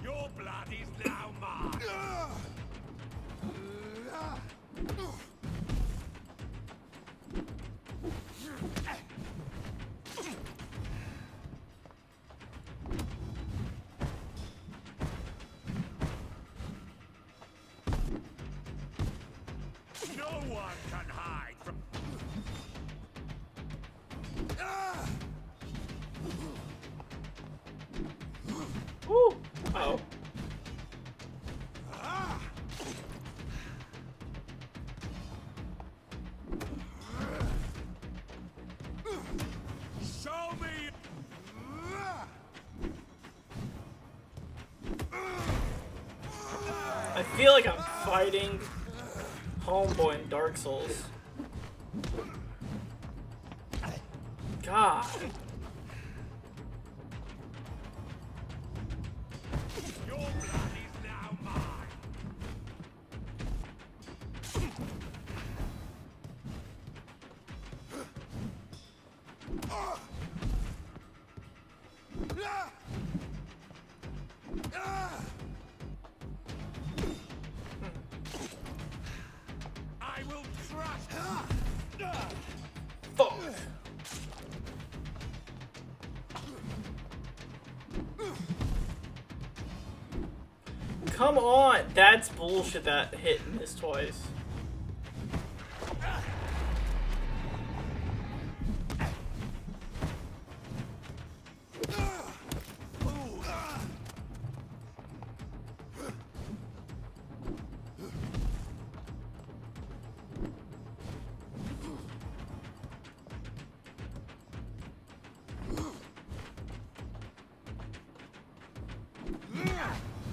Your blood is now mine! No one can hide from... Woo! Uh-oh. Show me... I feel like I'm fighting Homeboy in Dark Souls. God. Your blood is now mine! I will crush... Fuck. Come on! That's bullshit that hit and missed twice.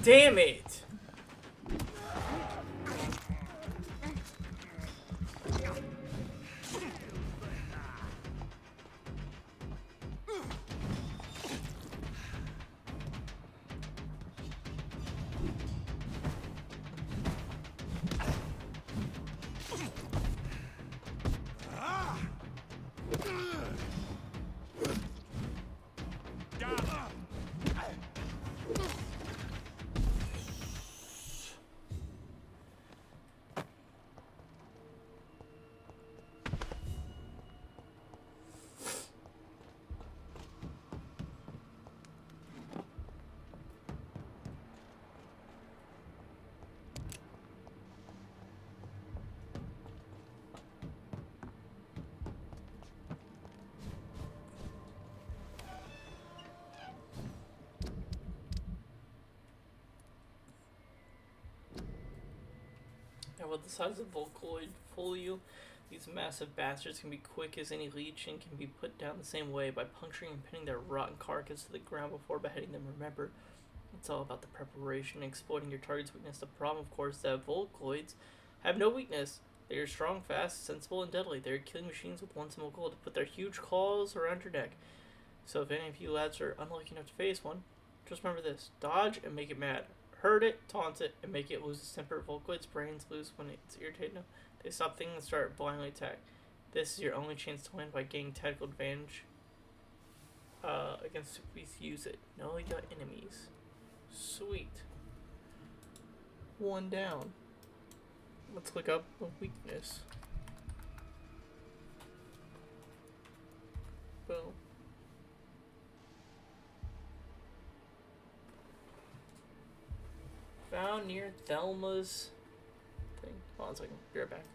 Damn it! Now, with the size of Volcoid folio, these massive bastards can be quick as any leech and can be put down the same way by puncturing and pinning their rotten carcass to the ground before beheading them. Remember, it's all about the preparation and exploiting your target's weakness. The problem, of course, is that Volcoids have no weakness. They are strong, fast, sensible, and deadly. They are killing machines with one simple goal: to put their huge claws around your neck. So if any of you lads are unlucky enough to face one, just remember this: dodge and make it mad. Hurt it, taunt it, and make it lose its temper. Volcoid's brains lose when it's irritated. They stop thinking and start blindly attack. This is your only chance to win by gaining tactical advantage against enemies. Use it. Know your enemies. Sweet. One down. Let's click up a weakness. Boom. Found near Thelma's thing. Hold on a second. Be right back.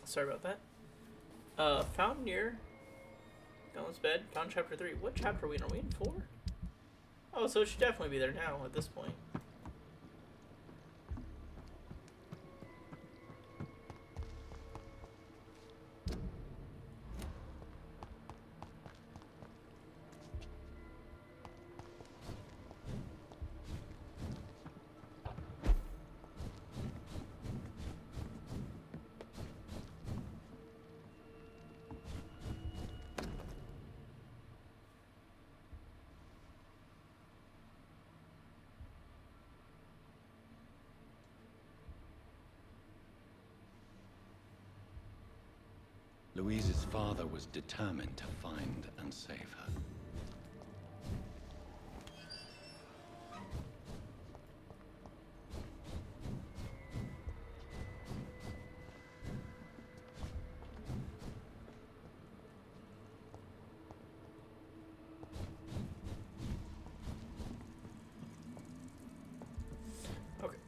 Sorry about that. Found near Thelma's bed. Found chapter 3. What chapter are we in? Are we in 4? Oh, so it should definitely be there now at this point. Louise's father was determined to find and save her. Okay.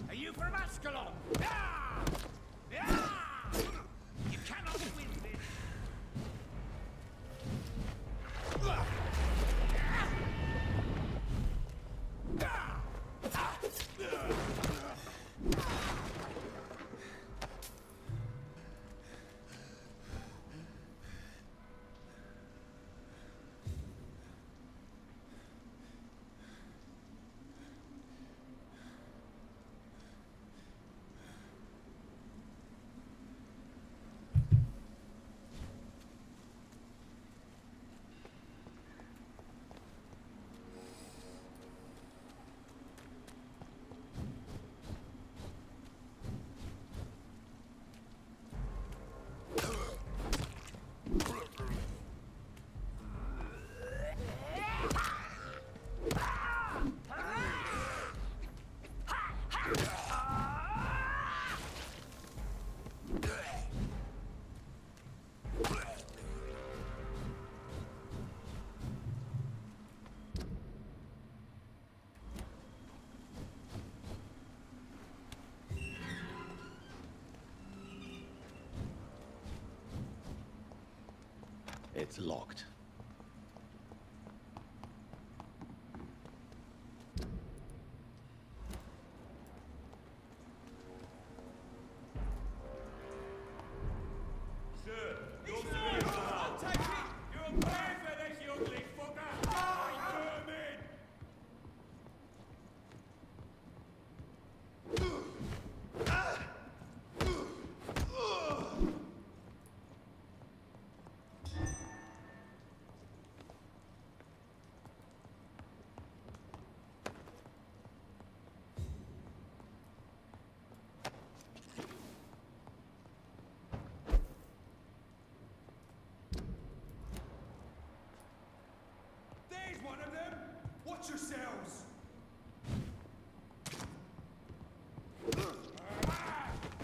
Are you from Ascalon? Ah! Ah! You cannot win this. It's locked. There's one of them! Watch yourselves!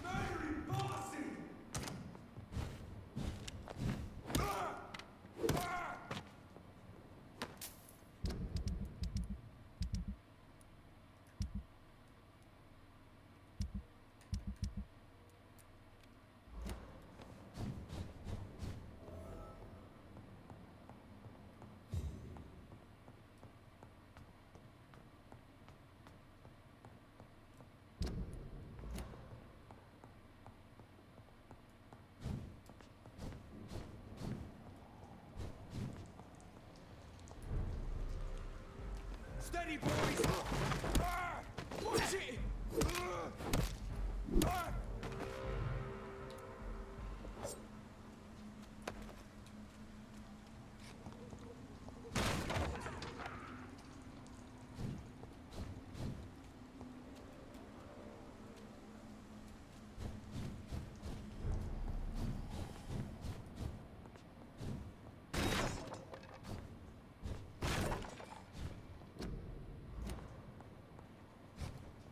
Murdering bossy! Steady, boys! Watch it!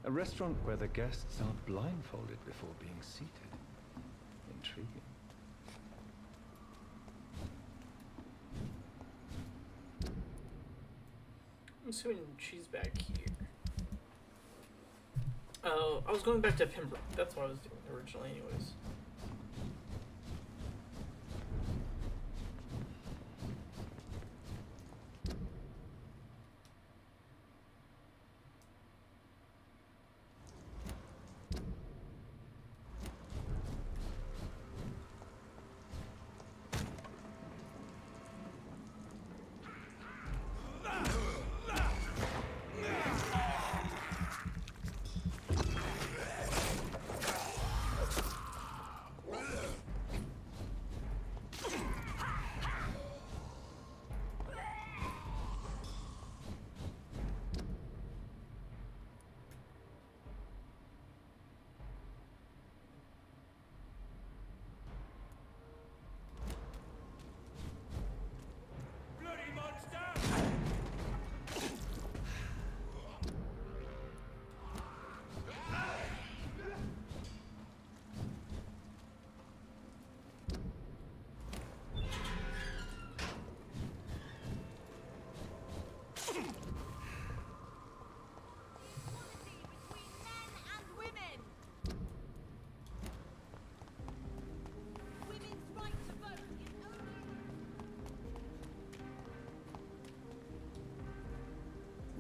A restaurant where the guests are blindfolded before being seated. Intriguing. I'm assuming she's back here. Oh, I was going back to Pembroke. That's what I was doing originally anyways.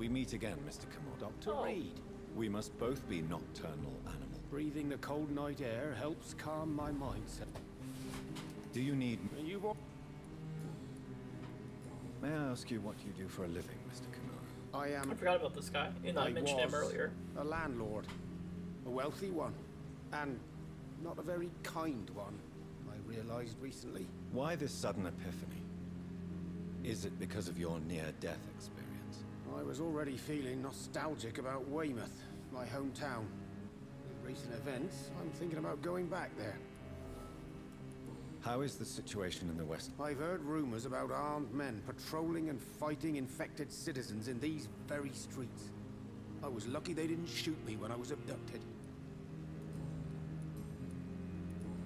We meet again, Mr. Kamor. Dr. Reed. We must both be nocturnal animals. Breathing the cold night air helps calm my mindset. Do you need... You want... May I ask you what you do for a living, Mr. Kamor? I am... I forgot about this guy. And I mentioned him earlier. A landlord. A wealthy one. And not a very kind one, I realized recently. Why this sudden epiphany? Is it because of your near-death experience? I was already feeling nostalgic about Weymouth, my hometown. With recent events, I'm thinking about going back there. How is the situation in the West? I've heard rumors about armed men patrolling and fighting infected citizens in these very streets. I was lucky they didn't shoot me when I was abducted.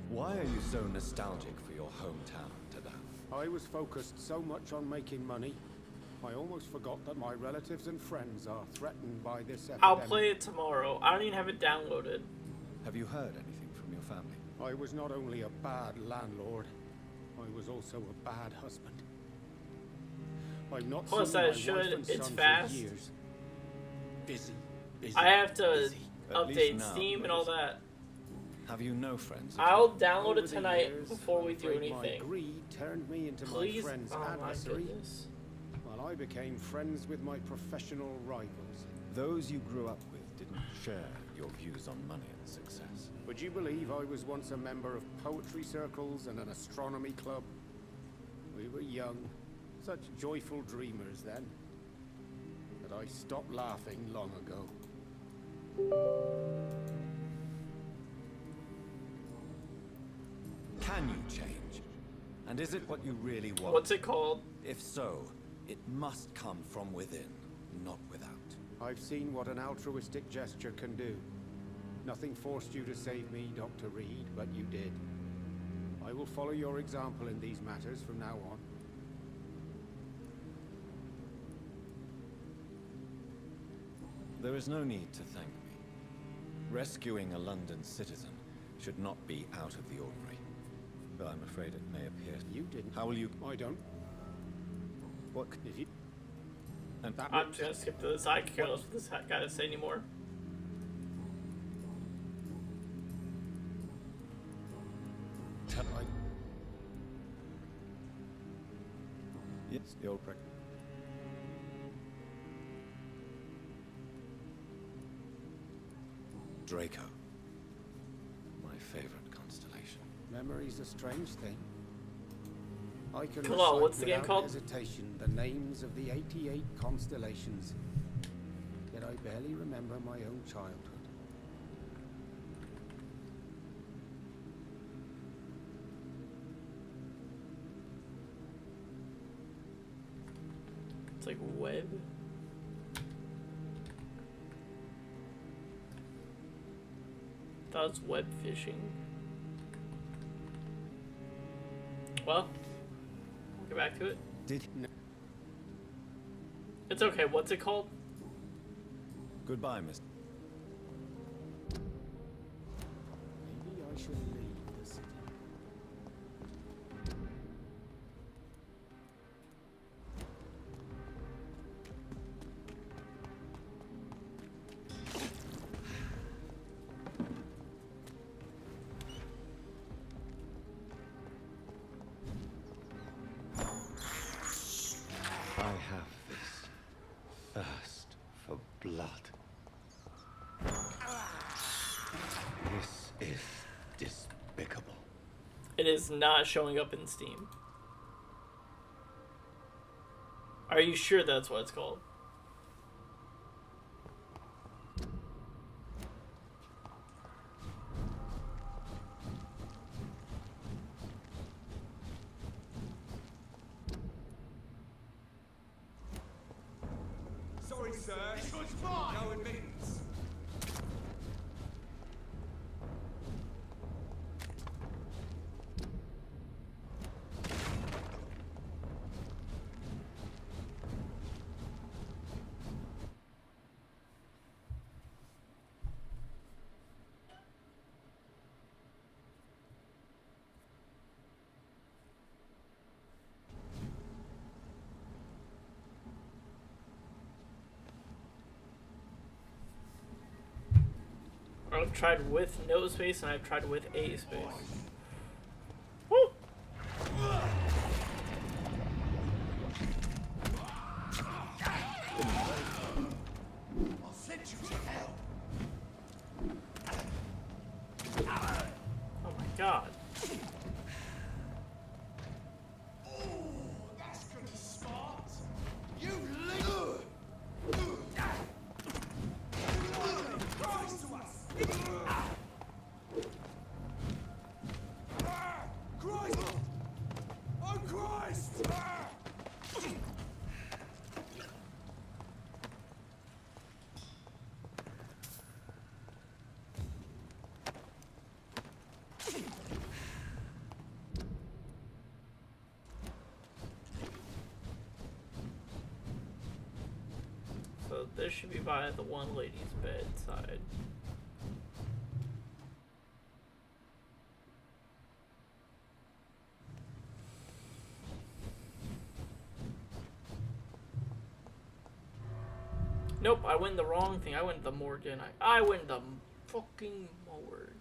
Why are you so nostalgic for your hometown, Tada? I was focused so much on making money, I almost forgot that my relatives and friends are threatened by this epidemic. I'll play it tomorrow. I don't even have it downloaded. Have you heard anything from your family? I was not only a bad landlord, I was also a bad husband. I've not Plus, seen I my wife should. and It's son fast. for years. Busy. I have to busy. At least update now, Steam and all that. Have you no friends? I'll download Over it the tonight years, before we I'm do afraid my anything. greed turned me into Please, my friend's oh my adversary, goodness. while I became friends with my professional rivals. Those you grew up with didn't share your views on money and success. Would you believe I was once a member of poetry circles and an astronomy club? We were young, such joyful dreamers then. But I stopped laughing long ago. Can you change? And is it what you really want? What's it called? If so, it must come from within, not without. I've seen what an altruistic gesture can do. Nothing forced you to save me, Dr. Reed, but you did. I will follow your example in these matters from now on. There is no need to thank me. Rescuing a London citizen should not be out of the ordinary. Though I'm afraid it may appear... You didn't. How will you... I don't. What... If you... And I'm just gonna skip to this. I can't care less what this guy to say anymore. Yes, the old prick. Draco. My favorite constellation. Memory's a strange thing. I can Come on, recite what's the game without called? hesitation the names of the 88 constellations. Yet I barely remember my own childhood. It's like web. That was web fishing. Well, we'll get back to it. It's okay. What's it called? Goodbye, Miss. Maybe I should leave the city. I have this thirst for blood. This is despicable. It is not showing up in Steam. Are you sure that's what it's called? Sorry, sir. This one's fine. No admittance. I've tried with no space and I've tried with a space. Woo! I'll send you to hell. Oh my god. Oh, that's gonna be smart. You little. Rise to us. Christ! Oh Christ! So this should be by the one lady's bedside. Nope, I went the wrong thing. I went the morgue, didn't I? I went the fucking morgue.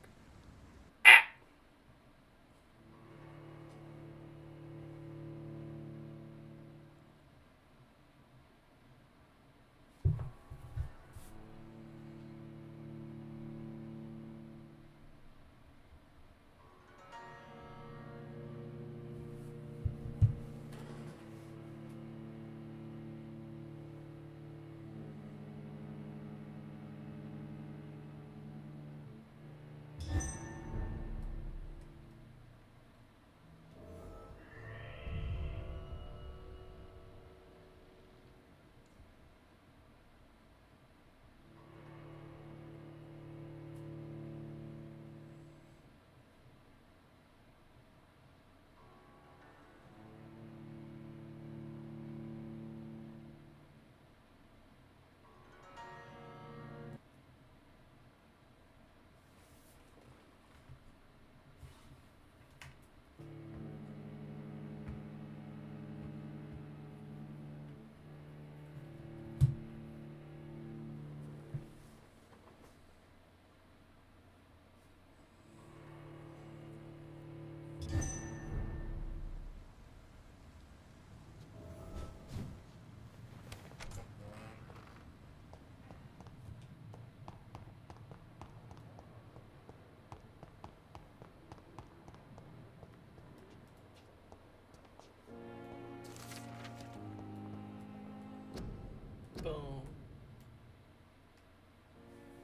Boom.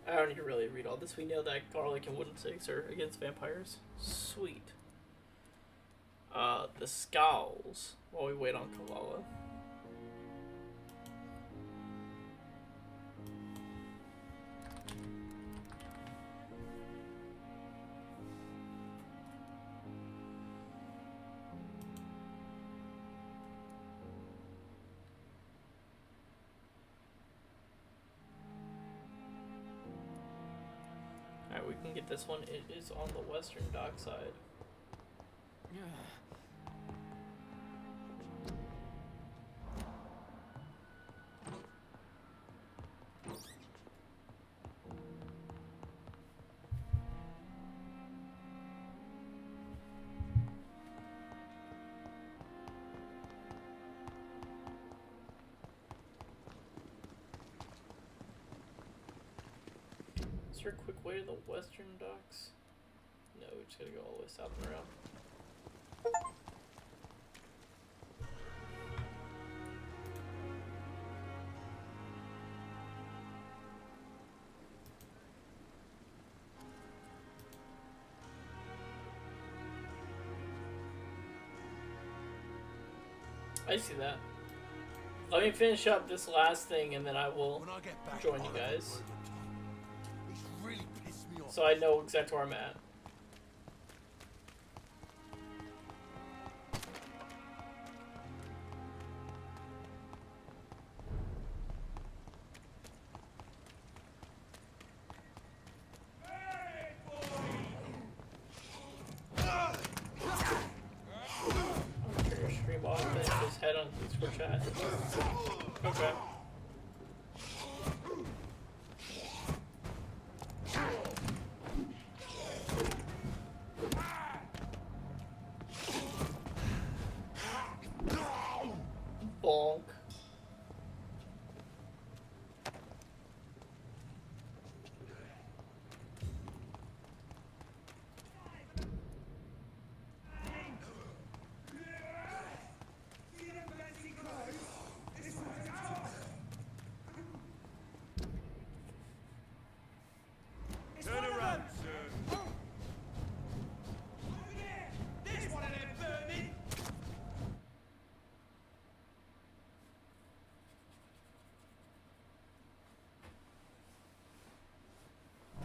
I don't need to really read all this. We know that garlic and wooden sticks are against vampires. Sweet. The scowls while we wait on Kalala. Alright, we can get this one. It is on the western dock side. Is there a quick way to the western docks? No, we just gotta go all the way south and around. I see that. Let me finish up this last thing and then I will join you guys. So I know exactly where I'm at. I'll turn your stream off and just head on Discord chat. Okay. Bonk. Turn around, sir. There's one of them vermin.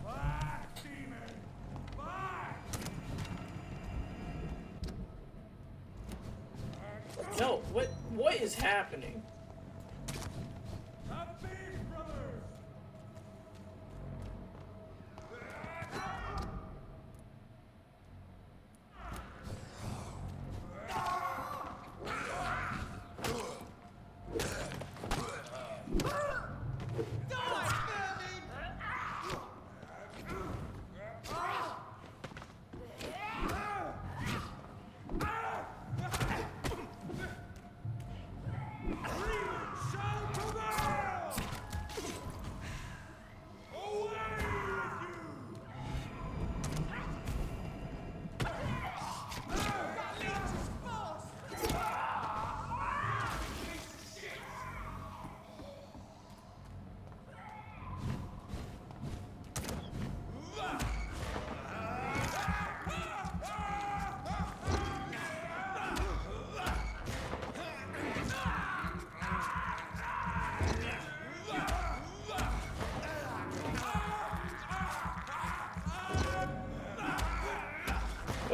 Back, demon! Back! No, what is happening? Vampyr brothers!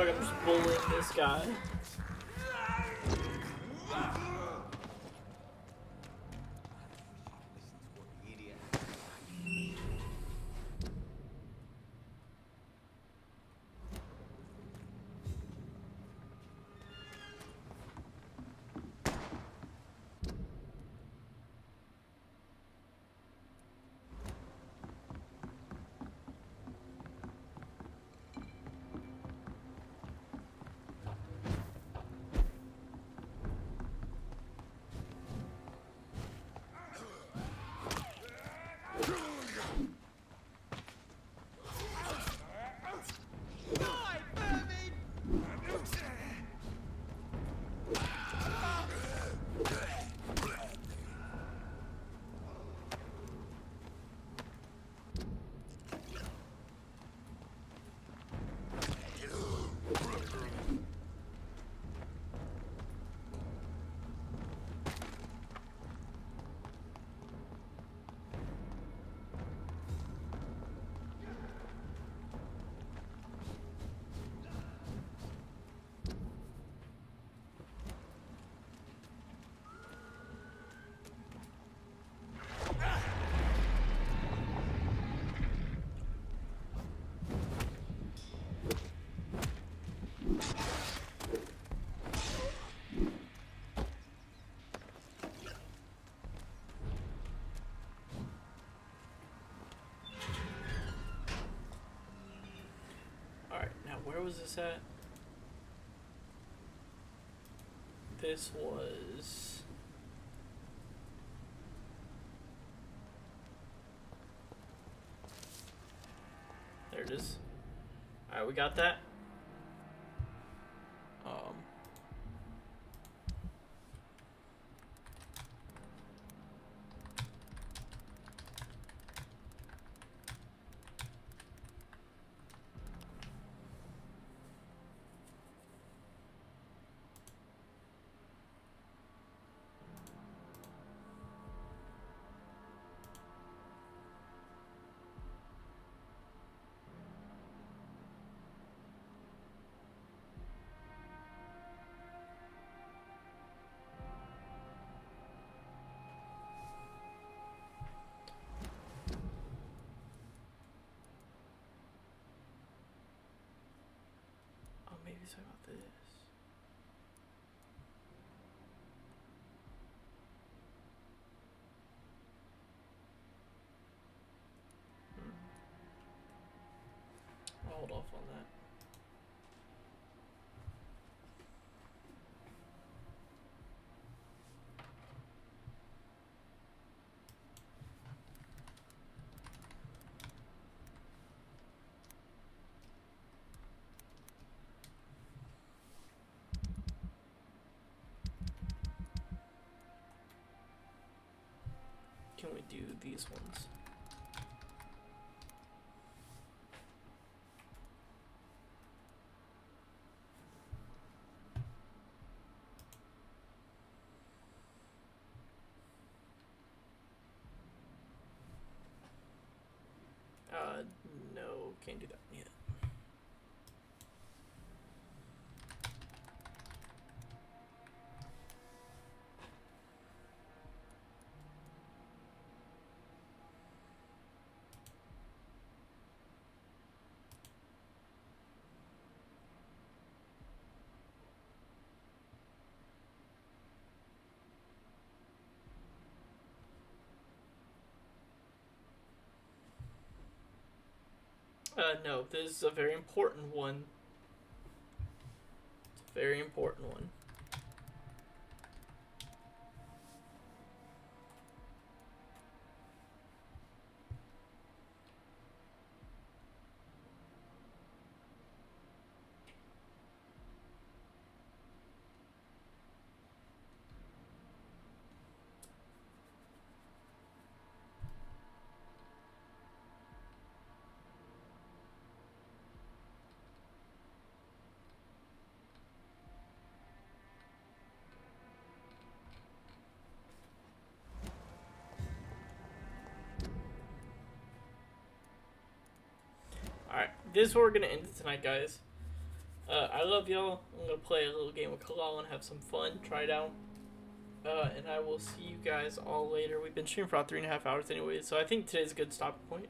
Fuck, I'm just bullying this guy. Where was this at? This was... There it is. Alright, we got that. Maybe talk about this. I'll hold off on that. Can we do these ones? No, can't do that yet. No, this is a very important one. It's a very important one. Alright, this is where we're going to end it tonight, guys. I love y'all. I'm gonna play a little game of Kalal and have some fun, try it out. And I will see you guys all later. We've been streaming for about 3.5 hours anyway, so I think today's a good stopping point.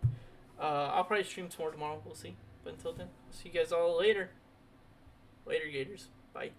I'll probably stream some more tomorrow, we'll see. But until then, I'll see you guys all later. Later, Gators. Bye.